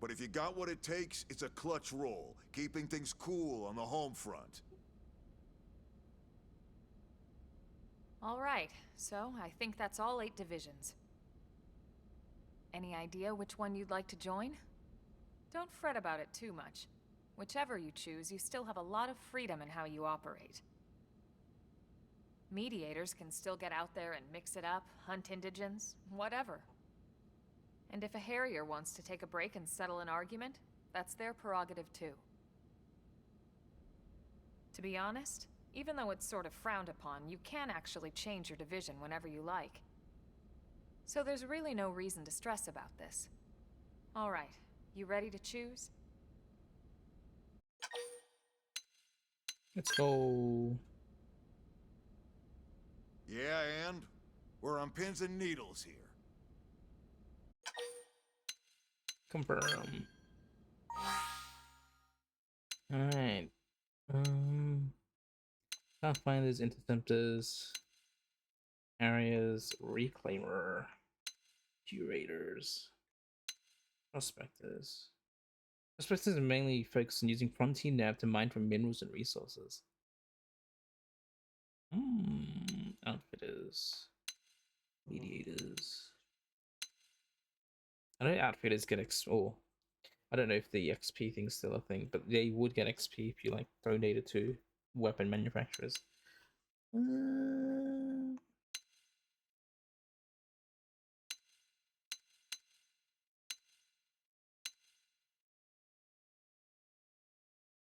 But if you got what it takes, it's a clutch role, keeping things cool on the home front. All right, so I think that's all 8 divisions. Any idea which one you'd like to join? Don't fret about it too much. Whichever you choose, you still have a lot of freedom in how you operate. Mediators can still get out there and mix it up, hunt indigents, whatever. And if a Harrier wants to take a break and settle an argument, that's their prerogative too. To be honest, even though it's sort of frowned upon, you can actually change your division whenever you like. So there's really no reason to stress about this. All right, you ready to choose? Let's go. Yeah, and? We're on pins and needles here. Confirm. Alright. Pathfinders, Interceptors, Areas, Reclaimer, Curators, Prospectors. Prospectors are mainly focused on using Frontier Nav to mine for minerals and resources. Outfitters, Mediators. I know outfitters get oh, I don't know if the XP thing's still a thing, but they would get XP if you like donated to weapon manufacturers.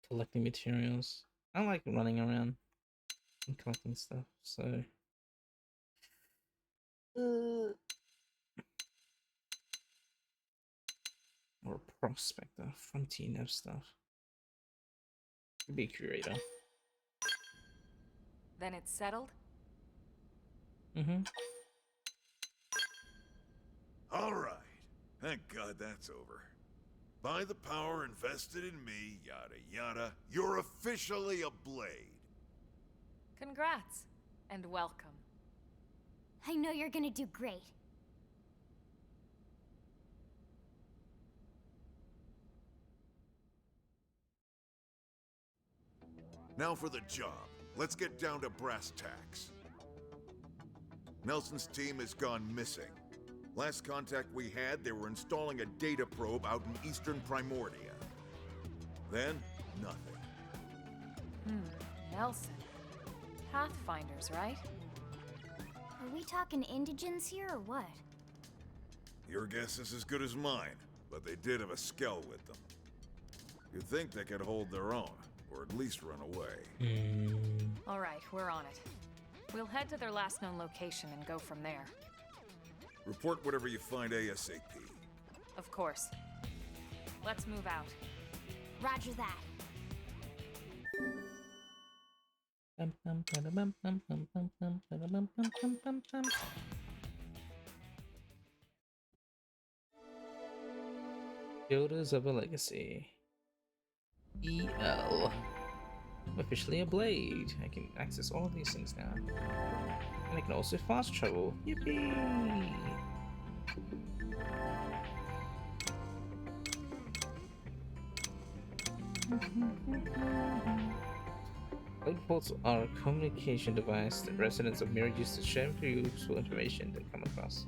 Collecting materials. I like running around and collecting stuff, so or a prospector, frontier nav stuff. Could be a curator. Then it's settled? All right. Thank God that's over. By the power invested in me, yada yada, you're officially a Blade. Congrats, and welcome. I know you're gonna do great. Now for the job. Let's get down to brass tacks. Nelson's team has gone missing. Last contact we had, they were installing a data probe out in eastern Primordia. Then, nothing. Nelson. Pathfinders, right? Are we talking indigents here or what? Your guess is as good as mine, but they did have a skell with them. You'd think they could hold their own, or at least run away. All right, we're on it. We'll head to their last known location and go from there. Report whatever you find ASAP. Of course. Let's move out. Roger that. Builders of a Legacy. EL. I'm officially a Blade. I can access all of these things now. And I can also fast travel. Yippee! Blade ports are a communication device that residents of Mira use to share useful information they come across.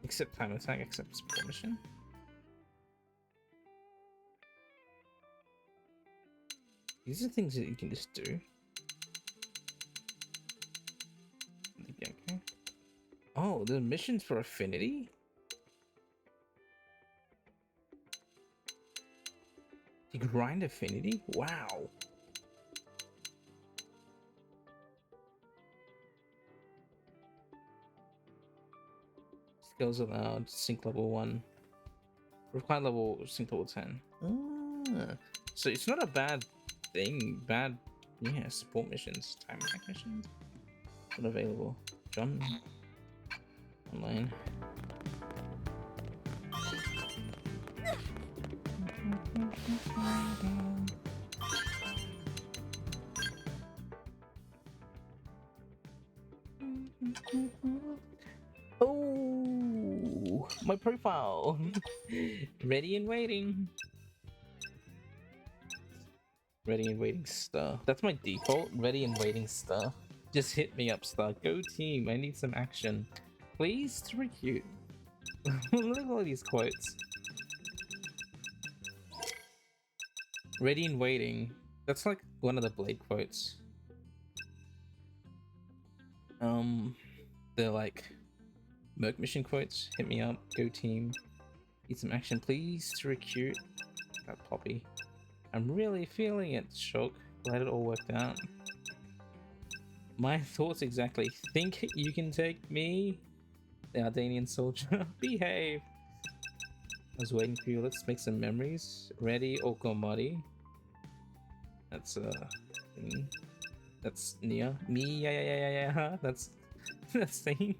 Accept time attack, accepts permission. These are things that you can just do. Okay. Oh, the missions for affinity? You grind affinity? Wow. Skills allowed, sync level 1. Required level, sync level 10. So it's not a bad thing. Yeah, support missions, time attack missions. Not available. John. Online. Oh, my profile. Ready and waiting. Ready and waiting star. That's my default. Ready and waiting star. Just hit me up, star. Go team. I need some action. Please to recruit. Look at all these quotes. Ready and waiting. That's like one of the Blade quotes. They're like Merc mission quotes. Hit me up. Go team. Need some action, please to recruit. That Poppy. I'm really feeling it, Shock. Glad it all worked out. My thoughts exactly. Think you can take me? The Ardanian soldier. Behave! I was waiting for you. Let's make some memories. Ready, Okomari. That's that's Nia. Me, yeah. That's thing.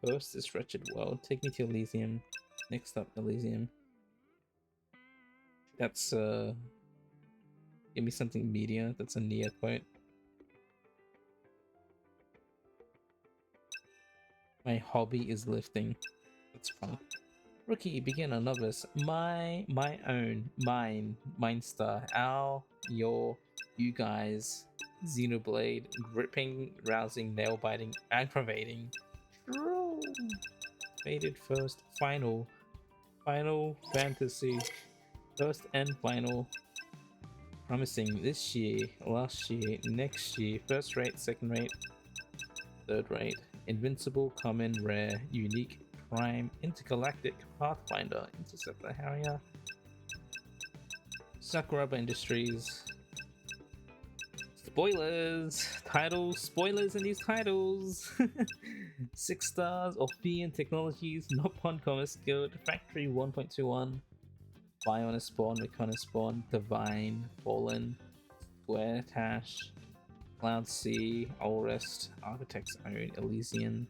Curse this wretched world. Take me to Elysium. Next up, Elysium. That's give me something media. That's a Nia quote. My hobby is lifting. That's fun. Rookie, beginner, novice. My own, mine star. Our, your, you guys. Xenoblade, gripping, rousing, nail biting, aggravating. True. Faded first, final fantasy. First and final. Promising this year, last year, next year. First rate, second rate, third rate. Invincible, common, rare, unique, prime, intergalactic, pathfinder, interceptor, Harrier. Sakuraba Industries. Spoilers! Titles, spoilers in these titles! 6 stars, Orphean Technologies, Noppon Commerce Guild, Factory 1.21, Bionis Spawn, Mechonis Spawn, Divine, Fallen, Square Tash, Cloud Sea, Allrest, Architect's Own, Elysian,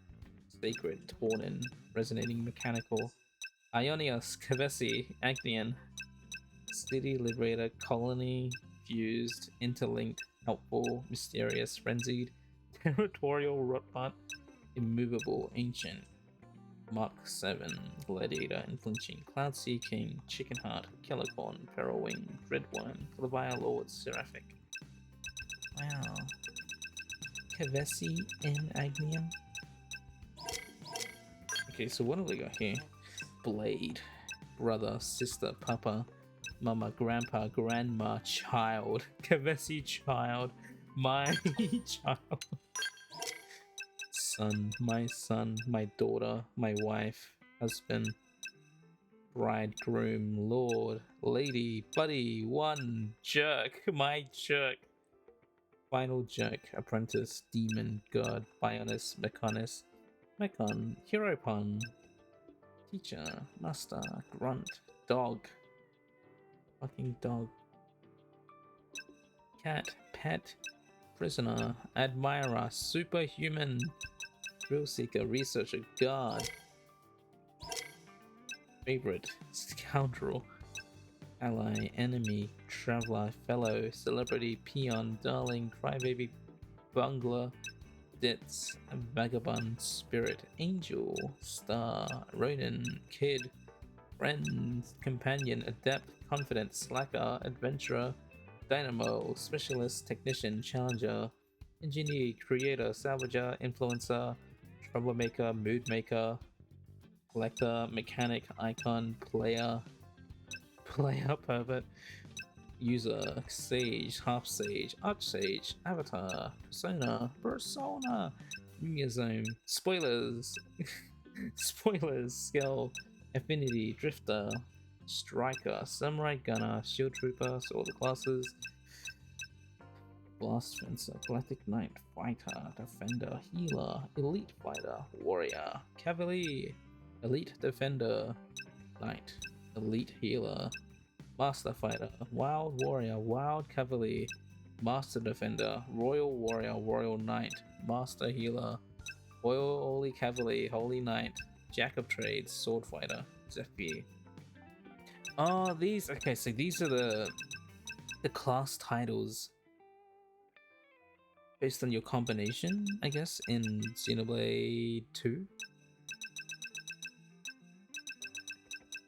Sacred, Tornin, Resonating Mechanical, Ionios, Kavesi, Agnian, City Liberator, Colony, Fused, Interlinked, Helpful, Mysterious, Frenzied, Territorial, Rotbot, Immovable, Ancient, Mark 7, Gladiator, Unflinching, Cloud Sea King, Chicken Heart, Kellicorn, Feral Wing, Dreadworm, Leviathan Lord, Seraphic. Wow. Kavesi and Agnium. Okay, so what have we got here? Blade. Brother, sister, papa, mama, grandpa, grandma, child. Kavesi child. My child. Son, my daughter, my wife, husband, bridegroom, lord, lady, buddy, one, jerk, my jerk. Final jerk, apprentice, demon, god, bionis, mechonis, mechon, hero pun, teacher, master, grunt, dog, fucking dog, cat, pet, prisoner, admirer, superhuman, thrill seeker, researcher, guard, favorite, scoundrel, ally, enemy, traveler, fellow, celebrity, peon, darling, crybaby, bungler, ditz, vagabond, spirit, angel, star, ronin, kid, friend, companion, adept, confident, slacker, adventurer, dynamo, specialist, technician, challenger, engineer, creator, salvager, influencer, troublemaker, mood maker, collector, mechanic, icon, player, pervert, user, sage, half sage, arch sage, avatar, persona, Mumiazome, spoilers, skill, affinity, drifter, striker, samurai, gunner, shield trooper, so all the classes, blast fencer, galactic knight, fighter, defender, healer, elite fighter, warrior, cavalier, elite defender, knight, elite healer, master fighter, wild warrior, wild cavalier, master defender, royal warrior, royal knight, master healer, holy cavalier, holy knight, jack of trades, sword fighter, Zephyr, Oh, these. Okay, so these are the class titles based on your combination, I guess, in Xenoblade 2.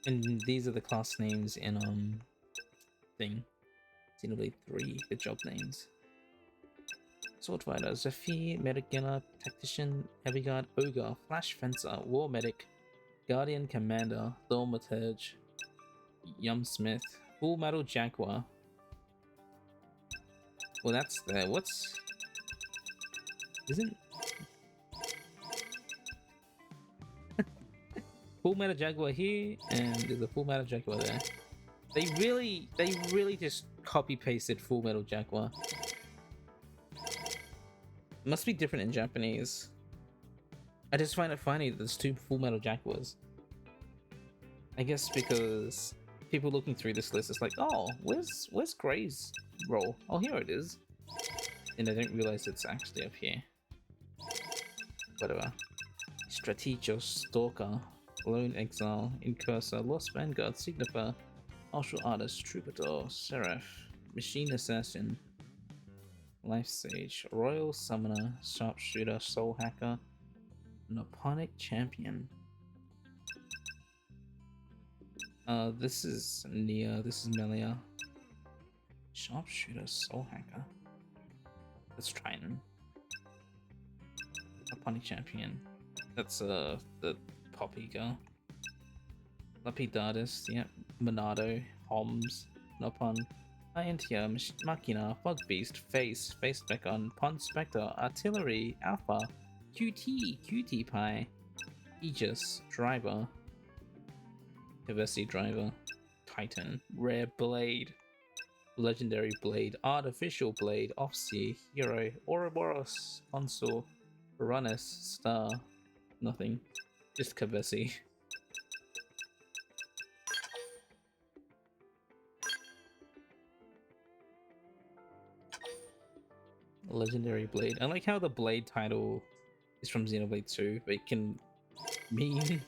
And these are the class names in Xenoblade 3, the job names. Sword Fighter, Zephyr, Medic Tactician, Heavy Guard, Ogre, Flash Fencer, War Medic, Guardian Commander, Thaumaturge, Yumsmith, Full Metal Jaguar. Well, that's there. What's... Isn't... Full Metal Jaguar here, and there's a Full Metal Jaguar there. They really just copy-pasted Full Metal Jaguar. Must be different in Japanese. I just find it funny that there's two Full Metal Jaguars. I guess because people looking through this list is like, oh, where's Gray's role? Oh, here it is. And I don't realize it's actually up here. Whatever. Strategos, Stalker, Lone Exile, Incursor, Lost Vanguard, Signifer, Martial Artist, Troubadour, Seraph, Machine Assassin, Life Sage, Royal Summoner, Sharpshooter, Soul Hacker, Nipponic Champion. This is Nia, this is Melia. Sharpshooter, Soul Hacker. That's Triton. Nipponic Champion. That's the Poppy girl. Lapidatus, yep. Monado, Homs, Nopon, Iantia, Machina, Fog Beast, Face Beacon, Pond Spectre, Artillery, Alpha, Cutie Pie, Aegis, Driver, Kavesi Driver, Titan, Rare Blade, Legendary Blade, Artificial Blade, Offseer, Hero, Ouroboros, Consul, Uranus, Star, nothing, just Kavesi. Legendary Blade. I like how the Blade title is from Xenoblade 2, but it can mean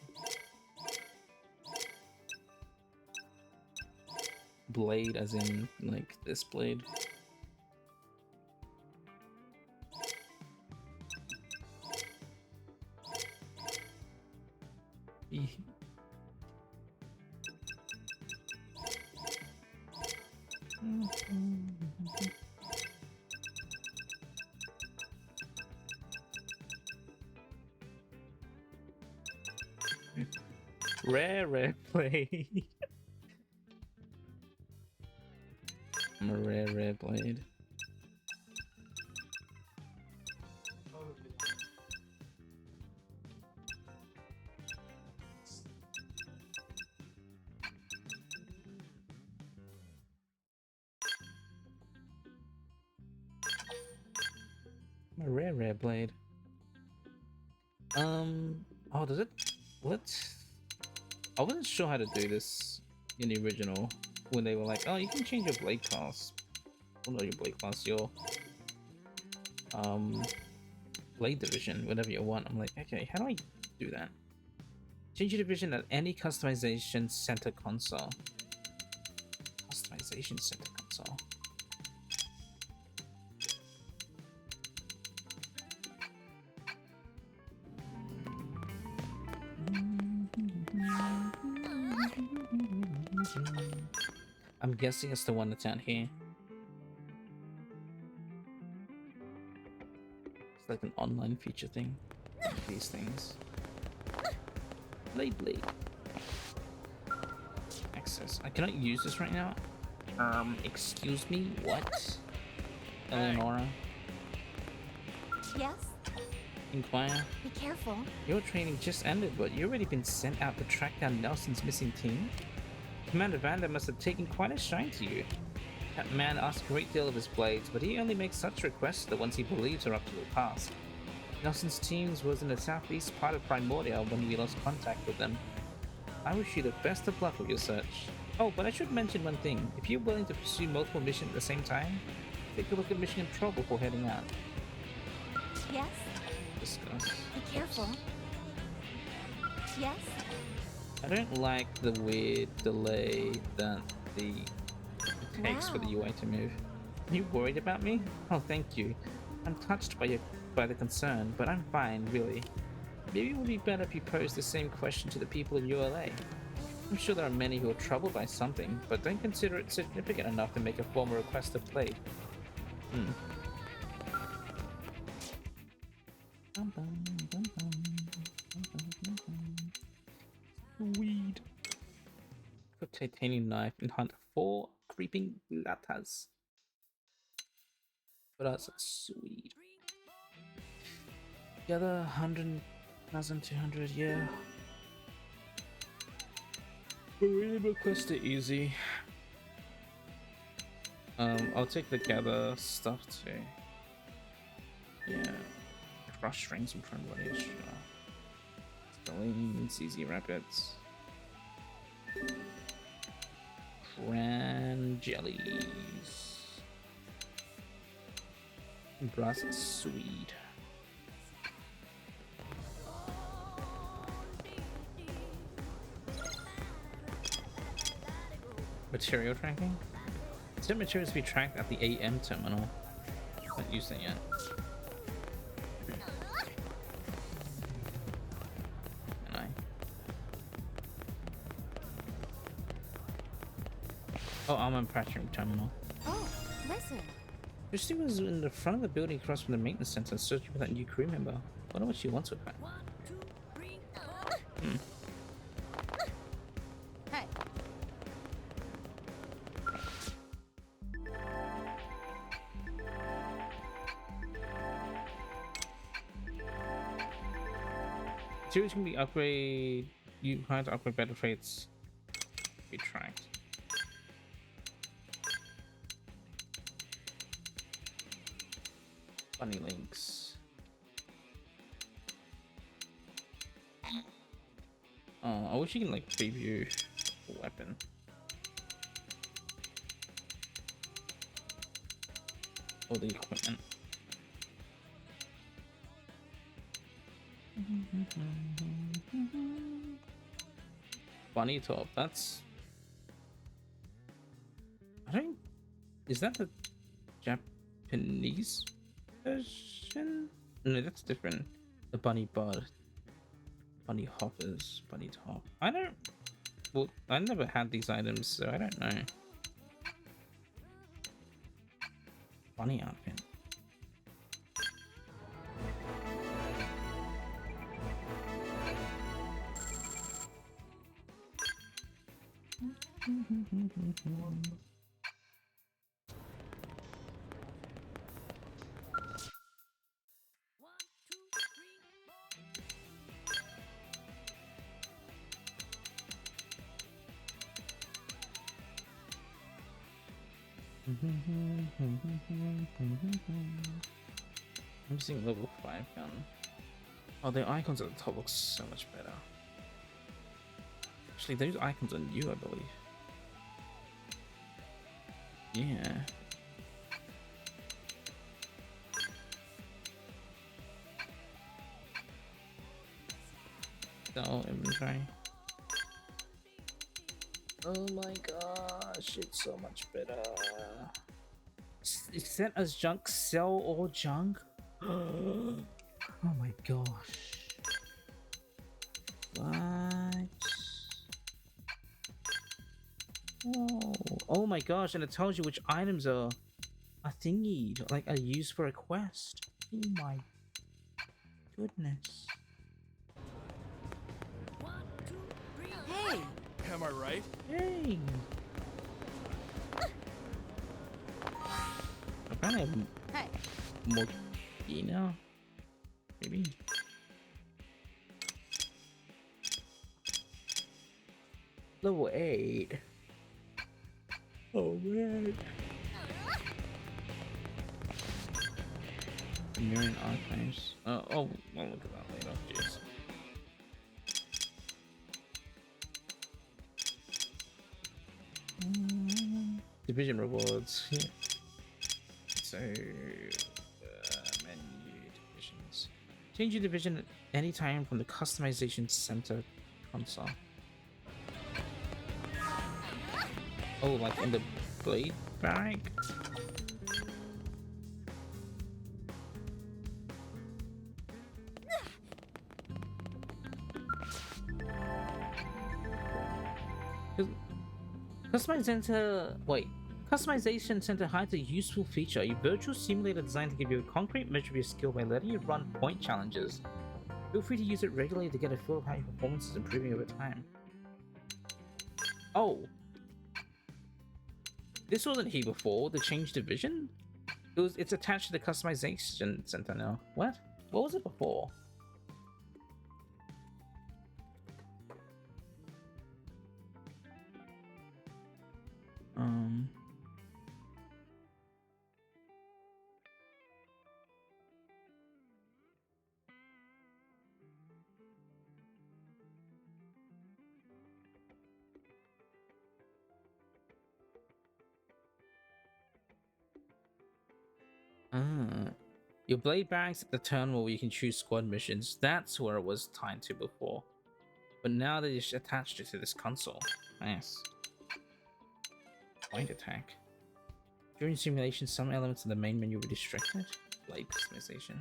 blade as in like this blade. Rare blade. I'm a rare blade. I'm a rare blade. Oh, does it? I wasn't sure how to do this in the original when they were like, oh, you can change your blade class. Well, not your blade class, your blade division, whatever you want. I'm like, okay, how do I do that? Change your division at any customization center console. Customization center console. I'm guessing it's the one that's out here. It's like an online feature thing. These things. Blade. Access. I cannot use this right now. Excuse me? What? Eleonora? Yes? Inquire? Be careful. Your training just ended, but you've already been sent out to track down Nelson's missing team? Commander Vander must have taken quite a shine to you. That man asks a great deal of his blades, but he only makes such requests the ones he believes are up to the task. Nelson's teams was in the southeast part of Primordia when we lost contact with them. I wish you the best of luck with your search. Oh, but I should mention one thing. If you're willing to pursue multiple missions at the same time, take a look at Mission Control before heading out. Yes? Discuss. Be careful. Yes? I don't like the weird delay that it takes for the UI to move. Are you worried about me? Oh, thank you. I'm touched by the concern, but I'm fine, really. Maybe it would be better if you posed the same question to the people in ULA. I'm sure there are many who are troubled by something, but don't consider it significant enough to make a formal request to play. Weed. A titanium knife and hunt 4 creeping latas. But that's sweet. Gather 100,200, yeah. But really request it easy. I'll take the gather stuff too. Yeah. Crush strings and prone bodies, sure. Stellines, easy rapids. Cran jellies. Brass sweet. Material tracking? Some materials to be tracked at the AM terminal. Not used it yet. Can I? Oh, I'm on manufacturing terminal. Oh, listen. Christy was in the front of the building across from the maintenance center searching for that new crew member. Wonder what she wants with her. Hey. Materials can be upgrade. You have to upgrade better traits. Be tracked. Funny links. Oh, I wish you can like preview the weapon. Or the equipment. Bunny top, that's... I don't... Is that the Japanese version? No, that's different. The bunny bud. Bunny hoppers. Bunny top. I don't... Well, I never had these items, so I don't know. Bunny outfit. I'm seeing level 5 gun. Oh, the icons at the top look so much better. Actually, those icons are new, I believe. Yeah. Sell inventory. Oh my gosh, it's so much better. It's sent as junk, sell all junk? Oh my gosh. What? Whoa. Oh my gosh, and it tells you which items are thingied, like are used for a quest. Oh my goodness. Hey. Am I right? Hey. Apparently Hey. more key now. Maybe. Level 8. Oh man. Mirroring archives. Oh, I'll look at that later. Jeez. Division rewards. Yeah. So, menu divisions. Change your division at any time from the customization center console. Oh, like in the blade bag? Customization Center hides a useful feature, a virtual simulator designed to give you a concrete measure of your skill by letting you run point challenges. Feel free to use it regularly to get a feel of how your performance is improving over time. Oh. This wasn't here before, the change division? It's attached to the customization center now. What? What was it before? Your blade bags at the terminal where you can choose squad missions. That's where it was tied to before. But now they just attached it to this console. Nice. Point attack. During simulation, some elements of the main menu were restricted. Blade customization.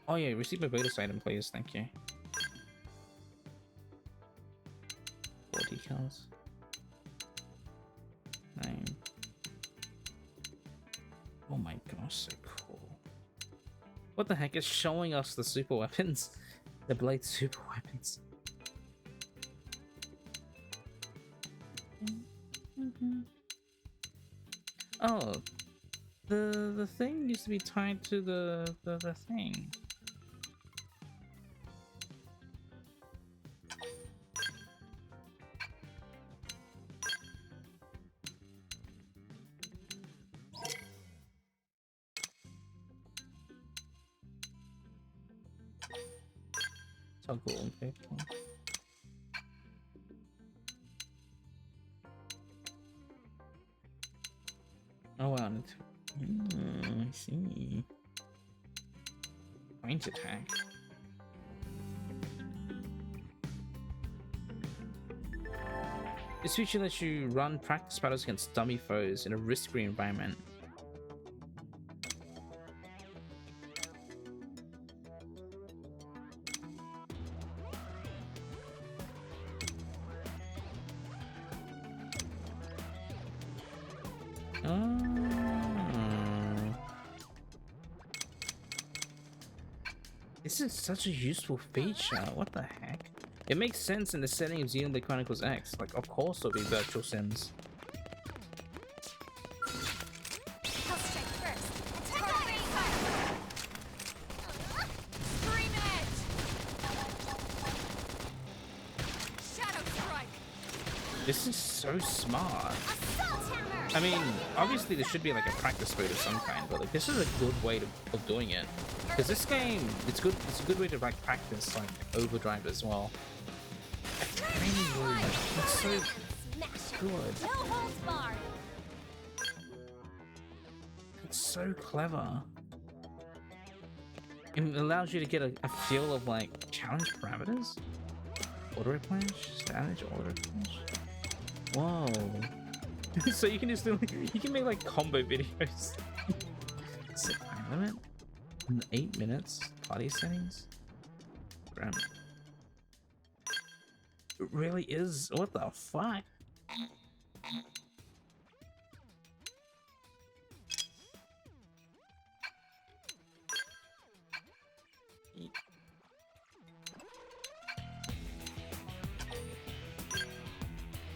Oh yeah, receive my bonus item, please. Thank you. 4 decals. 9. Oh my gosh, so cool. What the heck? It's showing us the super weapons. The blade super weapons. Oh, the thing used to be tied to the thing. Toggle, okay. Oh wow, I see. Point attack. This feature lets you run practice battles against dummy foes in a risk-free environment. This is such a useful feature. What the heck? It makes sense in the setting of Xenoblade Chronicles X. Like, of course there'll be virtual sims. This is so smart. I mean, obviously there should be like a practice mode of some kind, but like this is a good way of doing it. Because this game, it's good. It's a good way to like practice like overdrive as well. It's so good. It's so clever. It allows you to get a feel of like challenge parameters. Auto replenish, status, auto replenish. Whoa. So you can just do like, you can make like combo videos. Set time limit. 8 minutes. Party settings. Grim. It really is. What the fuck?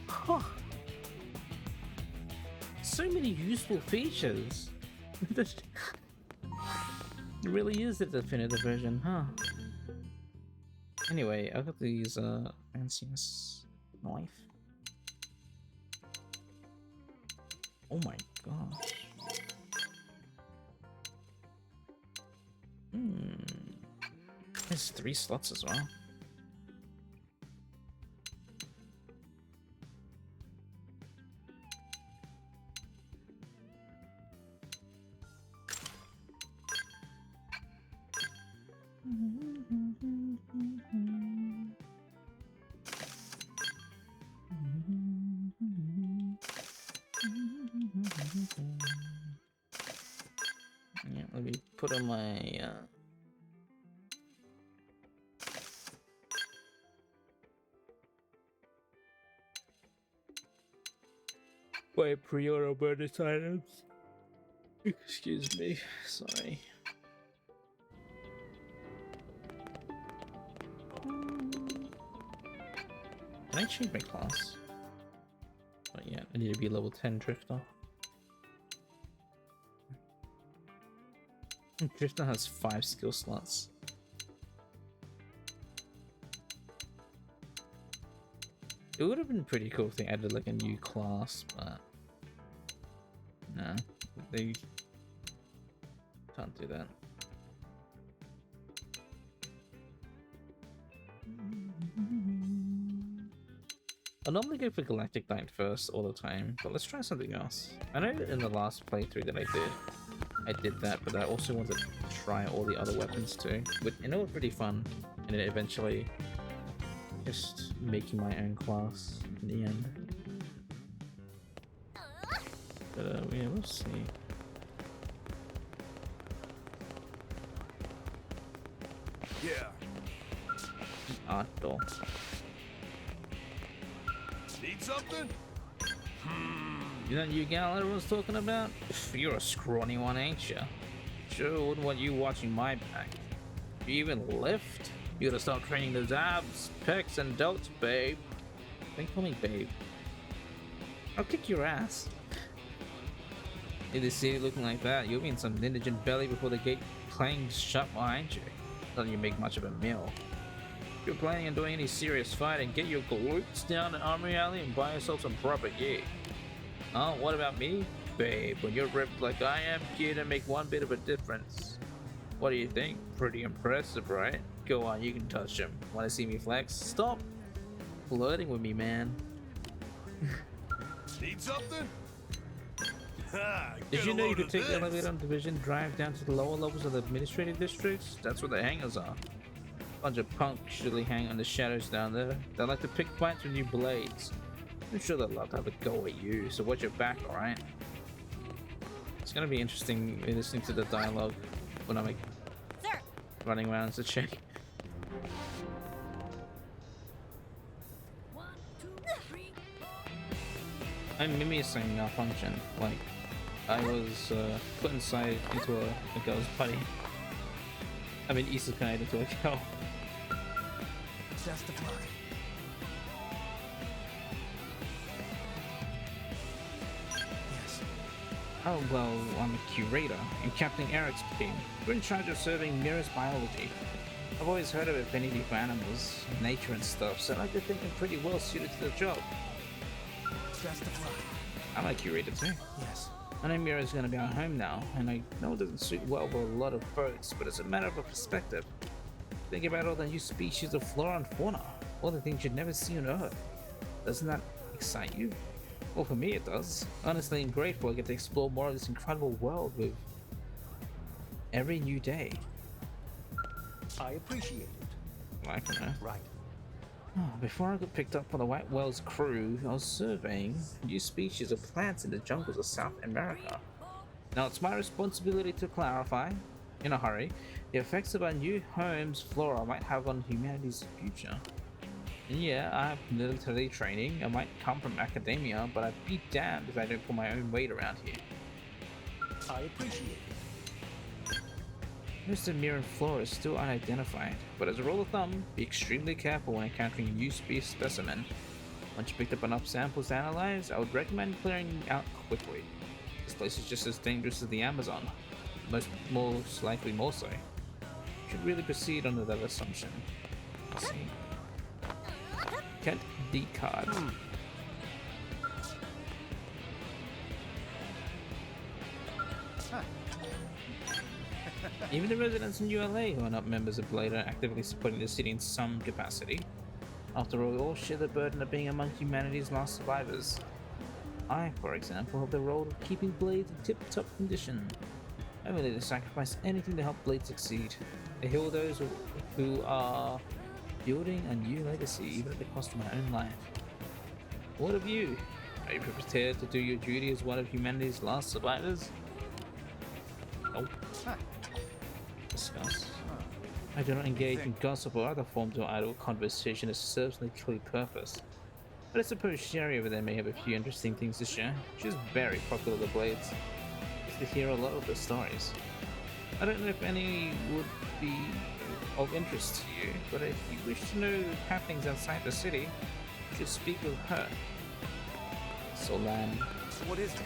Huh. So many useful features. It really is the definitive version, huh? Anyway, I got these fanciest knife. Oh my gosh. There's 3 slots as well. Yeah, let me put on my my pre-order bonus items. Excuse me, sorry. Can I change my class? Not yet. I need to be level 10 Drifter. Drifter has 5 skill slots. It would have been pretty cool if they added like a new class, but nah, they can't do that. I normally go for Galactic Knight first all the time, but let's try something else. I know in the last playthrough that I did that, but I also wanted to try all the other weapons too. But it was pretty fun, and then eventually just making my own class in the end. But yeah, we'll see. Yeah. Art door. Need something? You know you gal everyone's talking about? You're a scrawny one, ain't ya? Sure wouldn't want you watching my back. You even lift? You gotta start training those abs, pecs, and delts, babe. Don't call me babe. I'll kick your ass. In the city looking like that, you'll be in some indigent belly before the gate clangs shut behind you. Doesn't you make much of a meal. If you're planning on doing any serious fighting, get your glutes down to Armory Alley and buy yourself some proper gear. Oh, what about me? Babe, when you're ripped like I am, gear don't make one bit of a difference. What do you think? Pretty impressive, right? Go on, you can touch him. Wanna see me flex? Stop flirting with me, man. Need something? Did you know you could take the elevator on Division, drive down to the lower levels of the administrative districts? That's where the hangars are. Bunch of punks usually hang on the shadows down there. They like to pick fights with new blades. I'm sure they'd love to have a go at you, so watch your back, alright? It's gonna be interesting listening to the dialogue when I'm like running around as a chick. I'm mimicking malfunction. Like, I was put inside into a girl's body. I mean, isekai into a girl. Best of luck. Yes. Oh, well, I'm a curator in Captain Eric's team. We're in charge of serving Mira's biology. I've always heard of affinity for animals, nature and stuff, so I like to think I'm pretty well suited to the job. Best of luck. I'm a curator too. Yes. I know Mira's gonna be our home now, and I know it doesn't suit well with a lot of folks, but it's a matter of a perspective. Think about all the new species of flora and fauna, all the things you'd never see on Earth. Doesn't that excite you? Well, for me it does. Honestly, I'm grateful I get to explore more of this incredible world with every new day. I appreciate it. I don't know. Right. Before I got picked up by the White Whale's crew, I was surveying new species of plants in the jungles of South America. Now it's my responsibility to clarify, in a hurry, the effects of our new home's flora might have on humanity's future. And yeah, I have military training, I might come from academia, but I'd be damned if I don't pull my own weight around here. I appreciate it. Most of Mira flora is still unidentified, but as a rule of thumb, be extremely careful when encountering a new species specimen. Once you picked up enough samples to analyze, I would recommend clearing out quickly. This place is just as dangerous as the Amazon, most likely more so. You should really proceed under that assumption. Let's see. Get the card. Even the residents in ULA who are not members of Blade are actively supporting the city in some capacity. After all, we all share the burden of being among humanity's last survivors. I, for example, have the role of keeping Blade in tip-top condition. I'm willing to sacrifice anything to help Blade succeed. To heal those who are building a new legacy, even at the cost of my own life. What of you? Are you prepared to do your duty as one of humanity's last survivors? Nope. Discuss. I do not engage in gossip or other forms of idle conversation that serves no clear purpose. But I suppose Sherry over there may have a few interesting things to share. She's very popular with the Blades. Used to hear a lot of the stories. I don't know if any would be of interest to you, but if you wish to know happenings outside the city, you should speak with her. Solan. What is it?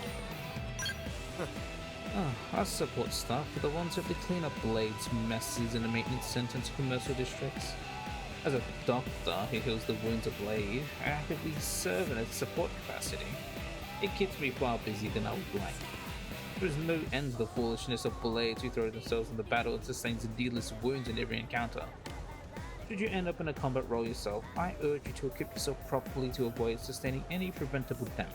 Our support staff are the ones who have to clean up Blades messes in the maintenance centers and commercial districts. As a doctor who heals the wounds of Blade, I actively serve in a support capacity. It keeps me far busier than I would like. There is no end to the foolishness of Blades who throw themselves in the battle and sustains needless wounds in every encounter. Should you end up in a combat role yourself, I urge you to equip yourself properly to avoid sustaining any preventable damage.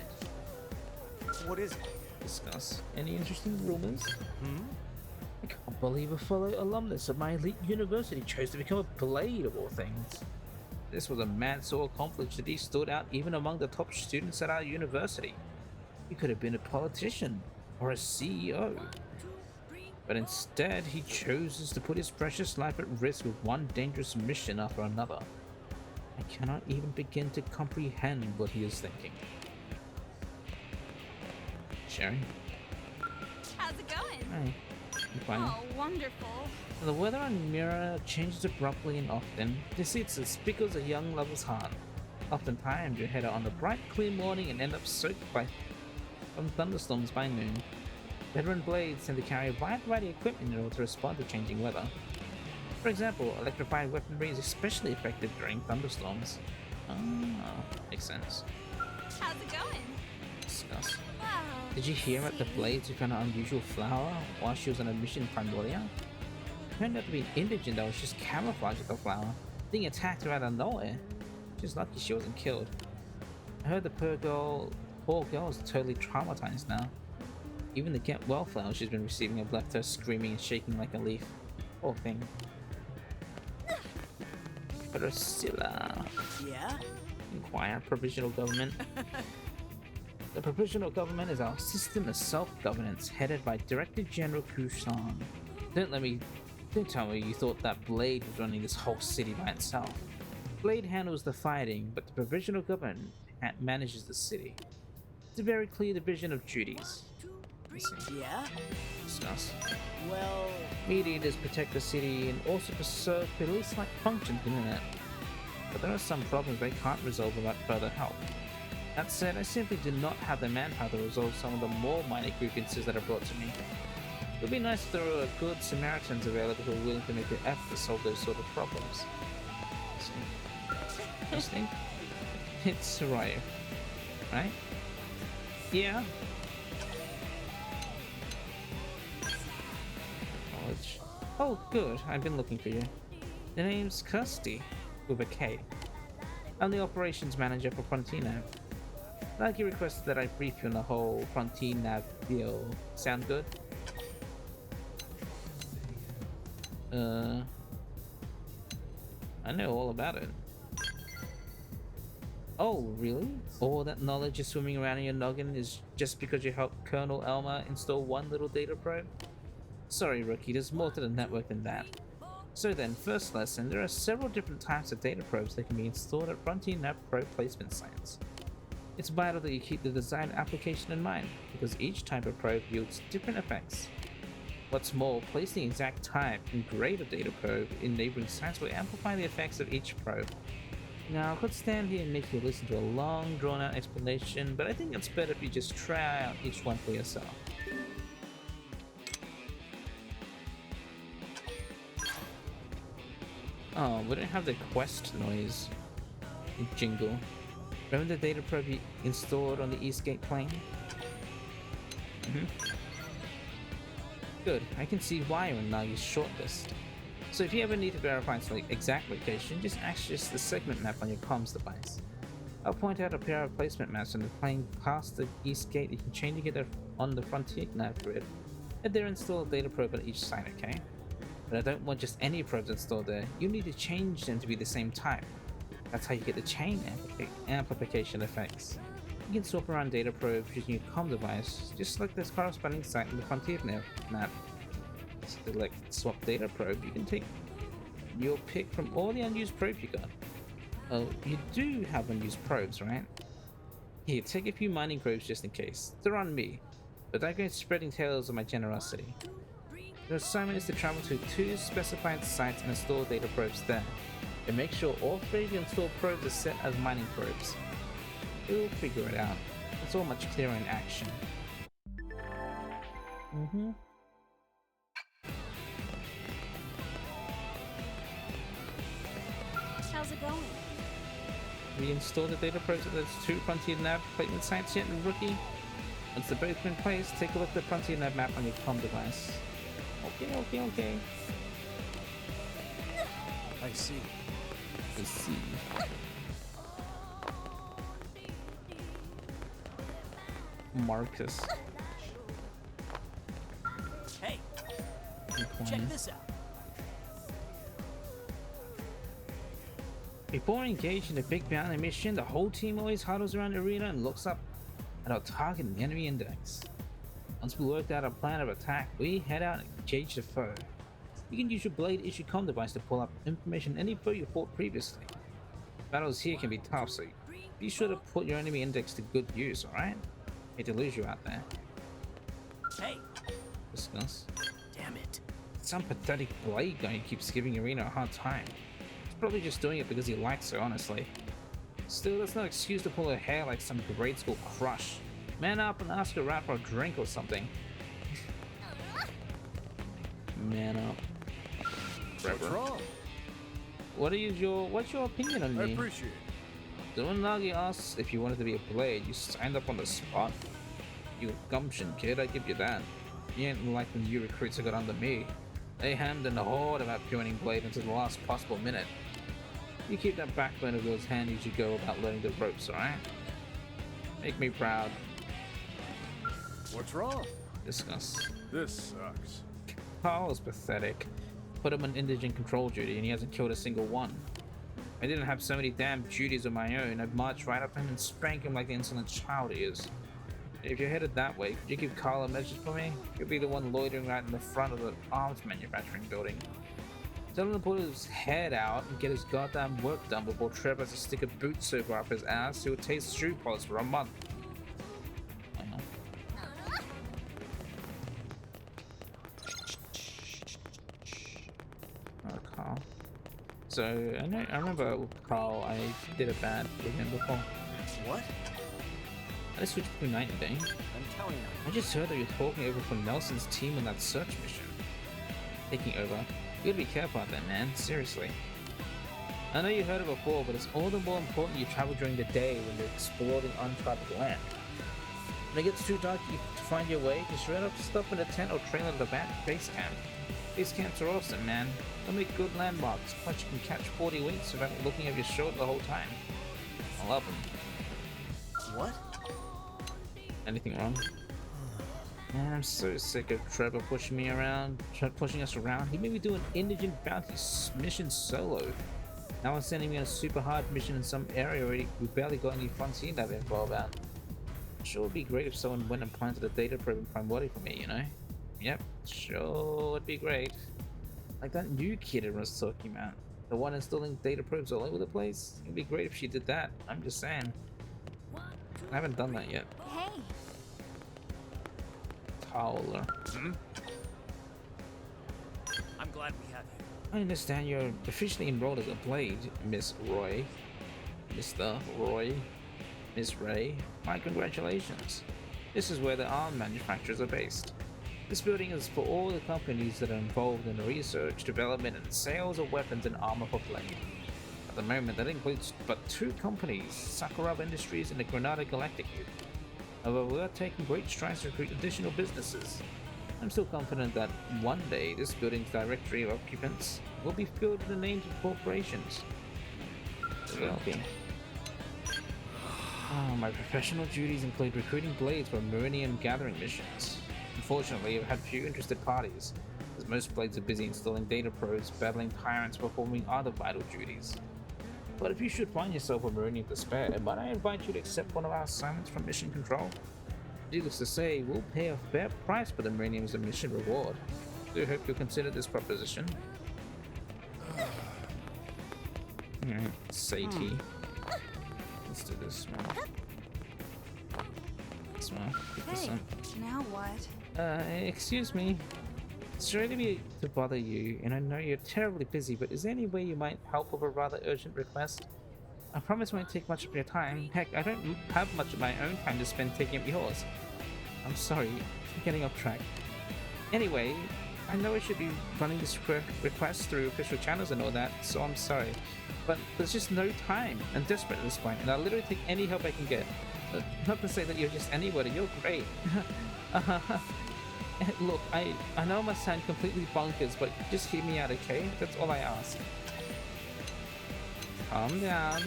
What is it? Discuss. Any interesting rumors? I can't believe a fellow alumnus of my elite university chose to become a Blade of all things. This was a man so accomplished that he stood out even among the top students at our university. He could have been a politician or a CEO. But instead, he chooses to put his precious life at risk with one dangerous mission after another. I cannot even begin to comprehend what he is thinking. Sherry? How's it going? Hi. I'm fine. Oh, wonderful. The weather on Mira changes abruptly and often. This it's as thick as a young lover's heart. Oftentimes you head out on a bright, clear morning and end up soaked from thunderstorms by noon. Veteran Blades tend to carry a wide variety of equipment in order to respond to changing weather. For example, electrified weaponry is especially effective during thunderstorms. Makes sense. How's it going? Discuss. Wow. Did you hear about the Blades who found an unusual flower while she was on a mission in Primoria? It turned out to be an indigent that was just camouflaged with the flower, being attacked her out of nowhere. She's lucky she wasn't killed. I heard the poor girl is totally traumatized now. Even the get well flower she's been receiving have left her screaming and shaking like a leaf. Poor thing. Priscilla. Yeah? Inquire Provisional Government. The Provisional Government is our system of self-governance headed by Director General Kusan. Don't tell me you thought that Blade was running this whole city by itself. Blade handles the fighting, but the Provisional Government manages the city. It's a very clear division of duties. Yeah? Discuss. Well... Mediators protect the city and also serve police-like functions within it. But there are some problems they can't resolve without further help. That said, I simply do not have the manpower to resolve some of the more minor grievances that are brought to me. It would be nice if there were good Samaritans available who are willing to make an effort to solve those sort of problems. Interesting. It's Soraya, right? Yeah. College. Oh, good. I've been looking for you. The name's Kirsty, with a K. I'm the operations manager for Frontinav. Nagi requested that I brief you on the whole Frontinav deal. Sound good? I know all about it. Oh, really? All that knowledge is swimming around in your noggin is just because you helped Colonel Elmer install one little data probe? Sorry, rookie, there's more to the network than that. So then, first lesson, there are several different types of data probes that can be installed at Frontinav probe placement sites. It's vital that you keep the desired application in mind, because each type of probe yields different effects. What's more, placing the exact type and grade of data probe in neighboring sites will amplify the effects of each probe. Now, I could stand here and make you listen to a long, drawn-out explanation, but I think it's better if you just try out each one for yourself. Oh, we don't have the quest noise jingle. Remember the data probe you installed on the Eastgate plane? Good, I can see why you're on Nagi's shortlist. So if you ever need to verify its exact location, just access the segment map on your comms device. I'll point out a pair of placement maps on the plane past the East Gate. You can change it on the Frontinav grid, and they're installed data probe at each site, okay? But I don't want just any probes installed there. You need to change them to be the same type. That's how you get the chain amplification effects. You can swap around data probes using your comm device, just like this corresponding site in the Frontier map. Select swap data probe. You can take your pick from all the unused probes you got. Oh, you do have unused probes, right? Here, take a few mining probes just in case. They're on me, but don't go spreading tales of my generosity. Your assignment is to travel to 2 specified sites and install data probes there. And make sure all 3 of the installed probes are set as mining probes. You'll figure it out. It's all much clearer in action. How's it going? We installed the data probes at those 2 Frontier Nav placement sites yet, rookie? Once they're both in place, take a look at the Frontier Nav map on your comm device. Okay. I see. I see. Marcus. Hey, check this out. Before engaging the big bounty mission, the whole team always huddles around the arena and looks up at our target and enemy index. Once we worked out a plan of attack, we head out and engage the foe. You can use your blade issue comm device to pull up information on any foe you fought previously. Battles here can be tough, so be sure to put your enemy index to good use, alright? Hate to lose you out there. Hey, Discuss. damn it. Some pathetic blade guy who keeps giving Arena a hard time. He's probably just doing it because he likes her, honestly. Still, that's no excuse to pull her hair like some grade school crush. Man up and ask her out for a drink or something. Man up. What's wrong? What's your opinion on I me? appreciate it. So when Nagi asks if you wanted to be a blade, you signed up on the spot. You gumption, kid, I give you that. You ain't like the new recruits that got under me. They hammed and hawed about joining Blade until the last possible minute. You keep that backbone of yours handy as you go about learning the ropes, alright? Make me proud. What's wrong? Discuss. This sucks. Carl is pathetic. Put him on indigent control duty and he hasn't killed a single one. If I didn't have so many damn duties of my own, I'd march right up to him and spank him like the insolent child he is. If you're headed that way, could you give Carl a message for me? He'll be the one loitering right in the front of the arms manufacturing building. Tell him to put his head out and get his goddamn work done before Trevor has to stick a boot sofa up his ass who will taste shoe polish for a month. Oh, Carl. So, I remember with Carl, I did a bad with him before. What? I switched between night and day. I'm telling you. I just heard that you're talking over from Nelson's team on that search mission. Taking over. You gotta be careful out there, man. Seriously. I know you heard it before, but it's all the more important you travel during the day when you're exploring uncharted land. When it gets too dark to find your way, just straight up stop in a tent or trailer at the base camp. Base camps are awesome, man. They'll make good landmarks, plus you can catch 40 winks without looking over your shoulder the whole time. I love them. What? Anything wrong? Man, I'm so sick of Trevor pushing us around. He made me do an indigent bounty mission solo. Now I'm sending me on a super hard mission in some area already we barely got any Frontier Nav info about. Sure would be great if someone went and planted a data probe in Primordial for me, you know? Yep, sure would be great. Like that new kid everyone's talking about. The one installing data probes all over the place. It'd be great if she did that. I'm just saying. I haven't done that yet. Hey, Towler. I'm glad we have you. I understand you're officially enrolled as a blade, Miss Roy. Mr. Roy. Miss Ray. My congratulations. This is where the arm manufacturers are based. This building is for all the companies that are involved in the research, development, and sales of weapons and armor for Blade. At the moment, that includes but 2 companies, Sakuraba Industries and the Granada Galactic Group. However, we are taking great strides to recruit additional businesses. I'm still confident that one day this building's directory of occupants will be filled with the names of corporations. Okay. My professional duties include recruiting blades for Millennium Gathering missions. Unfortunately, I've had few interested parties, as most blades are busy installing data probes, battling tyrants, performing other vital duties. But if you should find yourself a Marinium to spare, might I invite you to accept one of our assignments from Mission Control? Needless to say, we'll pay a fair price for the Marinium as a mission reward. Do hope you'll consider this proposition. Alright, Sadie. Let's do this one. This one. Pick this Hey, up. now what? Excuse me. Sorry to bother you, and I know you're terribly busy, but is there any way you might help with a rather urgent request? I promise it won't take much of your time. Heck, I don't have much of my own time to spend taking up yours. I'm sorry, I'm getting off track. Anyway, I know I should be running this request through official channels and all that, so I'm sorry. But there's just no time. I'm desperate at this point, and I'll literally take any help I can get. Not to say that you're just anybody, you're great. Look, I know I must sound completely bonkers, but just hear me out, okay? That's all I ask. Calm down.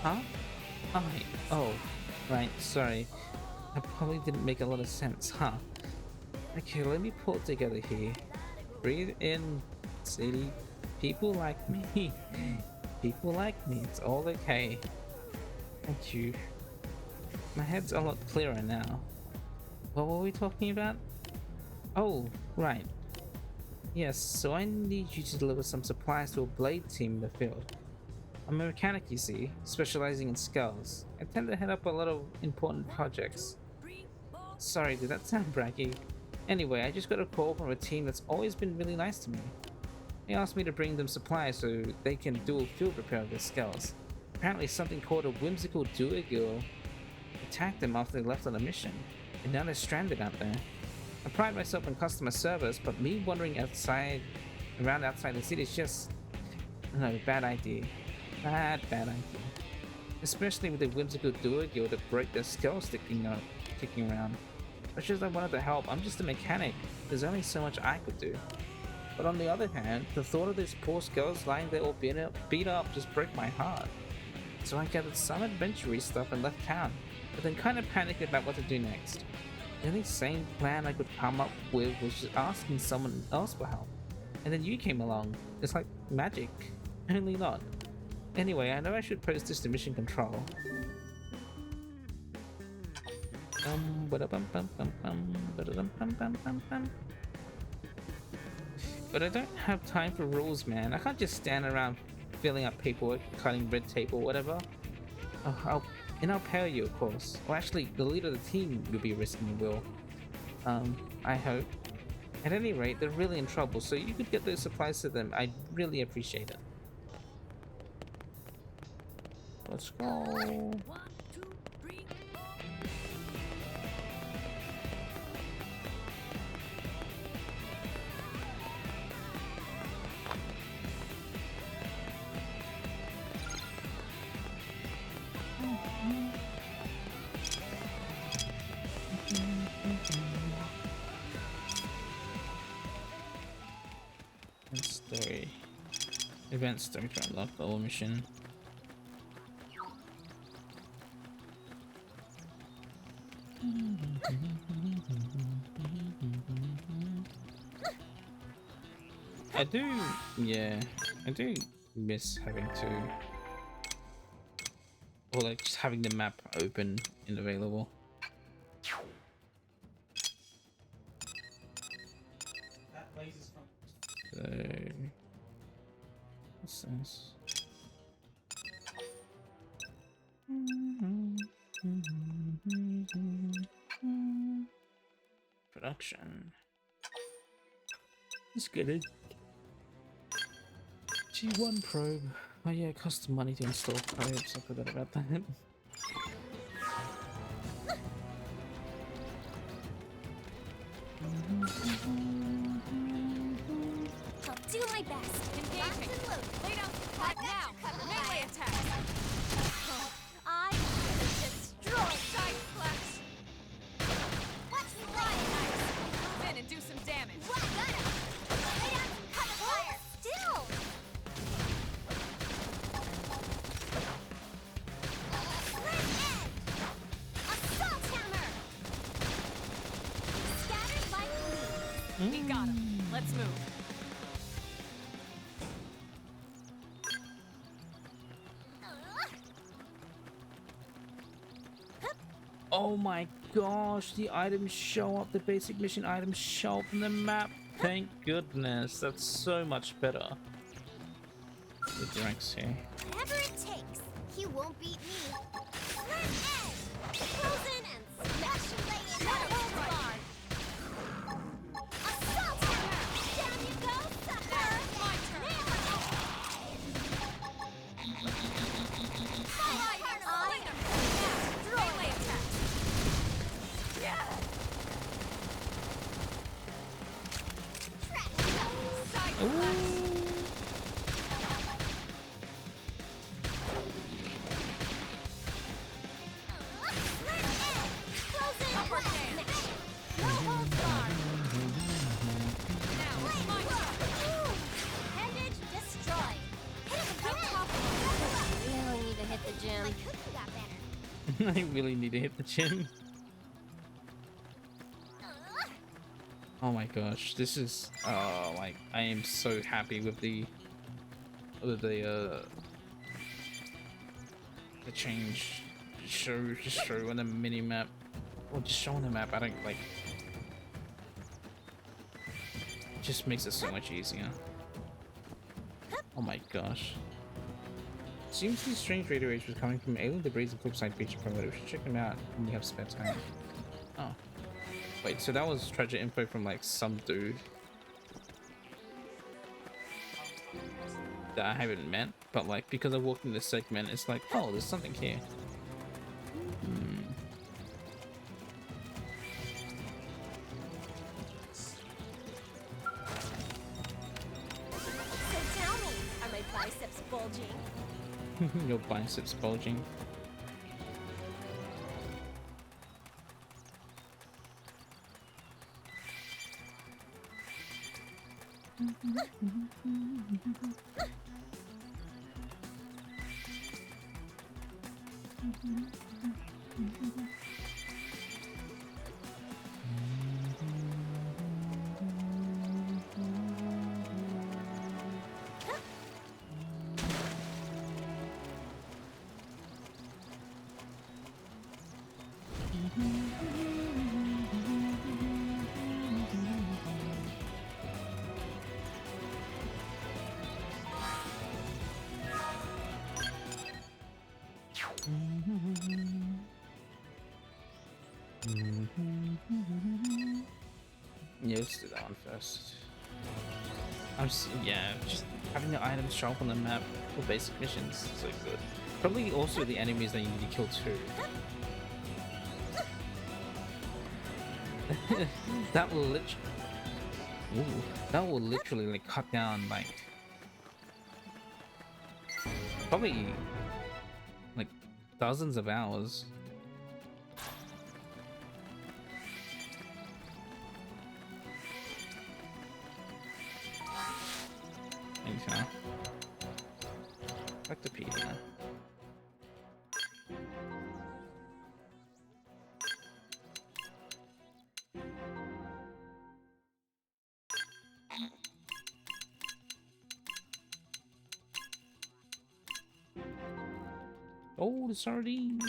Huh? Oh, right, sorry. I probably didn't make a lot of sense, huh? Okay, let me pull it together here. Breathe in, Sadie. People like me. People like me. It's all okay. Thank you. My head's a lot clearer now. What were we talking about? Oh, right. Yes, so I need you to deliver some supplies to a blade team in the field. I'm a mechanic, you see, specializing in skulls. I tend to head up a lot of important projects. Sorry, did that sound braggy? Anyway, I just got a call from a team that's always been really nice to me. They asked me to bring them supplies so they can do a field repair of their skulls. Apparently something called a whimsical doer-girl attacked them after they left on a mission, and now they're stranded out there. I pride myself on customer service, but me wandering around outside the city is just... no, bad idea. Bad idea. Especially with the whimsical doer-girl that broke their skull kicking around. Much as I wanted to help, I'm just a mechanic. There's only so much I could do. But on the other hand, the thought of these poor skulls lying there all beat up just broke my heart. So I gathered some adventure stuff and left town, but then kind of panicked about what to do next. The only sane plan I could come up with was just asking someone else for help. And then you came along. It's like magic. Only not. Anyway, I know I should post this to Mission Control. But I don't have time for rules, man. I can't just stand around filling up paperwork, cutting red tape or whatever. I'll pay you, of course. Or actually, the leader of the team will be risking your will. I hope. At any rate, they're really in trouble, so you could get those supplies to them. I'd really appreciate it. Let's go. Story. Event story to unlock the whole mission. I do miss having to, or like just having the map open and available. So, what's this? Production. Let's get it. G1 probe. Oh yeah, it costs money to install probes. I forgot about that. I'll do my best. Engaging. Lay down support now. Melee attack. I'm gonna destroy Side slash. What's right? Move in and do some damage. What? Lay down some cover fire. Still. Sprint edge. Assault hammer. Scattered like leaves. We got him. Let's move. my gosh, the items show up, the basic mission items show up in the map. Thank goodness, that's so much better. The drinks here. Whatever it takes, he won't beat me. Slam edge! Frozen and smash and lay in no holds barred. Assault hammer! Down you go, sucker! My turn! Throwaway attack. I really need to hit the gym. Oh my gosh, this is like I am so happy with the change. Just show on the mini map, or just show on the map. I don't like. It just makes it so much easier. Oh my gosh. Seems these strange radio waves was coming from alien debris and flipside feature primitive. We should check them out when we have spare time. Oh. Wait, so that was treasure info from like some dude that I haven't met, but like because I walked in this segment, it's like, oh, there's something here. So tell me, are my biceps bulging? Your biceps bulging. Yeah, let's do that one first. Yeah, just having the items show up on the map for basic missions is so good. Probably also the enemies that you need to kill too. that will literally like cut down like probably like dozens of hours. Thanks, man. Back to P now. Oh, the sardine.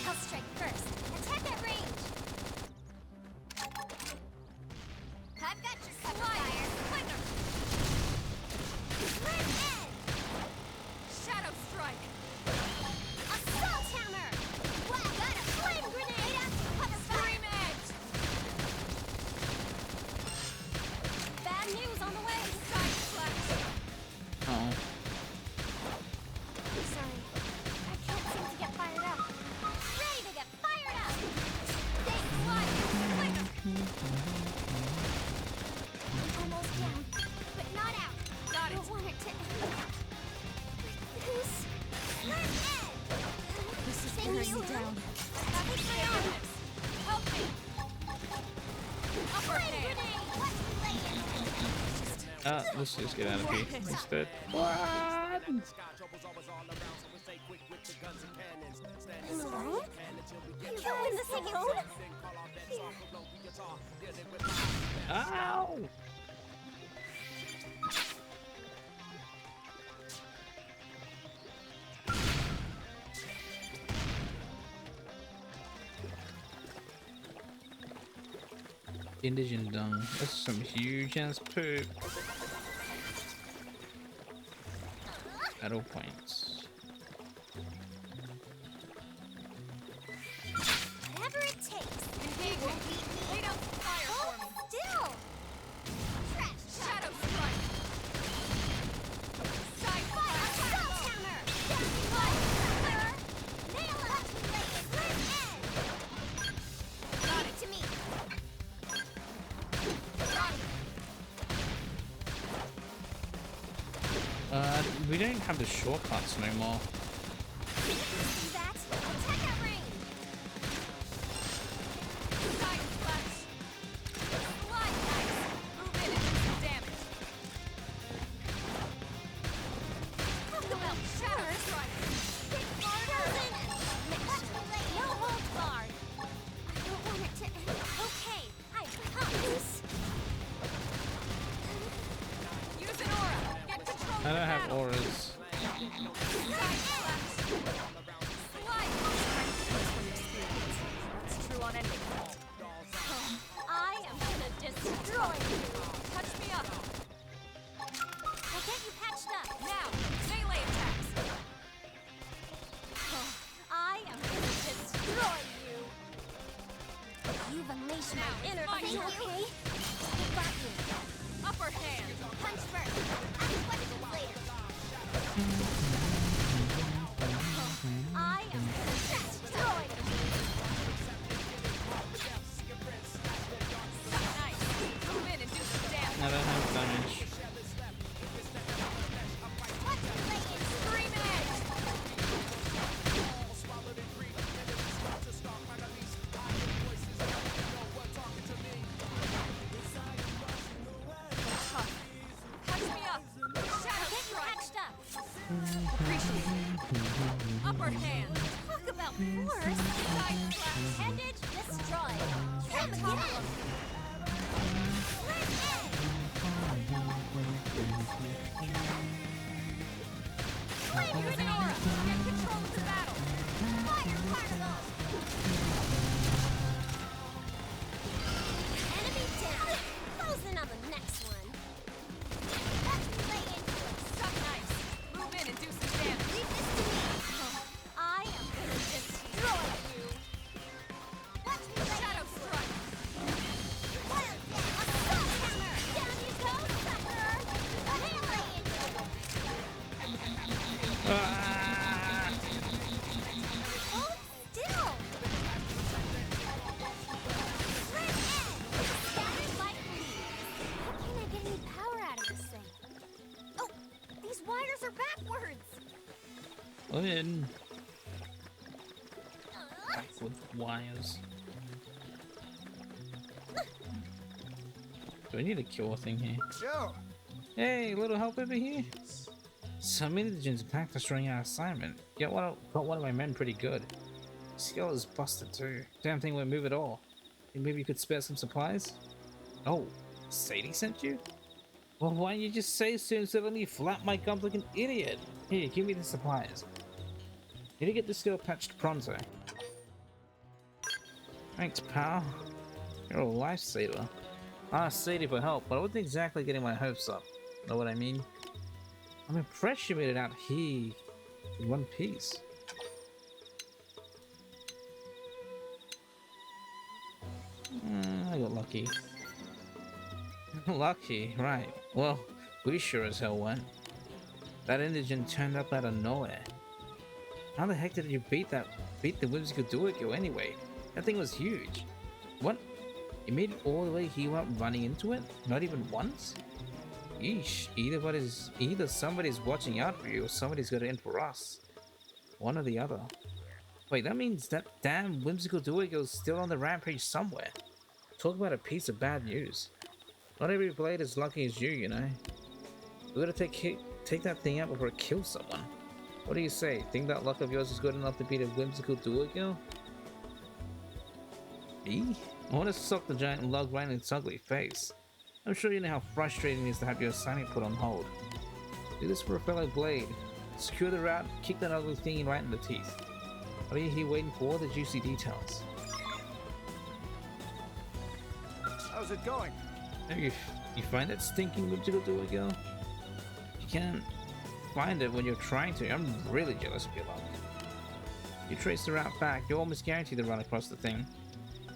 I'll strike first. Attack at range. I've got your cover fire. Slam edge. Shadow strike. Assault hammer. Wow, got him. Let's just get out of here instead. What? I'm alone? You're in this alone? Ow! Indigent dung. That's some huge ass poop. Battle points. Whatever it takes. They won't beat me. Lay down fire for me. Still! Trash! Shadow strike! Side fire! Assault hammer! Fire! Nail it! Split edge! Leave it to me! We don't have the shortcuts no more. See that? Attack at range! Side flash! Slide knife! Move in and do some damage! Talk about shatter strike! Hit harder! No holds barred! I don't want it to end. Okay, I promise! Use an aura! Get control I don't have auras. That's true on anything. I am gonna destroy you! Touch me up. I'll get you patched up! Now, melee attacks. I am gonna destroy you! You've unleashed my inner thing, okay? I got you! Upper hand. Punch first! Ask questions later! I am gonna destroy you! Nice. Move in and do some damage. I don't have damage. Watch me lay in Scream edge. Touch me up. Shadow Get you strike. patched up! Appreciate it. Upper hand. Talk about force! Side slash. Appendage destroyed! Come again! Split edge! Use an aura. Get control of the battle. Fire particle! Enemy down! Close in on the next one! Watch me lay into it! Some nice. Move in and do some damage. Leave this to me! I am gonna destroy you! Watch me lay Shadow strike. Wild Death! Assault hammer! Down you go, sucker! Melee into it! Ah! Hold still! Split edge! Scattered like leaves! How can I get any power out of this thing? Oh! These wires are backwards! In. Back with wires. Do I need a cure thing here? Joe! Hey, little help over here? Some indigents attacked us during our assignment. Yet got one of my men pretty good. Skill is busted too. Damn thing won't move at all. Think maybe you could spare some supplies? Oh, Sadie sent you? Well, why didn't you just say so instead of me flap my gums like an idiot? Here, give me the supplies. Need to get this skill patched pronto. Thanks, pal. You're a lifesaver. I asked Sadie for help, but I wasn't exactly getting my hopes up. Know what I mean? I'm impressed you made it out here in one piece. I got lucky. Lucky, right. Well, we sure as hell went. That indigent turned up out of nowhere. How the heck did you beat the whimsical duo anyway? That thing was huge. What? You made it all the way here without running into it? Not even once? Yeesh, either somebody's watching out for you or somebody's got in for us. One or the other. Wait, that means that damn whimsical duo is still on the rampage somewhere. Talk about a piece of bad news. Not every blade is lucky as you know. We gotta take that thing out before it kills someone. What do you say? Think that luck of yours is good enough to beat a whimsical duo girl? Me? I want to sock the giant lug right in its ugly face. I'm sure you know how frustrating it is to have your assignment put on hold. Do this for a fellow blade. Secure the route, kick that ugly thing right in the teeth. What are you here waiting for? All the juicy details. How's it going? You find that stinking whimsical duo girl? You can't find it when you're trying to. I'm really jealous of your luck. You trace the route back, you're almost guaranteed to run across the thing.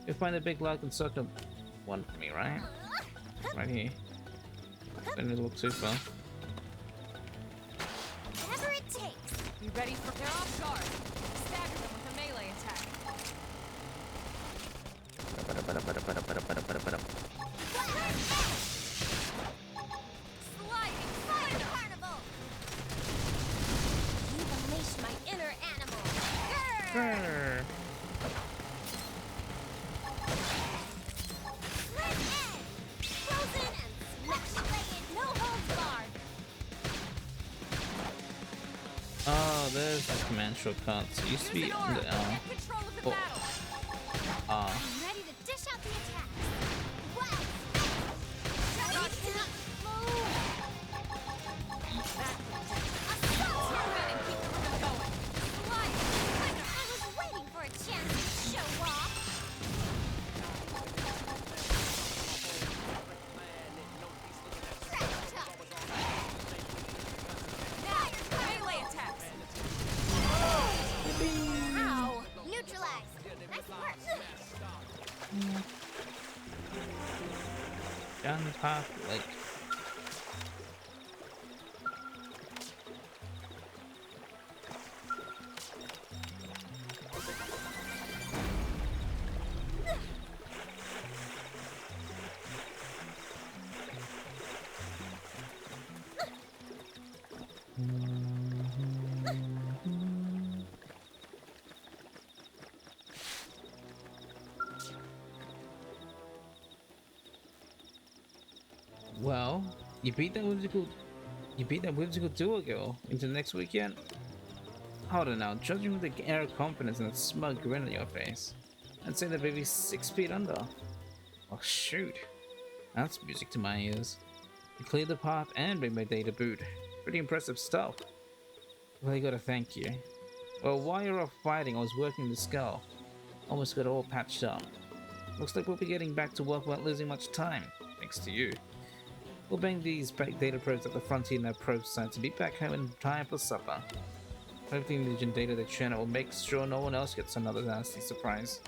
You'll find a big lug and circle one for me, right? Right here. Don't look too far. Whatever it takes. You ready for they're off guard? Stagger them with a melee attack. Sliding fire carnival. You've unleashed my inner animal. Grr. Red edge. Frozen and smash-legged. No holds barred. Oh, there's the command shortcuts. It used to be under L. Get control of the battle. Ah. I'm ready to dish out the attack. What? You cannot move. Assault! And keep the rhythm going. Slide. I was waiting for a chance to show off. Trash talk. Now, melee attacks. Ow! Neutralized. Nice work. Down the path, like. Well, you beat that whimsical duo girl into next weekend? Hold on now, judging with the air of confidence and a smug grin on your face, I'd say the baby's 6 feet under. Oh shoot, that's music to my ears. You cleared the path and made my day to boot. Pretty impressive stuff. Really gotta thank you. Well, while you're off fighting, I was working the skull. Almost got it all patched up. Looks like we'll be getting back to work without losing much time, thanks to you. We'll bang these back data probes at the Frontier Nav probe site to be back home in time for supper. Hopefully Legion data the channel will make sure no one else gets another nasty surprise.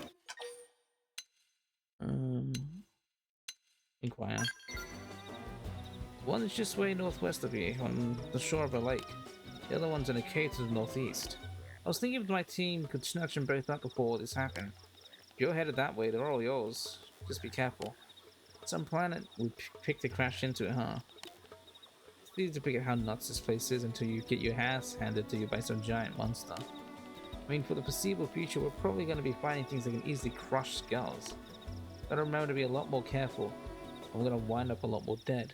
Inquire. One is just way northwest of you, on the shore of a lake. The other one's in a cave to the northeast. I was thinking if my team could snatch them both up before all this happened. If you're headed that way, they're all yours. Just be careful. Some planet we picked to crash into it, huh? It's easy to figure how nuts this place is until you get your ass handed to you by some giant monster. I mean, for the foreseeable future, we're probably going to be fighting things that can easily crush skulls. Gotta remember to be a lot more careful. I'm going to wind up a lot more dead.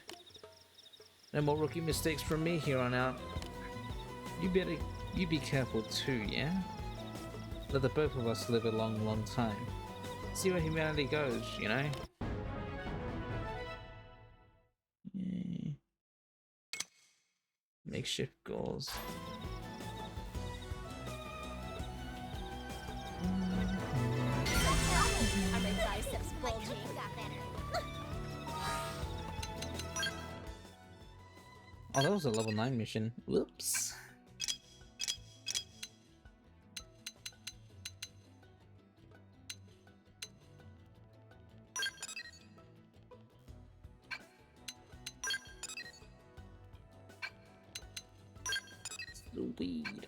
No more rookie mistakes from me here on out. You be careful too, yeah? Let the both of us live a long, long time. See where humanity goes, you know? Yay. Makeshift goals. Are my biceps bulging? Got better. Oh, that was a level 9 mission. Whoops. Weed.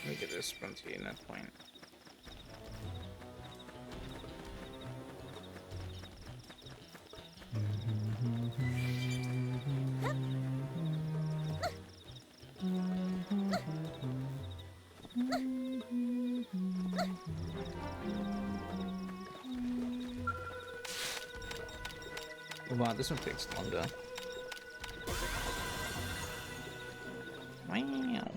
Look at this frontier in that point. Wow, this one takes longer. Wow.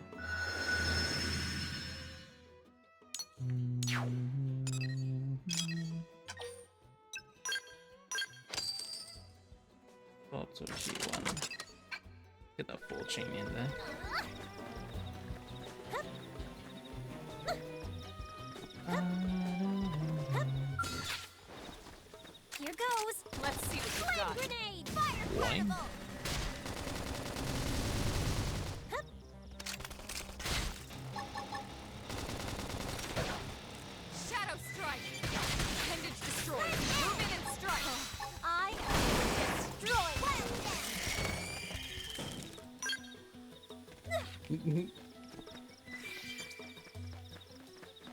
Also G1. Get that full chain in there. Here goes. Let's see what you've Flame got. grenade! Fire Why? fireball! Shadow strike. Appendage destroyed. Move in and strike. I am destroyed.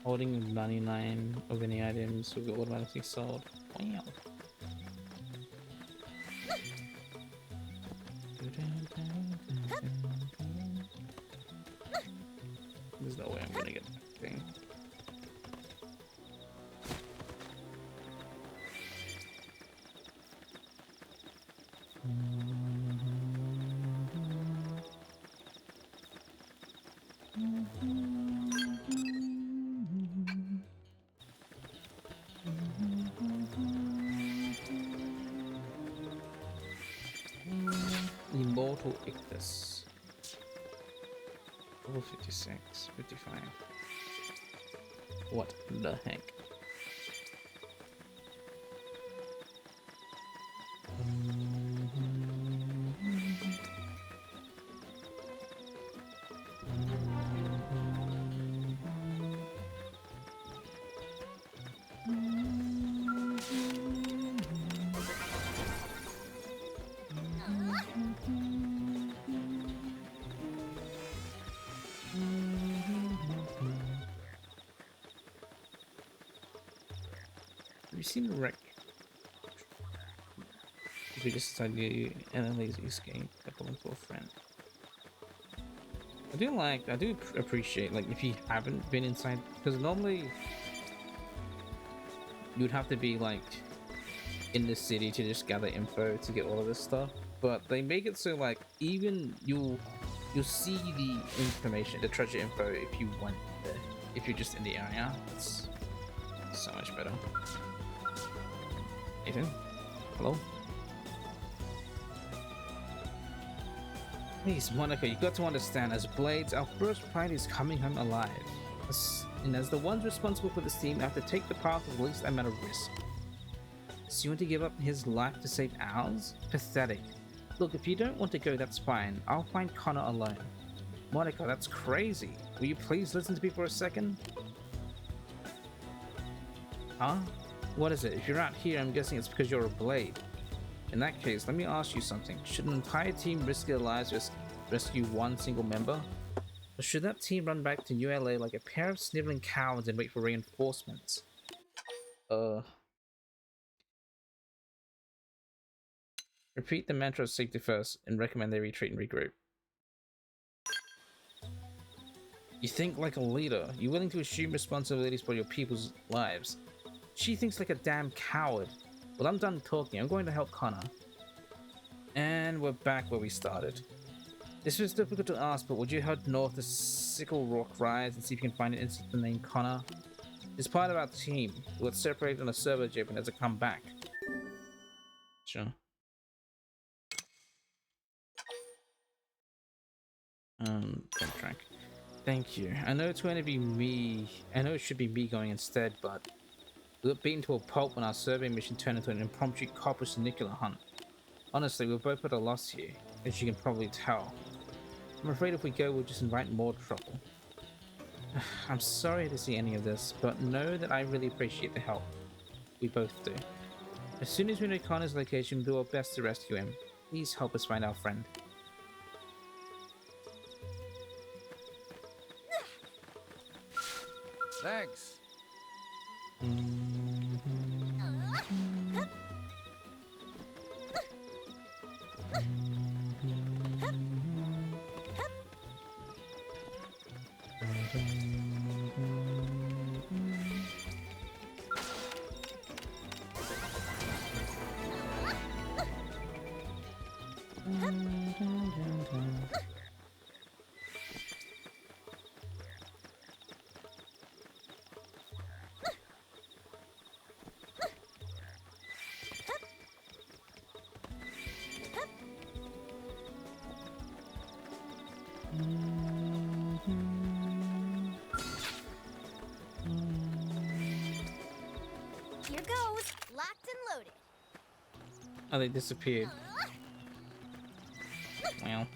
Holding 99 of any items will be automatically sold. Wow. There's no way I'm gonna get that thing. Immortal Ictus. Level 56, 55. What the heck? Have you seen Wreck? If you just decide to and a lazy escape, couple into a friend. I do appreciate, like, if you haven't been inside, because normally you'd have to be like in the city to just gather info to get all of this stuff, but they make it so like even you'll see the information, the treasure info, if you went there, if you're just in the area. It's so much better. Ethan, hello. Please, Monica, you got to understand, as Blades, our first priority is coming home alive. And as the ones responsible for this team, I have to take the path of least amount of risk. So you want to give up his life to save ours? Pathetic. Look, if you don't want to go, that's fine. I'll find Connor alone. Monica, that's crazy. Will you please listen to me for a second? Huh? What is it? If you're out here, I'm guessing it's because you're a Blade. In that case, let me ask you something. Should an entire team risk their lives to rescue one single member? Or should that team run back to New LA like a pair of sniveling cowards and wait for reinforcements? Repeat the mantra of safety first and recommend they retreat and regroup. You think like a leader. You're willing to assume responsibilities for your people's lives. She thinks like a damn coward. Well, I'm done talking. I'm going to help Connor. And we're back where we started. This was difficult to ask, but would you head north to Sickle Rock Rise and see if you can find an instance named Connor? It's part of our team. We'll separate on a server jib and as I come back. Sure. Backtrack. Thank you. I know it's going to be me. I know it should be me going instead, but we got beaten to a pulp when our survey mission turned into an impromptu copper sneaker hunt. Honestly, we're both at a loss here, as you can probably tell. I'm afraid if we go, we'll just invite more trouble. I'm sorry to see any of this, but know that I really appreciate the help. We both do. As soon as we know Connor's location, we'll do our best to rescue him. Please help us find our friend. Thanks. Here goes, locked and loaded. Oh, they disappeared. Well.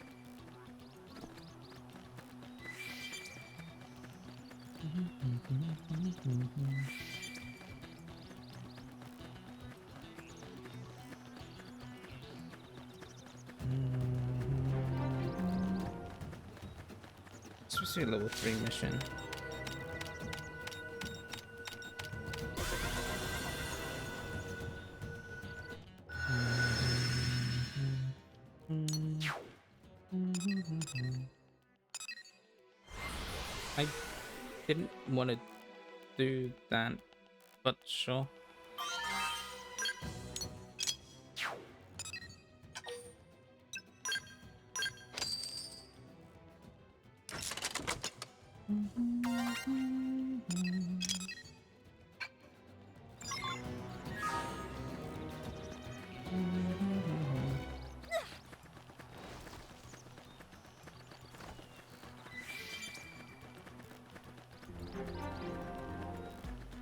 It's supposed to be a level 3 mission. I didn't want to do that, but sure.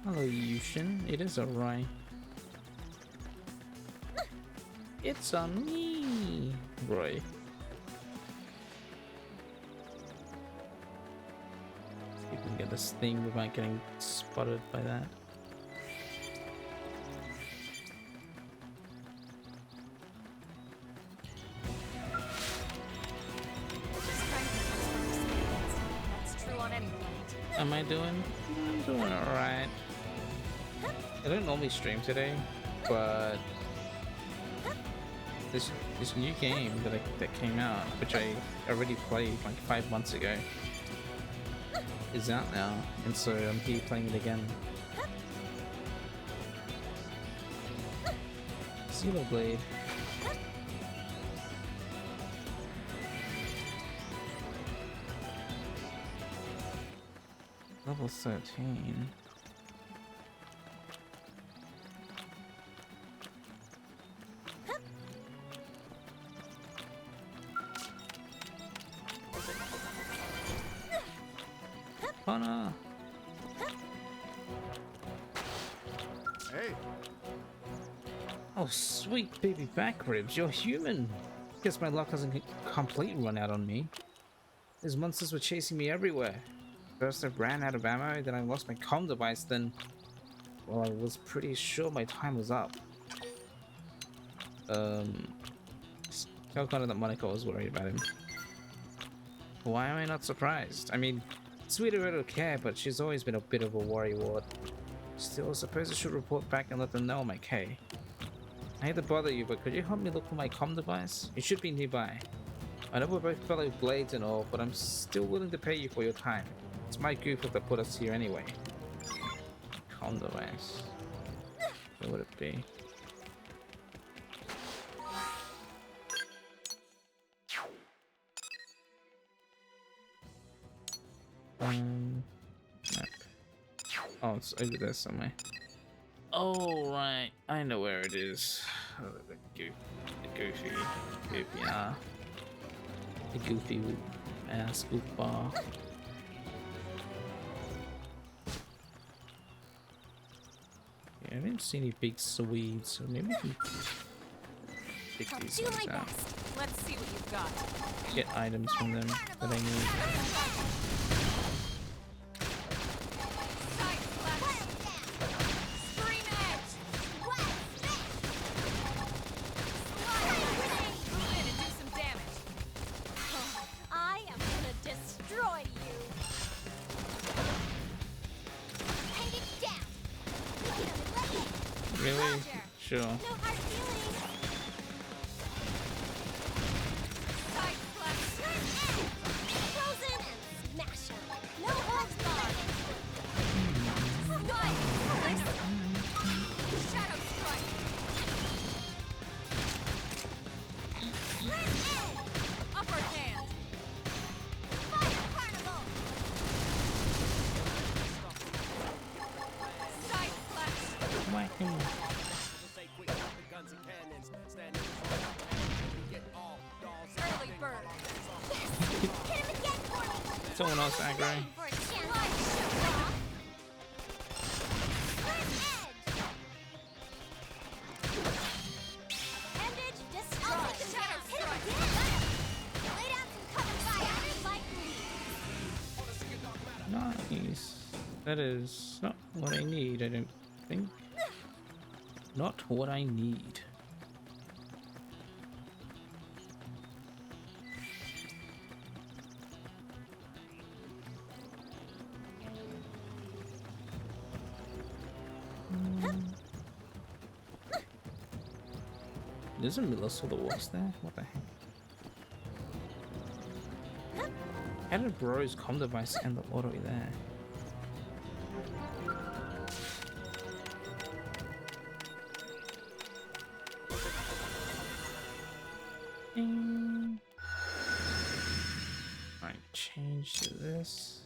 Hello, Yushin. It is alright. It's on me, Roy. See if we can get this thing without getting spotted by that. That's true on any planet. Am I doing? I'm doing alright. I don't normally stream today, but this new game that came out, which I already played like 5 months ago, is out now, and so I'm here playing it again. Xenoblade. Level 13. Connor. Hey. Oh, sweet baby back ribs, you're human. Guess my luck hasn't completely run out on me. These monsters were chasing me everywhere. First I ran out of ammo, then I lost my comm device, then... well, I was pretty sure my time was up. Tell Connor that Monica was worried about him. Why am I not surprised? I mean, Sweeter don't care, but she's always been a bit of a worrywart. Still, I suppose I should report back and let them know I'm okay. I hate to bother you, but could you help me look for my comm device? It should be nearby. I know we're both fellow blades and all, but I'm still willing to pay you for your time. It's my goof that put us here anyway. Comm device. Where would it be? Map. Oh, it's over there somewhere. Oh, right. I know where it is. Oh, the goofy ass goofball. Yeah, I didn't see any big Swedes, so maybe we can pick these ones out. Let's see what you've got. Get items from them that I need. Really? Sure. No hard feelings. Side flash. Frozen and smash 'em. No holds barred. Right. Shadow strike. Upper hand. Fire carnival. Side flash. Whack him. Early bird. Hit him again for me. Someone else aggro. For a chance. Light show off. Slit edge. Endage destroyed. I'll take the shadow strike. Hit him again. Lay down some cover fire. Like leaves. Nice. That is not what I need, I don't think. Not what I need. There's a Melissa the Wasp there? What the heck? How did Bro's comm device end up all the way there? Ding. Alright, change to this.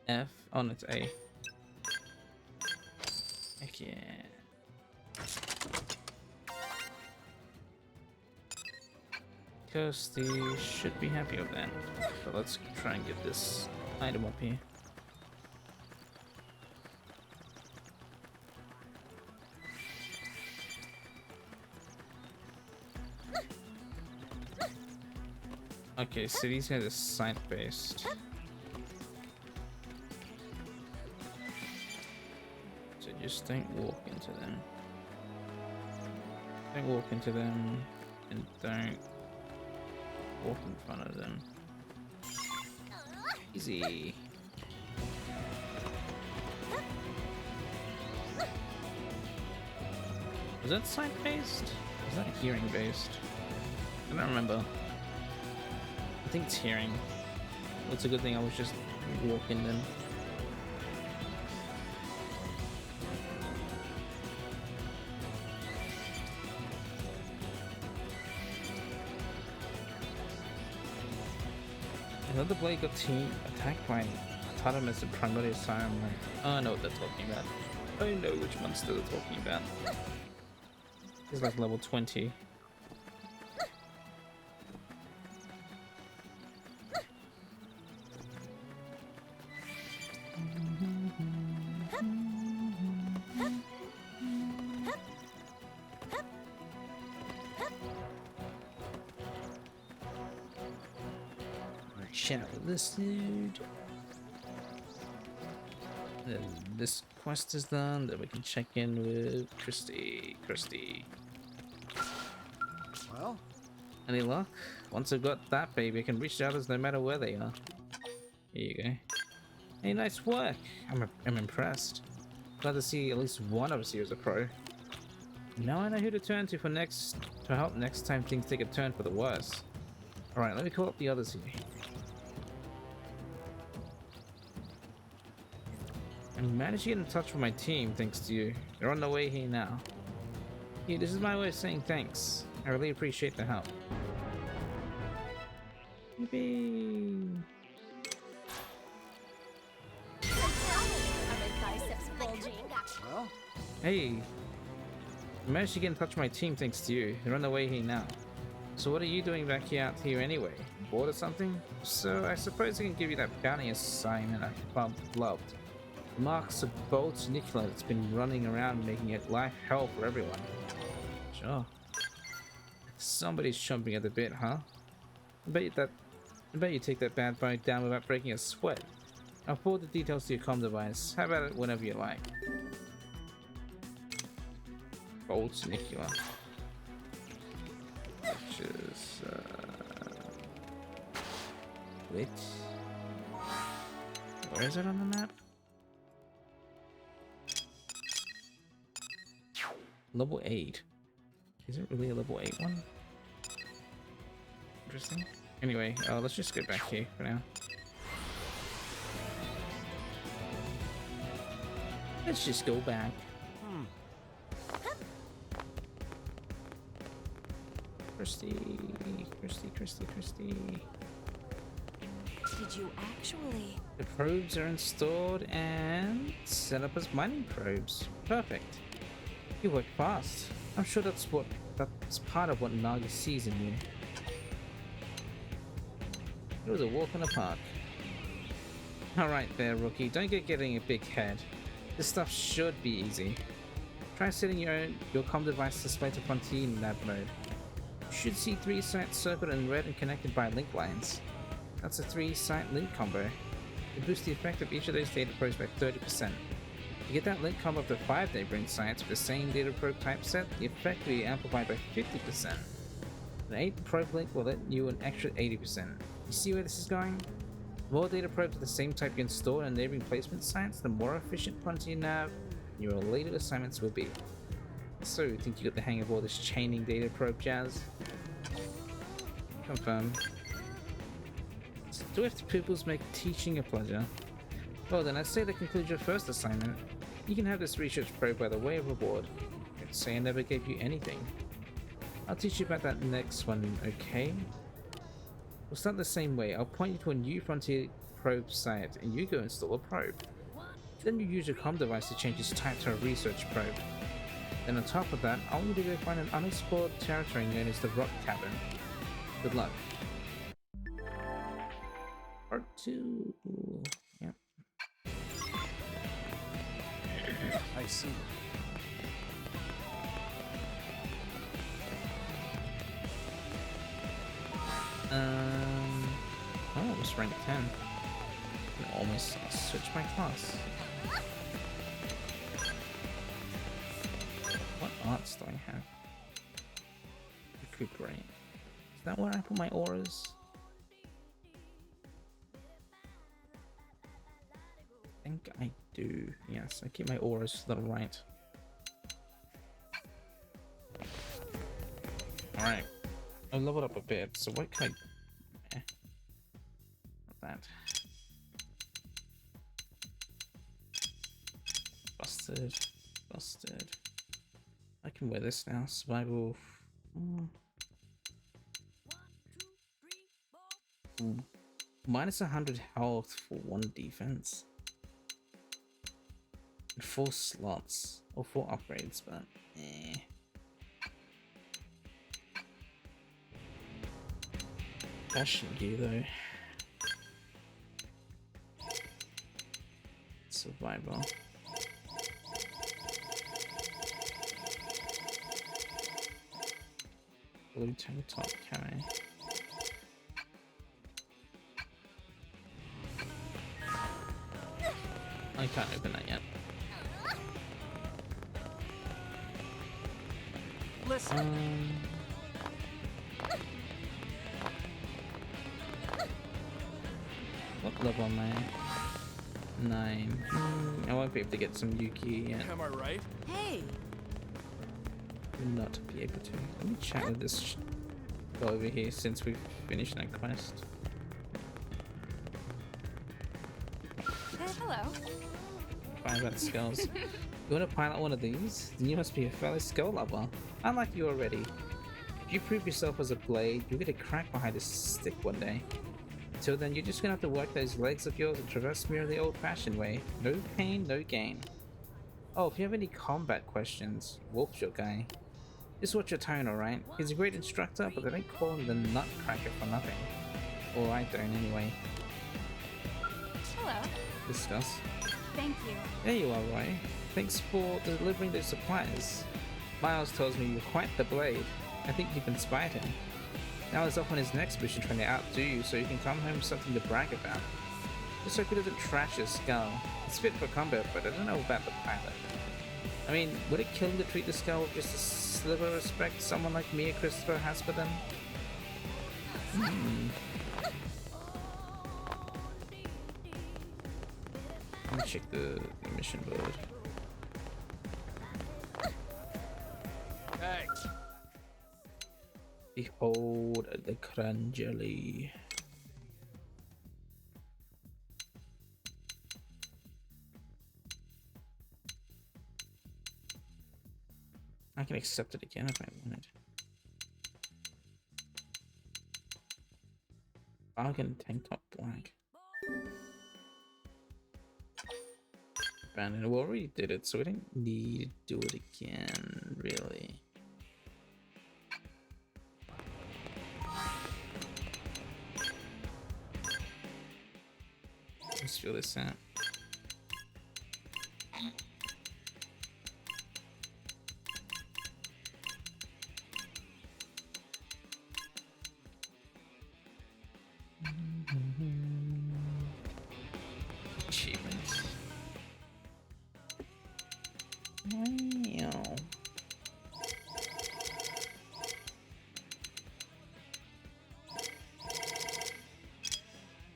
F. Oh, no, it's A. Heck yeah. Kirsty should be happy with that. But let's try and get this item up here. Okay, so these guys are site-based. So just don't walk into them. Don't walk into them, and don't walk in front of them. Easy. Was that sight-based? Was that hearing-based? I don't remember. I think it's hearing. It's a good thing I was just walking them. Another blade got team attacked by Tartarus and Primordial Sire. I'm like, oh, I know what they're talking about. I know which monster they're talking about. He's like level 20. Shadow this dude. Then this quest is done, then we can check in with Christy. Well? Any luck? Once I've got that baby, I can reach others no matter where they are. Here you go. Hey, nice work. I'm impressed. Glad to see at least one of us here as a pro. Now I know who to turn to for help next time things take a turn for the worse. Alright, let me call up the others here. I managed to get in touch with my team thanks to you. They're on their way here now. Yeah, this is my way of saying thanks. I really appreciate the help. Yippee! Well? Hey! I managed to get in touch with my team thanks to you. They're on their way here now. So what are you doing back here anyway? Bored or something? So I suppose I can give you that bounty assignment I loved. Marks of Bolt Nicola that's been running around making it life hell for everyone. Sure. Somebody's chomping at the bit, huh? I bet you take that bad boy down without breaking a sweat. I'll forward the details to your comm device. How about it whenever you like? Bolt Nicola. Which is wait. Where is it on the map? Level 8. Is it really a level 8 one? Interesting. Anyway, let's just go back here for now. Let's just go back. Christy. Did you actually? The probes are installed and set up as mining probes. Perfect. You work fast. I'm sure that's part of what Nagi sees in you. It was a walk in the park. Alright there, rookie. Don't get getting a big head. This stuff should be easy. Try setting your comm device display to Frontier in lab mode. You should see 3 sites circled in red and connected by link lines. That's a 3-site link combo. To boost the effect of each of those data probes by 30%. To get that link combo up to 5 neighboring sites with the same data probe type set, the effect will be amplified by 50%. An 8 probe link will let you an extra 80%. You see where this is going? The more data probes of the same type you install in neighboring placement sites, the more efficient Frontier nav and your related assignments will be. So, you think you got the hang of all this chaining data probe jazz? Confirm. Swift pupils make teaching a pleasure. Well then, I'd say to conclude your first assignment, you can have this research probe by the way of reward. I'd say I never gave you anything. I'll teach you about that next one, okay? We'll start the same way. I'll point you to a new Frontier probe site, and you go install a probe. Then you use your comm device to change its type to a research probe. Then on top of that, I want you to go find an unexplored territory known as the Rock Cavern. Good luck. Part 2. Yep. I see. Oh, it was rank 10. I can almost switch my class. What arts do I have? Recuperate. Is that where I put my auras? I think I do. Yes, I keep my auras to the right. Alright. I leveled up a bit, so what can I... Not that. Busted. I can wear this now. Survival... Minus 100 health for 1 defense. And 4 slots. Or 4 upgrades, but... Fashion gear though. Survivor. Blue tank top carry. I can't open that yet. Listen. What level am I? 9. I won't be able to get some Yuki yet. Am I right? Hey. Will not be able to. Let me chat with this guy over here since we've finished that quest. Hello. 5 out skulls. You want to pilot one of these? Then you must be a fellow skull lover. Unlike you already. If you prove yourself as a blade, you'll get a crack behind a stick one day. Until then, you're just gonna have to work those legs of yours and traverse Mira the old-fashioned way. No pain, no gain. Oh, if you have any combat questions, Wolf's your guy. Just watch your tone, alright? He's a great instructor, but they don't call him the Nutcracker for nothing. Or I don't, anyway. Hello. Discuss. Thank you. There you are, Roy. Thanks for delivering those supplies. Miles tells me you're quite the blade. I think you've inspired him. Now he's off on his next mission trying to outdo you so you can come home with something to brag about. Just hope he doesn't trash your skull. It's fit for combat, but I don't know about the pilot. I mean, would it kill him to treat the skull with just a sliver of respect someone like Mia Christopher has for them? Let me check the mission board. Behold the Crangeli. I can accept it again if I wanted. Bargain tank top black. Abandoned. We already did it, so we didn't need to do it again, really. Let's feel this out. Achievements. Wow.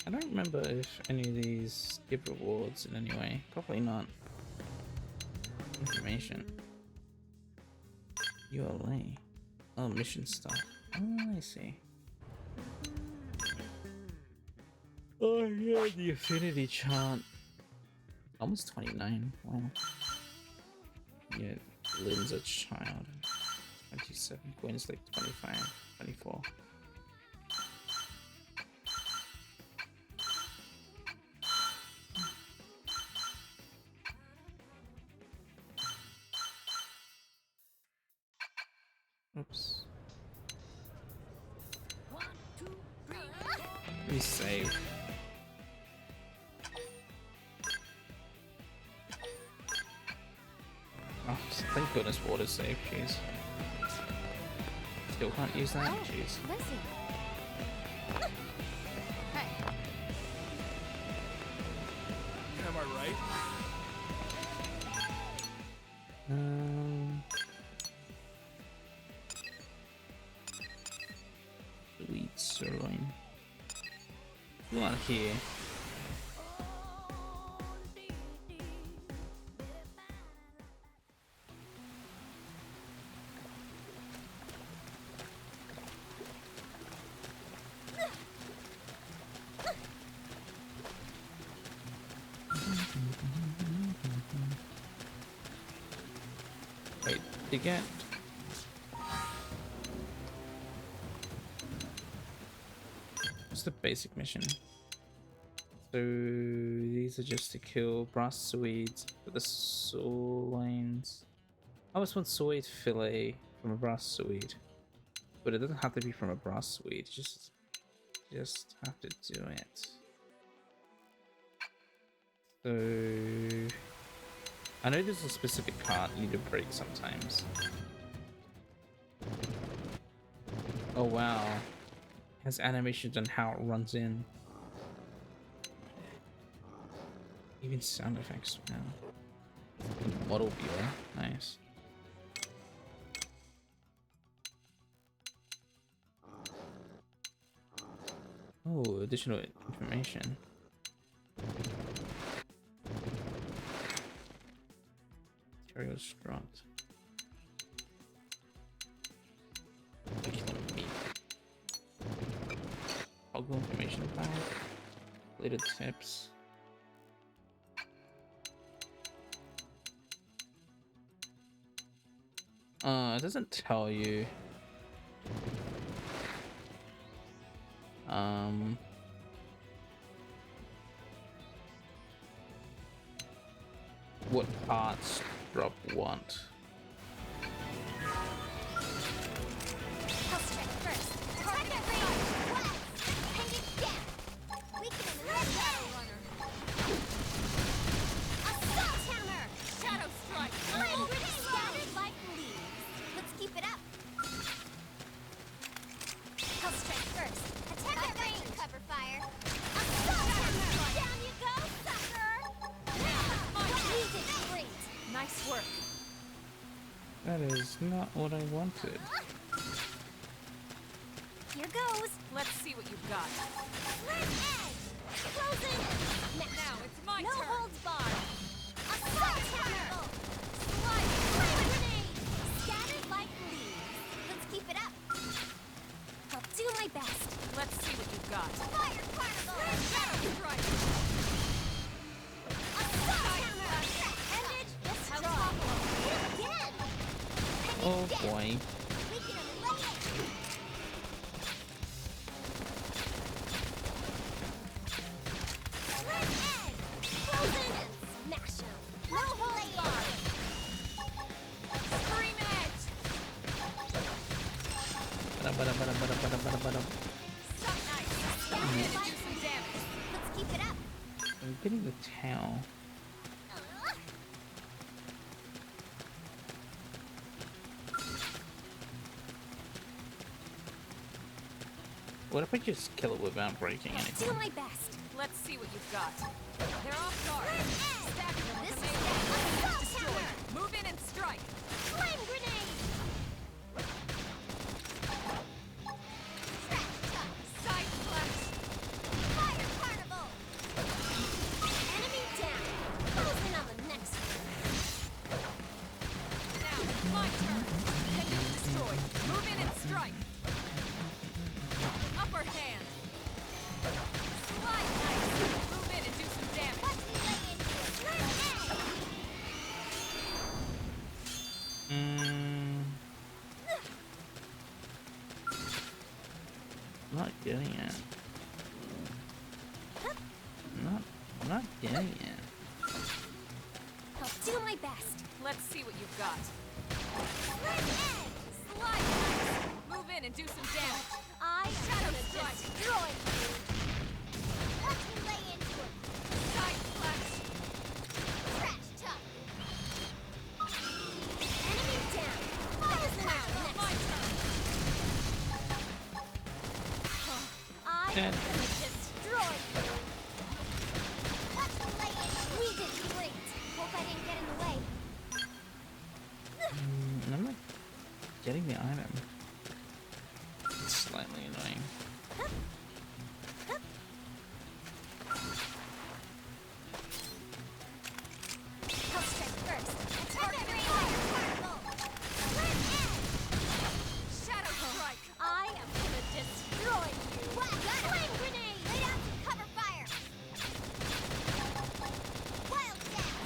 I don't remember if any of these give rewards in any way. Probably not. Information. ULA. Oh, mission stuff. Oh, I see. Oh yeah, the affinity chart. Almost 29. Wow. Yeah, Lynn's a child. 27. Gwen's like 25, 24. Oops. We save. Oh, thank goodness water's safe, jeez. Still can't use that, jeez. Listen. Hey. Am I right? Sweet sirloin. You want here? Wait, to get what's the basic mission? So these are just to kill brass Swedes for the sirloins. I always want Swede fillet from a brass Swede, but it doesn't have to be from a brass Swede. Just have to do it. So I know there's a specific part you need to break sometimes. Oh wow, it has animations on how it runs in. Even sound effects now. Model viewer, nice. Oh, additional information. Material struct. Toggle information file. Related tips. It doesn't tell you. What parts drop what? Nice work. That is not what I wanted. Here goes. Let's see what you've got. Red edge. Frozen. Now it's my no turn. holds barred. Assault hammer. Slide. Flame grenade. Scattered like leaves. Let's keep it up. Let's see what you've got. Fire carnival! Shadow strike! Ended, destroy! Hit again! Oh boy. We can eliminate! Red egg! Frozen and smash 'em! No hold bar! Scream edge! Some nice! Move in and do some damage! Let's keep it up! I'm getting the towel. What if I just kill it without breaking Do anything? my best! Let's see what you've got. They're off guard. Red egg! Stacking them with This the is main assault weapon. Destroy. hammer! Move in and strike. Flame grenade! Trash tuck! Side flash. Fire carnival! Enemy down! Closing on the next one! Now, my turn. Pendant destroyed. Move in and strike. Upper hand. Slide knife. Move in and do some damage. Watch me lay into it! Red egg! Not getting it. Not getting it. I'll do my best! Let's see what you've got. Red egg! Slide knife. Move in and do some damage. I Shadow am strike. destroy you! Watch me lay into it! Side flash. Trash tuck! Enemy down! Closing on the next My one! turn. I am Dead. gonna destroy you! Watch me lay into it! We did great! Hope I didn't get in the way. I'm not getting the item. It's slightly annoying. I'll strike first. Attack every fire carnival! Red egg! Shadow strike. I am gonna destroy you! Flame grenade! Lay down some cover fire! Wild dash!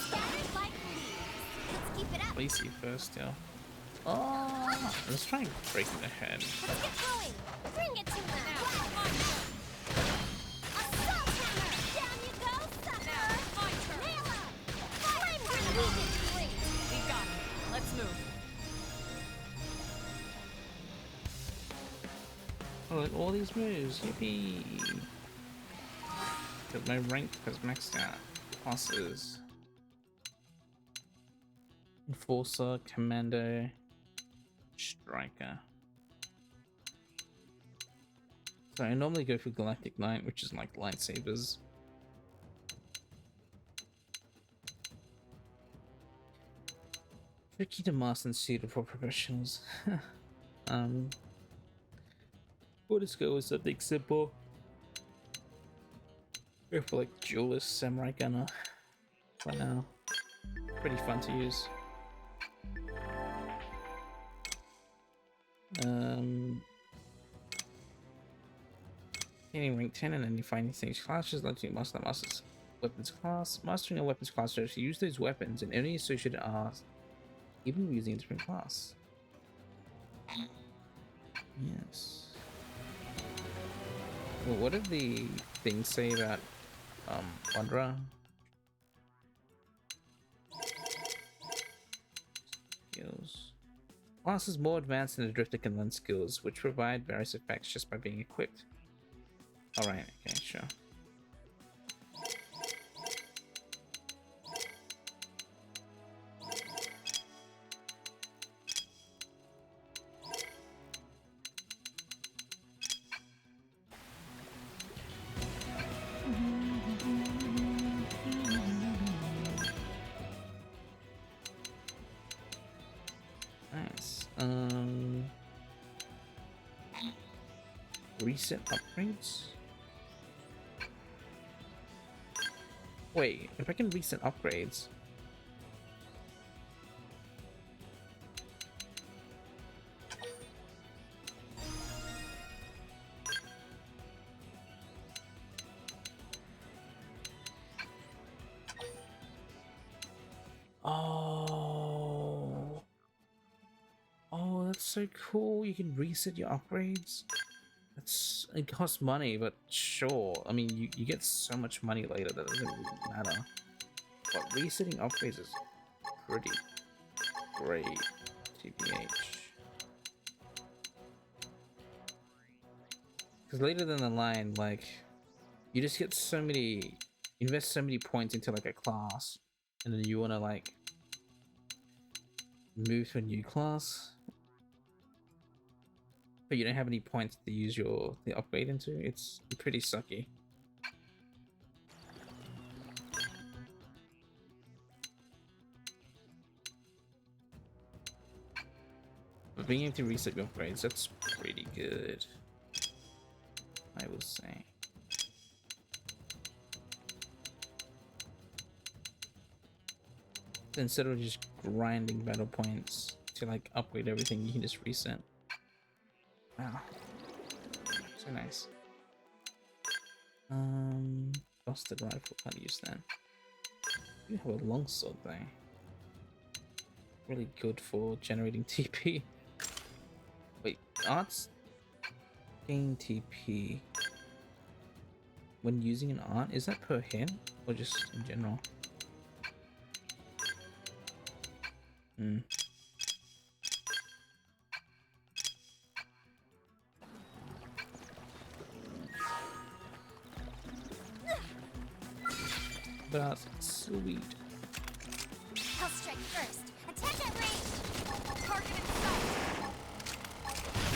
Scattered like leaves. Let's keep it up. Lacy first, yeah. Oh, let's try and break the head. Let's get going. Bring it to them. Now, my turn. Assault hammer! Down you go, sucker! Now, my turn. Nail 'em! Flame grenade! We did great. We got it. Let's move. Oh, look, all these moves, yippee! Because my rank has maxed out. Classes. Enforcer, Commando, Striker. So I normally go for Galactic Knight, which is like lightsabers. Tricky to master and suited for professionals. We'll just go with something simple. Go for like duelist samurai gunner for now. Pretty fun to use. Gaining rank 10 and then you find these classes let you master the master's weapons class. Mastering a weapons class shows to use those weapons and any associated arts, even using a different class. Yes. Well, what did the things say about Wanderer? Skills. Class is more advanced than the Drifter can learn skills, which provide various effects just by being equipped. Alright, okay, sure. Nice. Recent upgrades? Wait, if I can reset upgrades. that's so cool. You can reset your upgrades. It costs money, but sure. I mean, you get so much money later that doesn't really matter. But resetting upgrades is pretty great, TBH. Because later down the line, like, you just get so many, invest so many points into like a class, and then you want to like move to a new class, but you don't have any points to use the upgrade into. It's pretty sucky. But being able to reset your upgrades, that's pretty good, I will say. Instead of just grinding battle points to like upgrade everything, you can just reset. Wow, so nice. Busted rifle, can't use that. You have a longsword though. Really good for generating TP. Wait, arts gain TP when using an art, is that per hit or just in general? That's sweet. I'll strike first. Attack at range. Target in sight.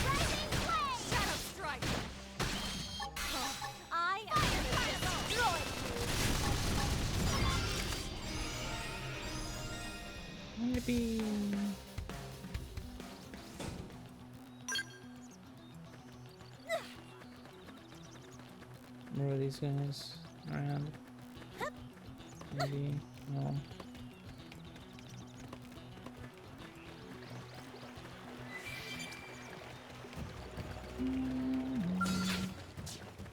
Rising flame. Shadow strike. I am destroyed. Maybe. More of these guys around. Maybe no.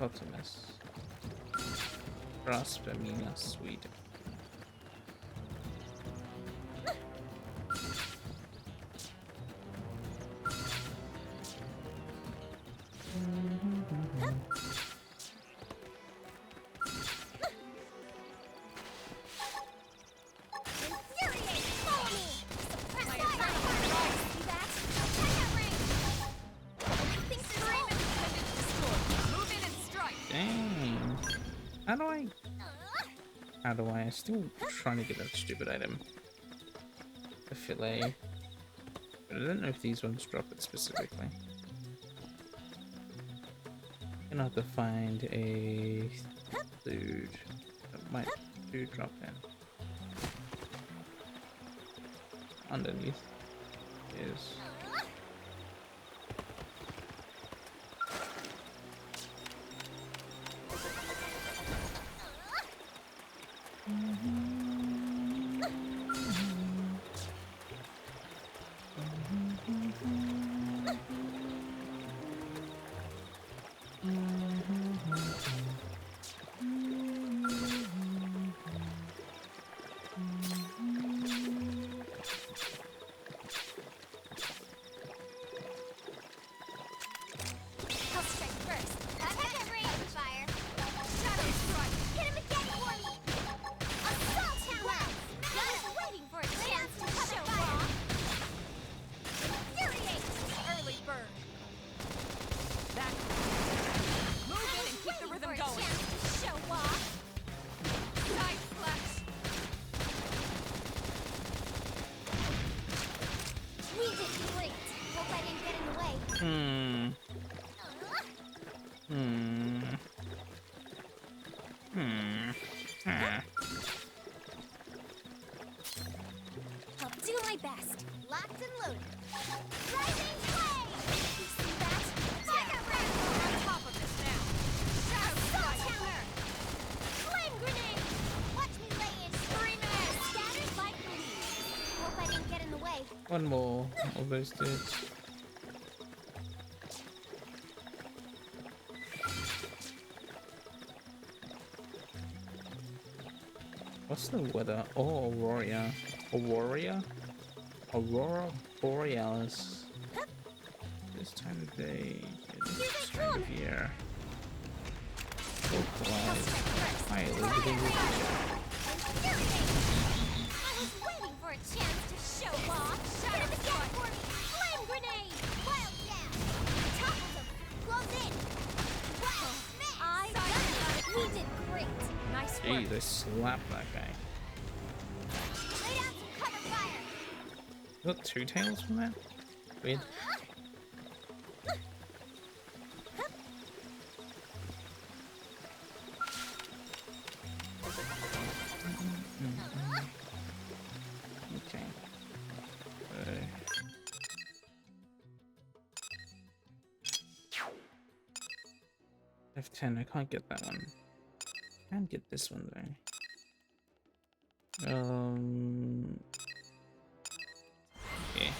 Optimus. Prospamina, sweet. How do I? I'm still trying to get that stupid item. The fillet. But I don't know if these ones drop it specifically. Gonna have to find a food that might do drop in. Underneath is. I'll do my best. Locked and loaded. Rising flame! You see that? Fire red! On top of this now. Assault hammer! Flame grenade! Watch me lay in. Screaming! Scattered like leaves. Hope I didn't get in the way. One more of those dudes. What's the weather? Oh, Aurora. Aurora Borealis. this time of day, this time of year. Vocalize highly within your I was waiting for a chance to show off. Shut up again for me. Flame grenade. Wild dash. Topple them. Close in. Wow. I got it. We did great. Nice work. Jeez, I slapped that guy. Lay down some cover fire. Got two tails from that? Weird. Okay. F10, I can't get that one. I can get this one though. Okay.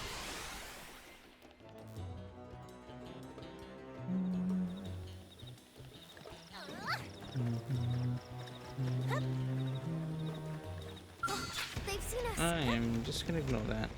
They've seen us. I am just gonna ignore that.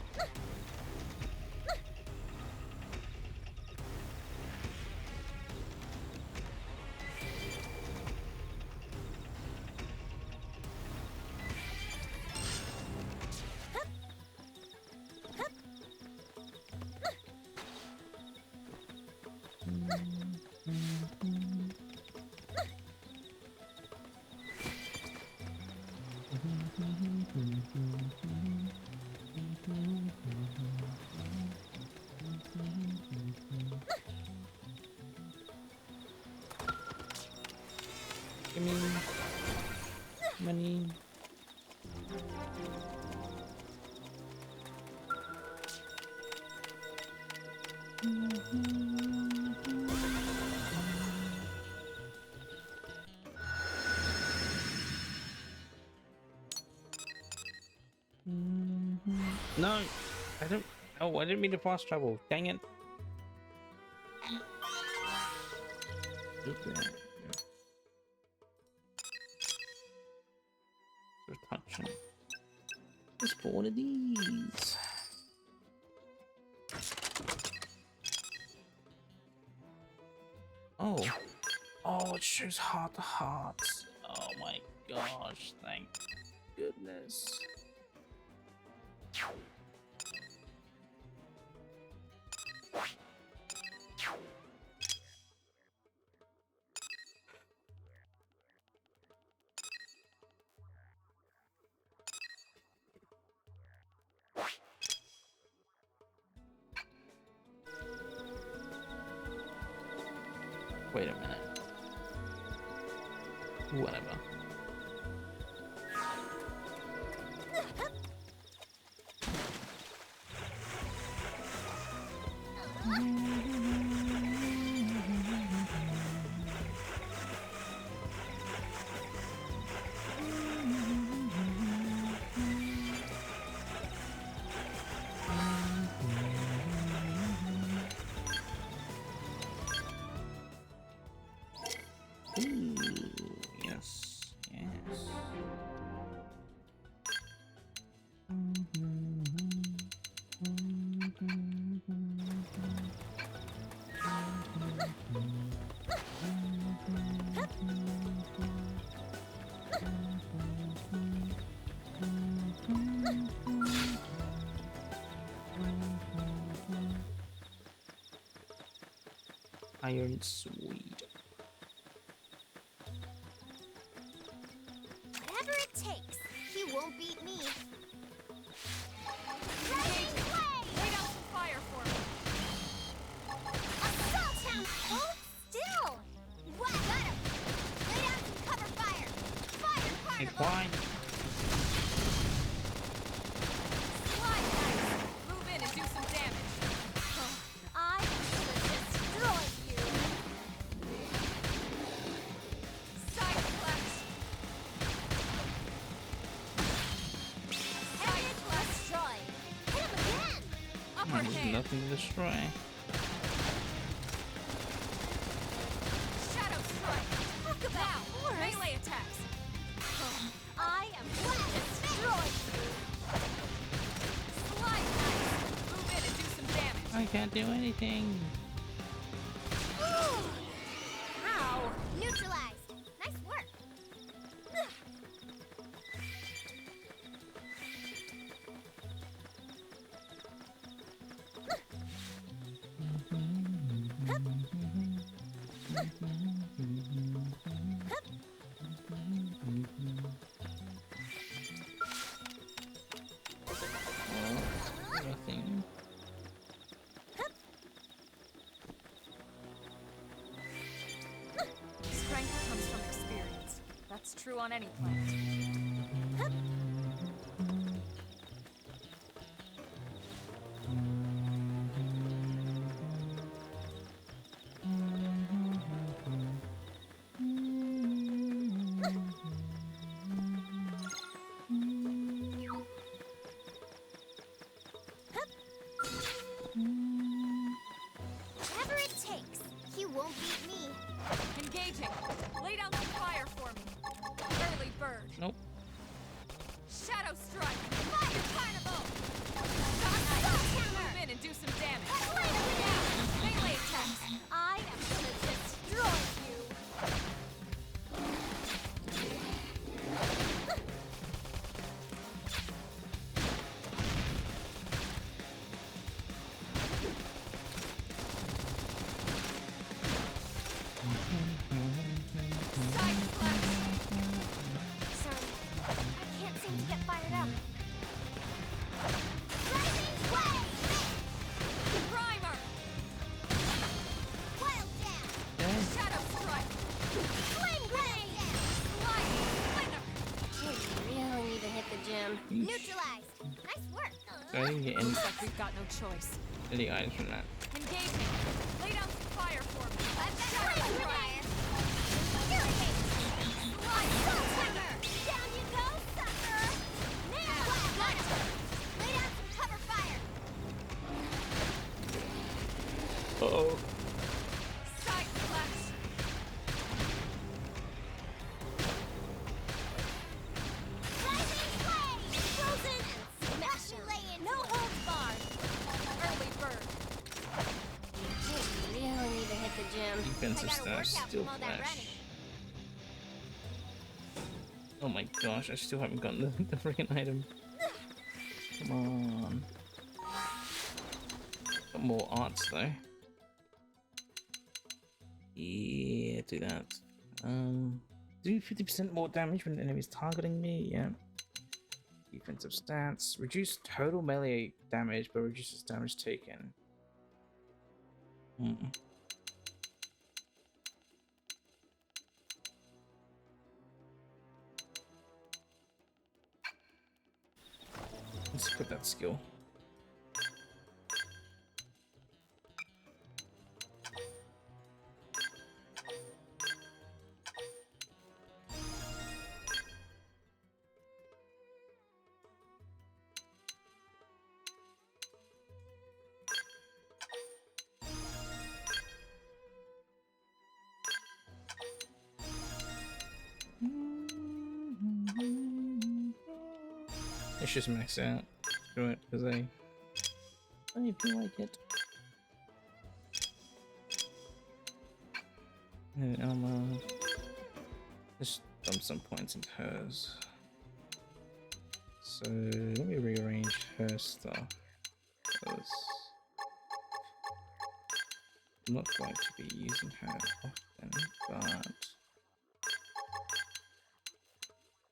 Give me money. No, I don't. Oh, I didn't mean to fast travel. Dang it. Okay. Touching. Just for one of these. Oh. Oh, it shows heart to hearts. Oh my gosh, thank goodness. Wait a minute. Whatever. Ooh, yes, yes. Iron Swede. Whatever it takes, he won't beat me. Rising flame! Lay down some fire for me. Assault hound! Hold still! What? Got him! Lay down some cover fire! Fire Hey, carnival! fine. Slide dice. Move in and do some damage. I should destroy you! Side flash. Headed destroy! Hit him again! Upper There's hand. nothing to destroy. Shadow strike. Talk about Now, melee attacks. I am going to destroy you! Slide dice. Move in and do some damage. I can't do anything. Neutralized. Nice work. Nothing. Strength comes from experience. That's true on any planet. Whatever it takes. You won't beat me. Engaging. Lay down some fire for me. Early bird. Nope. Shadow strike. Fire carnival. Move in and do some damage. Melee attacks. I am gonna destroy you. Side slash. Sorry, I can't seem to get fired up. Rising flame! Primer. Wild dance! Shadow strike. Flame grenade! Light. Flinger. You really need to hit the gym. Neutralized. Nice work. So I didn't get any, Looks like we've got no choice. any items from that. Engaging. Lay down some fire for me. I've got Shadow flame strike. grenade! Irrigate! Soul Tremor! Down you go, sucker! Now! Got it! Lay down some cover fire! Uh-oh. Side slash. Rising flame! Frozen and smasher! No holds barred! Early bird. You really need to hit the gym. Defensive I got a staff, workout still from all that flash. running. Oh my gosh, I still haven't gotten the freaking item. Come on. Got more arts though. Yeah, do that. Do 50% more damage when the enemy's targeting me, yeah. Defensive stats. Reduce total melee damage, but reduces damage taken. Let's put that skill. Let's just max out. Do it because I feel like it. And just dump some points into hers. So let me rearrange her stuff. Because I'm not going to be using her often, but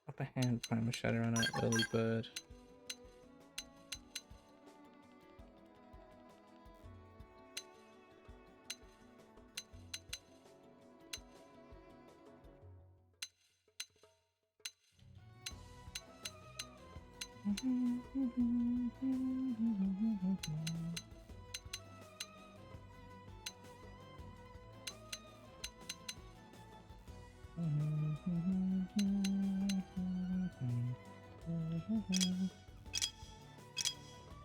upper hand primer shadow on an early bird.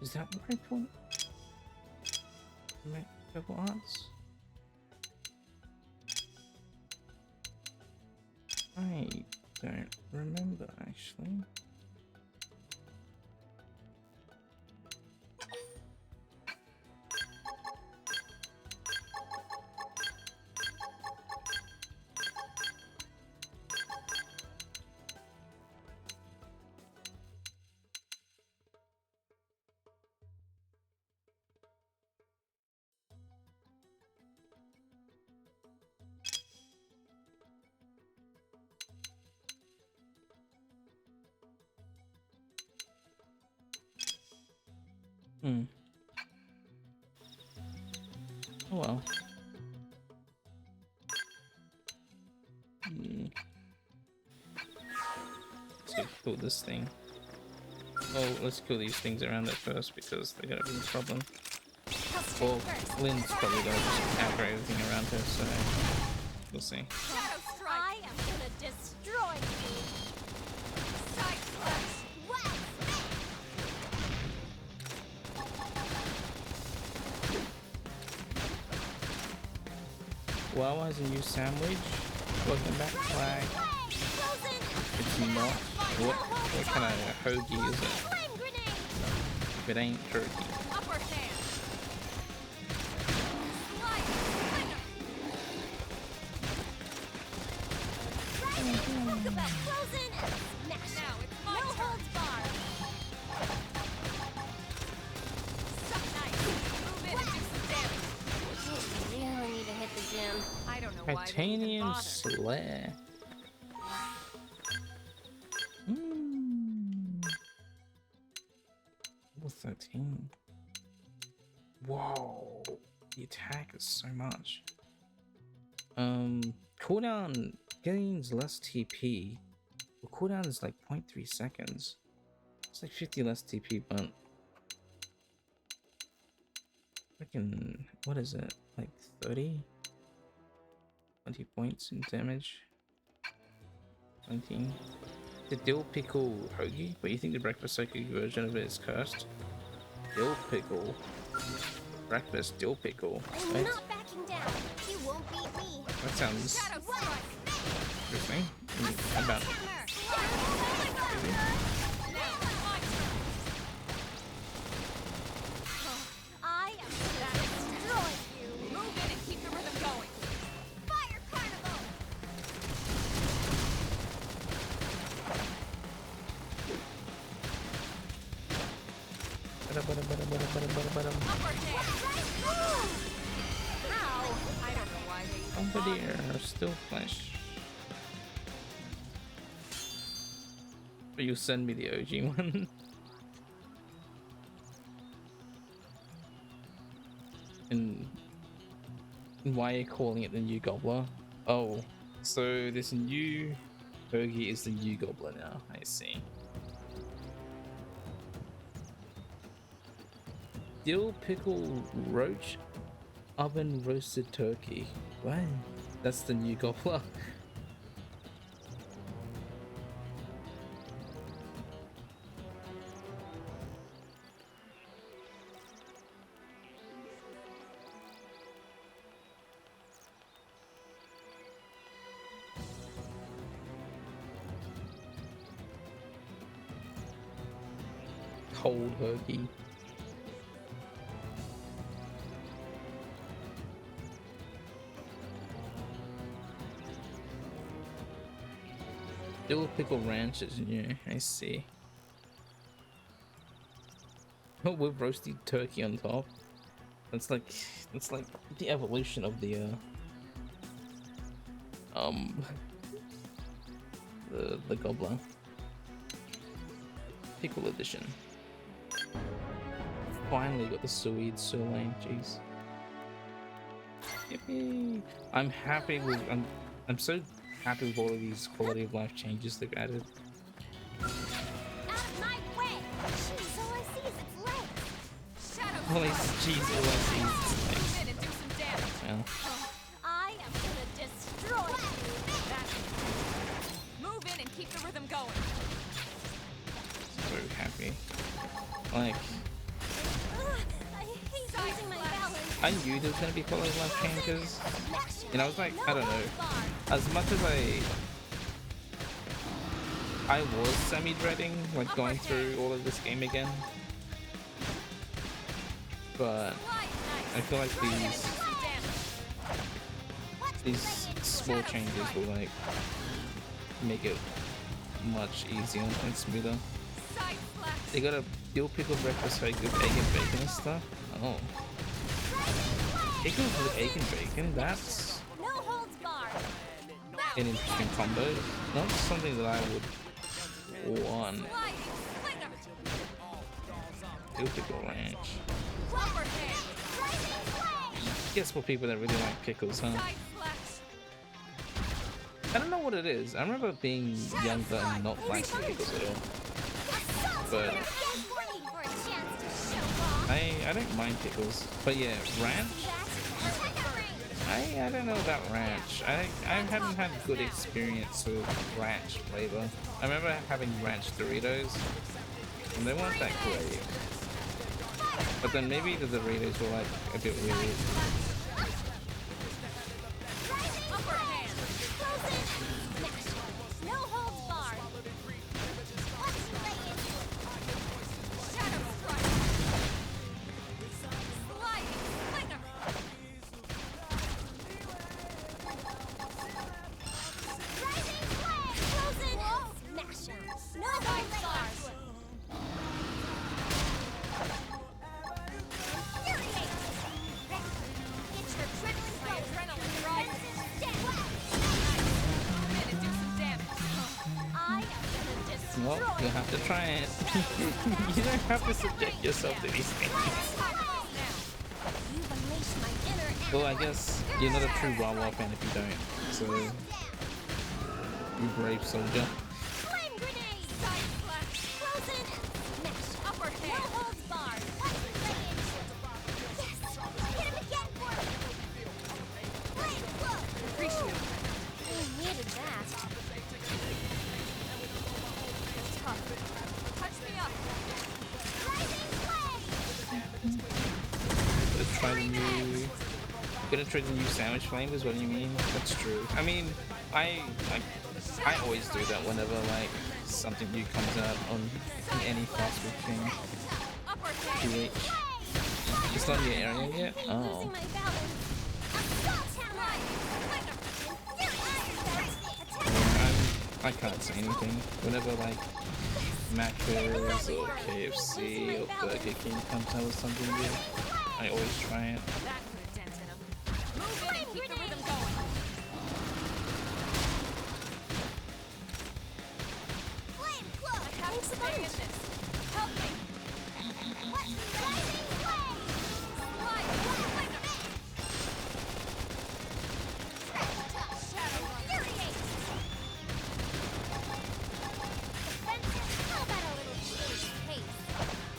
Is that the right point? Right, purple arts? I don't remember actually. Hmm. Oh well. Hmm. Let's go kill this thing. Oh, let's kill these things around it first because they're gonna be a problem. Well, Lynn's probably gonna just counter everything around her, so we'll see. I am gonna destroy you. Side slash. Wow, as a new sandwich. Welcome back, flag. It's not. What kind of hoagie is it? If it ain't turkey. Upper hand. Now it's my turn. Nice. Move in and do some damage. Really need to hit the gym. I don't know why they even Titanium bother. Slayer. Level 13. Whoa. The attack is so much. Cooldown gains less TP. Well, cooldown is like 0.3 seconds. It's like 50 less TP, but freaking, what is it? Like 30? 20 points in damage. 20. The dill pickle hoagie, but you think the breakfast hoagie version of it is cursed? Dill pickle. Breakfast dill pickle. I'm What? not backing down. You won't beat me. That sounds interesting. How about crazy? I am gonna destroy you. Move in and keep the rhythm going. Fire carnival. Upper hand. How? I don't know why they even Over bother. there, still flesh. But you send me the OG one. and why are you calling it the new gobbler? Oh, so this new hoagie is the new gobbler now. I see. Dill pickle roach oven roasted turkey. What? That's the new gobbler. Cold hoagie. Dill pickle ranch is new. I see. Oh, with roasted turkey on top. That's like the evolution of the the gobbler. Pickle edition. Finally got the sweet sirloin. Jeez. Yippee! I'm happy with. I'm so happy with all of these quality of life changes they've added. Out of my way. Jeez, all I see is its legs. Shadow Holy strike. jeez, all I see is this thing. Move in and do some damage. Well, I am gonna destroy you. That's it. Move in and keep the rhythm going. so happy. Like, I hate losing my balance. I knew there was gonna be quality of life changes. And I was like, I don't know. As much as I was semi-dreading, like, going through all of this game again. But I feel like these small changes will, like, make it much easier and smoother. They got a dill pickle breakfast fake with egg and bacon and stuff. Oh. Pickles with egg and bacon? That's No holds barred. an interesting combo. Not something that I would want. Dill Pickle Ranch. Guess for people that really like pickles, huh? I don't know what it is. I remember being younger and not liking pickles at all. But I don't mind pickles. But yeah, ranch? I don't know about ranch. I haven't had good experience with ranch flavor. I remember having ranch Doritos and they weren't that great. But then maybe the Doritos were like a bit weird. Well, you'll have to try it. You don't have to subject yourself to these things. Well, I guess you're not a true Wawa fan if you don't. So, you brave soldier. Gonna try the new sandwich flavors? What do you mean? That's true. I mean, I always do that whenever like something new comes out on any fast food thing. PH. It's not in your area yet? Oh. I can't say anything. Whenever like Macca's or KFC or Burger King comes out with something new, I always try it. Keep the rhythm going. I have to stay in this. Help me.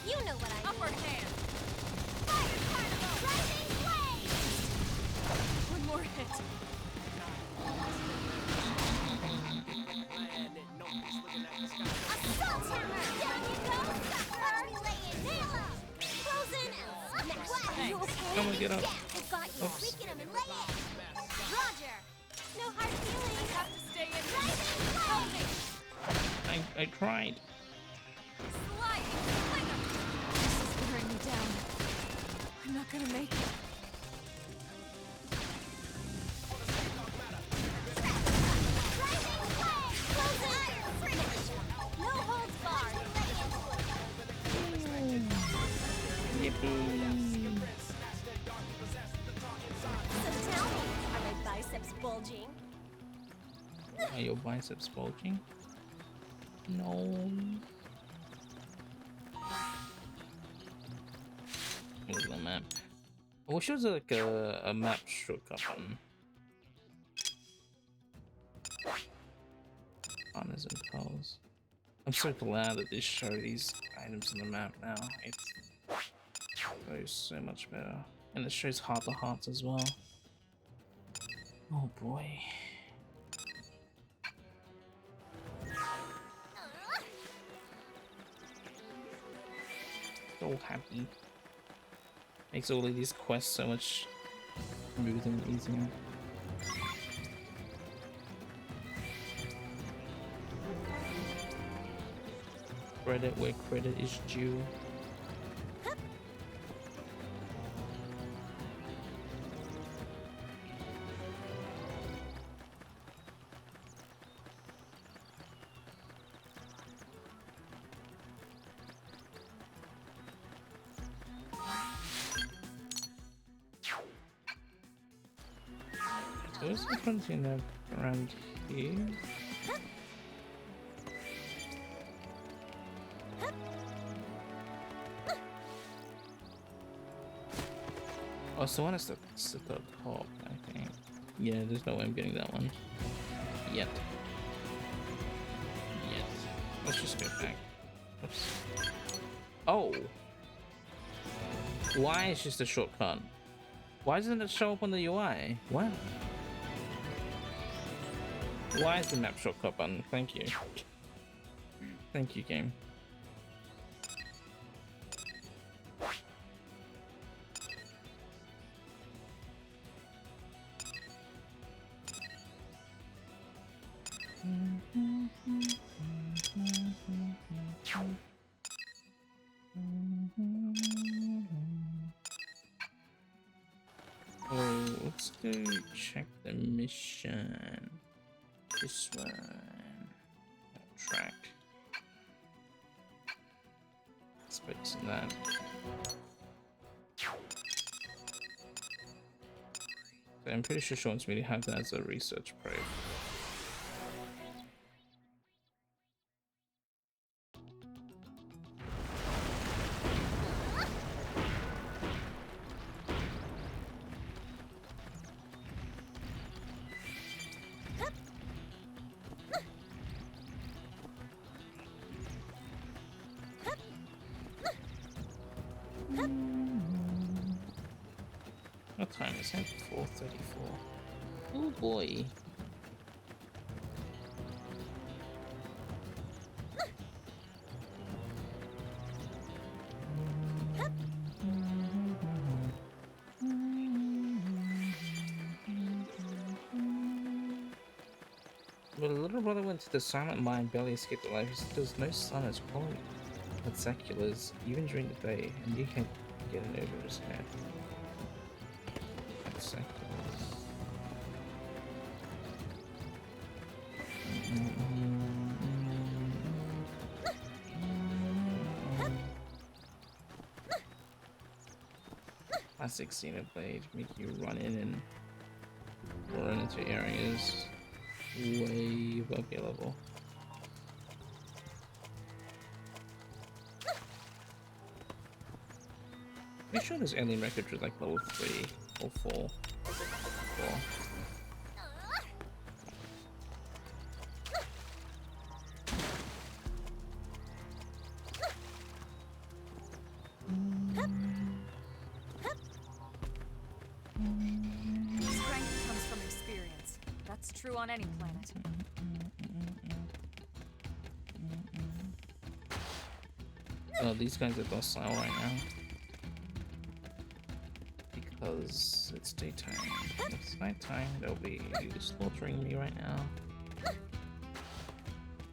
You know what I mean. Upper hand. Come on, get up. Oops. Roger. No hard feelings. Have to stay in this. Help me. I tried. This is wearing me down. I'm not gonna make it. Are your biceps bulging? No. Here's the map. I wish there was like a map shortcut button. Honors and calls. I'm so glad that they show these items on the map now. It goes so much better. And it shows heart to hearts as well. Oh boy. So happy. Makes all of these quests so much smoother and easier. Credit where credit is due. So what's the frontier around here? Oh, so one has to sit at the top, I think. Yeah, there's no way I'm getting that one. Yet. Let's just go back. Oops. Oh! Why is just a shortcut? Why doesn't it show up on the UI? What? Why is the map shortcut button? Thank you. Thank you, game. Oh, let's go check the mission. This one. Track. Let's fix that. I'm pretty sure she wants me to have that as a research probe. What time is it? 4:34. Oh boy. But a little brother went to the silent mine, barely escaped alive. He said there's no sun as cold as seculars, even during the day, and you can't get it over his head. Seculars. Classic Xenoblade, make you run in and run into areas way above your level. I'm sure this alien record was like level 3 or 4. Strength comes from experience. That's true on any planet. Oh, these guys are docile right now. Because it's daytime. If it's nighttime, they'll be slaughtering me right now.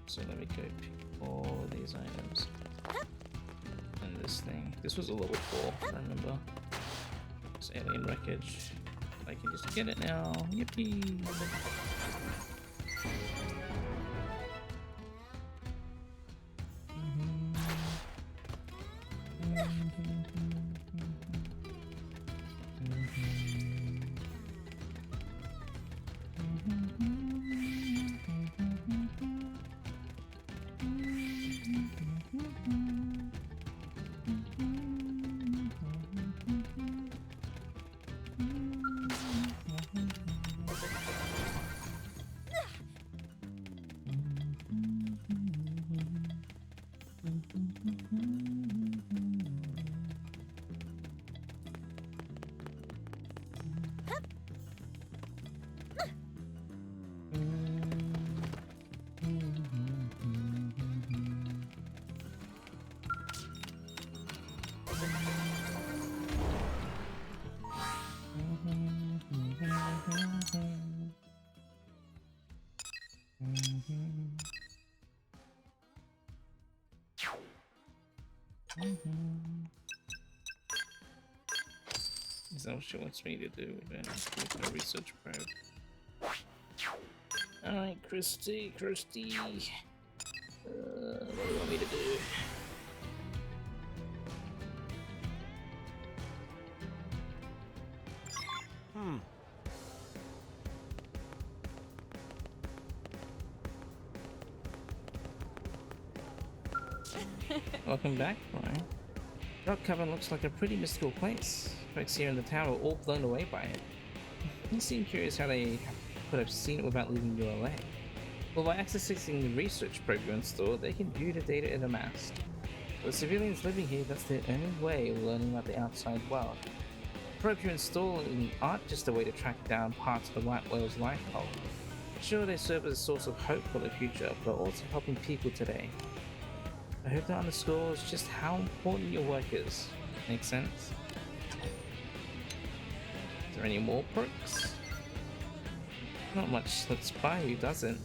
So let me go pick all these items. And this thing. This was a level 4, I remember. This alien wreckage. I can just get it now. Yippee! Is that what she wants me to do then? With a research probe. Alright, Christy. What do you want me to do? Welcome back, Ryan. Rock Cavern looks like a pretty mystical place. Folks here in the town are all blown away by it. You seem curious how they could have seen it without leaving ULA. Well, by accessing the research program store, they can view the data it amassed. For the civilians living here, that's their only way of learning about the outside world. The probes you install aren't just a way to track down parts of the white whale's life cult. Sure, they serve as a source of hope for the future, but also helping people today. I hope that underscores just how important your work is. Make sense? Is there any more perks? Not much slips by you, does it?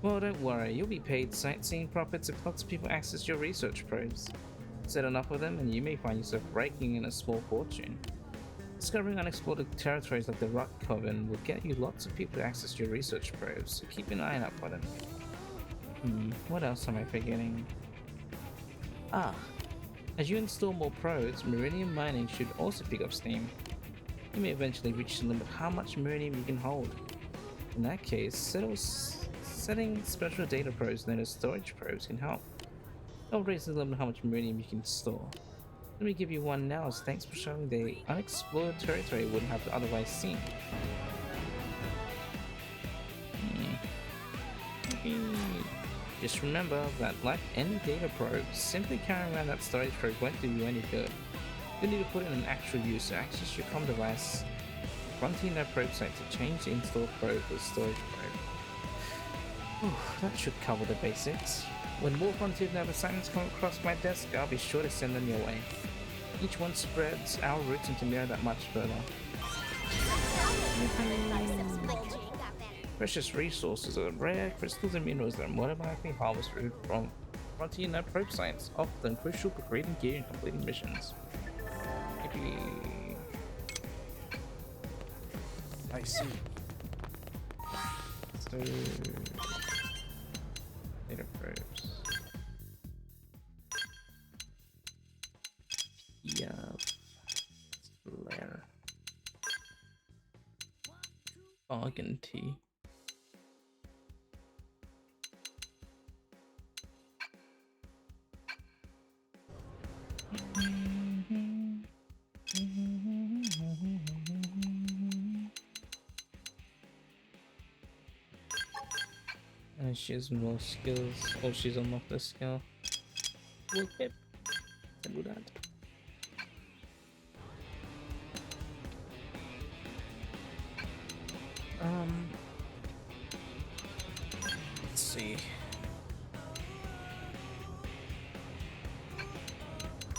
Well, don't worry, you'll be paid sightseeing profits if lots of people access your research probes. Set enough of them and you may find yourself raking in a small fortune. Discovering unexplored territories like the Rock Coven will get you lots of people to access your research probes, so keep an eye out for them. What else am I forgetting? As you install more probes, Meridian mining should also pick up steam. You may eventually reach the limit of how much Meridian you can hold. In that case, setting special data probes known as storage probes can help. That'll raise the limit of how much Meridian you can store. Let me give you one now as thanks for showing the unexplored territory you wouldn't have otherwise seen. Just remember that like any data probe, simply carrying around that storage probe won't do you any good. You'll need to put it in an actual use to access your comm device. Frontier Node probe site to change the installed probe with storage probe. That should cover the basics. When more Frontier Node assignments come across my desk, I'll be sure to send them your way. Each one spreads our roots into Mira that much further. Precious resources are rare crystals and minerals that are more than likely harvested from Frontier Node probe sites, often crucial for creating gear and completing missions. I see. So, data probes. Yeah. Lair. Bargain tea. And she has more skills. Oh, she's unlocked the skill. Well, pip. Do that. Let's see.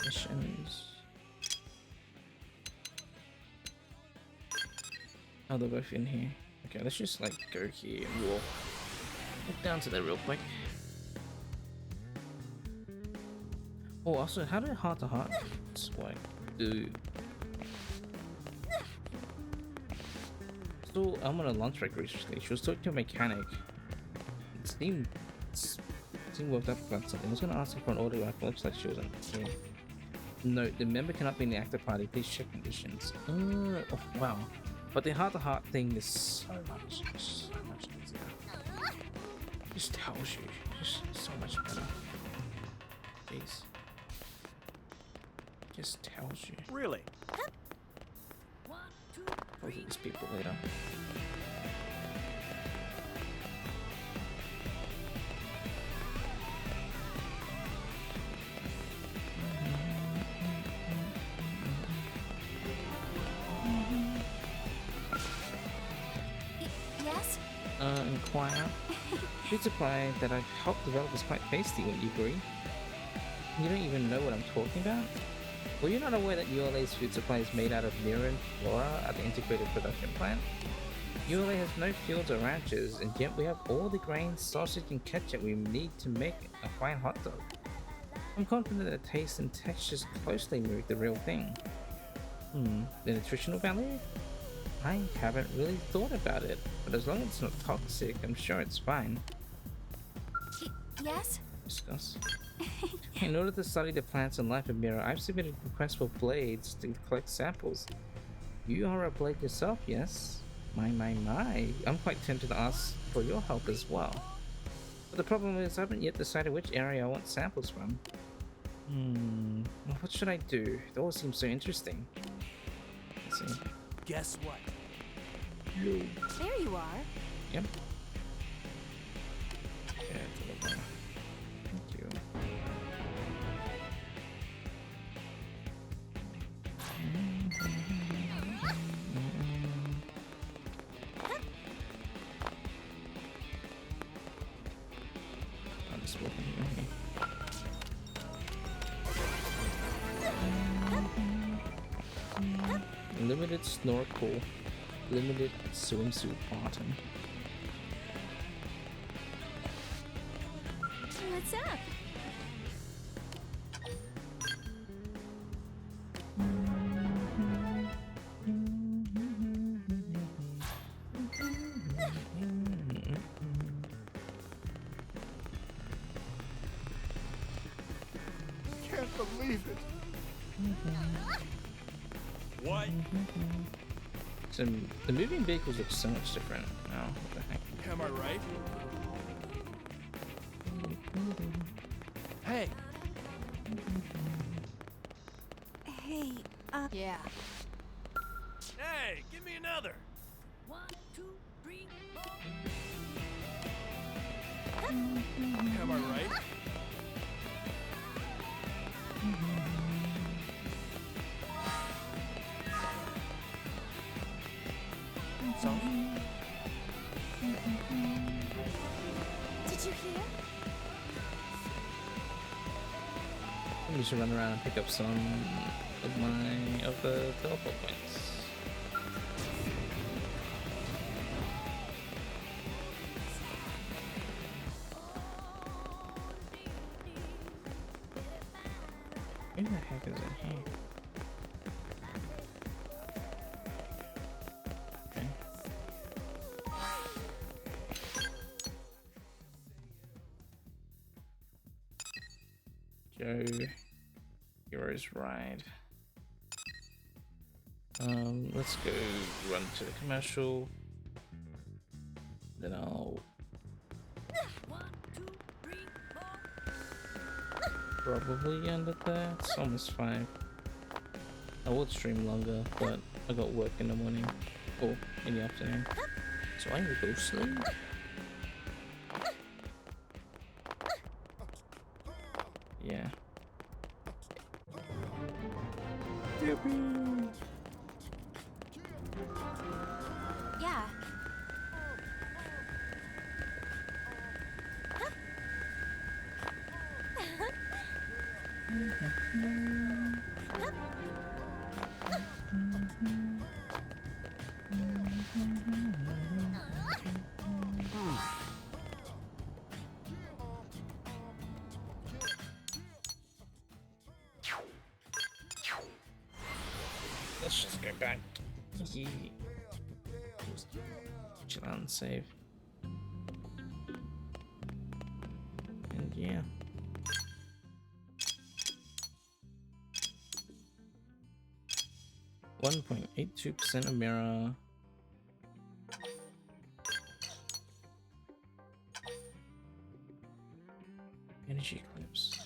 Missions. Oh, they're both in here. Okay, let's just like go here and walk down to there real quick. Oh, also, how did heart to heart swipe do? So I'm on a lunch break recently. She was talking to a mechanic. It seemed worked up about something. I was gonna ask her for an order, but it looks like she wasn't here. Note: the member cannot be in the active party. Please check conditions. Oh wow! But the heart to heart thing is so much easier. Just tells you, just so much better. Jeez. Just tells you. Really? I'll get these people later. Yes? Inquire. Food supply that I've helped develop is quite tasty, wouldn't you agree? You don't even know what I'm talking about? Were you not aware that ULA's food supply is made out of Mira and Flora at the integrated production plant? ULA has no fields or ranches, and yet we have all the grains, sausage, and ketchup we need to make a fine hot dog. I'm confident that the taste and textures closely mirror the real thing. The nutritional value? I haven't really thought about it, but as long as it's not toxic, I'm sure it's fine. Yes? Discuss. In order to study the plants and life of Mira, I've submitted requests for blades to collect samples. You are a blade yourself, yes? My. I'm quite tempted to ask for your help as well. But the problem is I haven't yet decided which area I want samples from. What should I do? It all seems so interesting. Let's see. Guess what? There you are. Yep. Yeah, deliver. Thank you. I'm just walking here. Limited snorkel, limited swimsuit bottom. What's up? Can't believe it. What? So the moving vehicles look so much different now. What the heck? Am I right? Hey. Hey, Yeah. Hey, give me another. 1, 2, 3, 4. Am I right? So? did you hear? I'm just run around and pick up some of the teleport points. Where the heck is it here? Okay. Joe, Hero's Ride. Let's go run to the commercial. Then I'll 1, 2, 3, 4. probably end it there. It's almost 5. I would stream longer, but I got work in the morning or in the afternoon, so I will go sleep. Yeah. Yeah. Let's just go back. Yeah. Chill out and save. And yeah. .82% of Mira. Energy clips.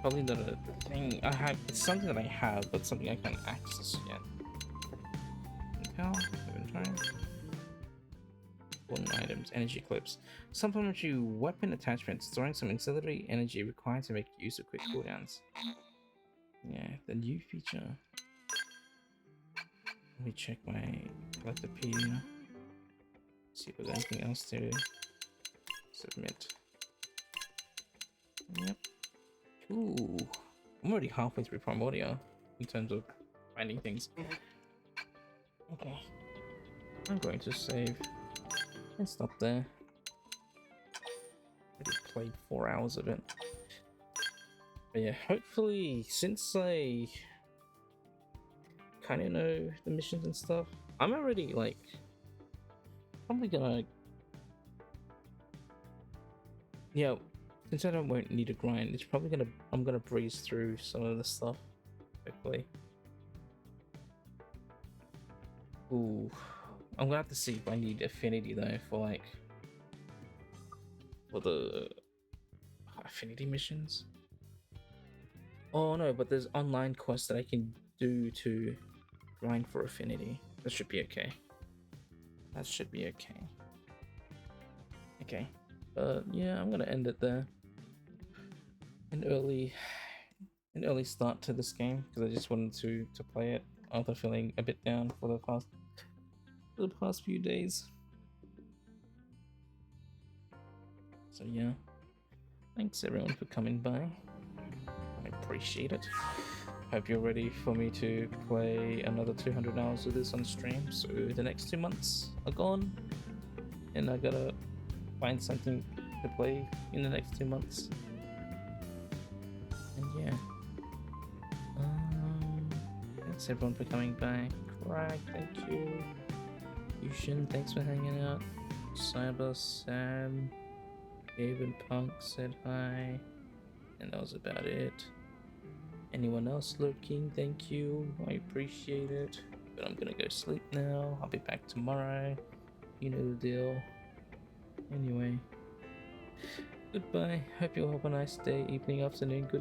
Probably not a thing I have. It's something that I have, but something I can't access yet. How? Inventory. One items. Energy clips. Supplementary weapon attachments. Storing some auxiliary energy required to make use of quick cooldowns. Yeah, the new feature. Let me check my collector-pedia. See if there's anything else to submit. Yep. Ooh, I'm already halfway through Primordia in terms of finding things. Okay, I'm going to save and stop there. I played 4 hours of it. But yeah, hopefully, since I kind of know the missions and stuff, I'm already like probably gonna, yeah. Since I won't need a grind, it's probably I'm gonna breeze through some of the stuff quickly. Ooh, I'm gonna have to see if I need affinity though for like for the affinity missions. Oh no, but there's online quests that I can do to grind for affinity. That should be okay. That should be okay. Okay. Yeah, I'm gonna end it there. An early start to this game because I just wanted to play it after feeling a bit down for the past few days. So yeah, thanks everyone for coming by. I appreciate it. Hope you're ready for me to play another 200 hours of this on stream. So the next 2 months are gone, and I gotta find something to play in the next 2 months. And yeah, thanks everyone for coming by. Craig, thank you. Yushin, thanks for hanging out. Cyber, Sam, Gabe and Punk said hi, and that was about it. Anyone else lurking, thank you, I appreciate it. But I'm gonna go sleep now. I'll be back tomorrow. You know the deal. Anyway, goodbye. Hope you all have a nice day, evening, afternoon, good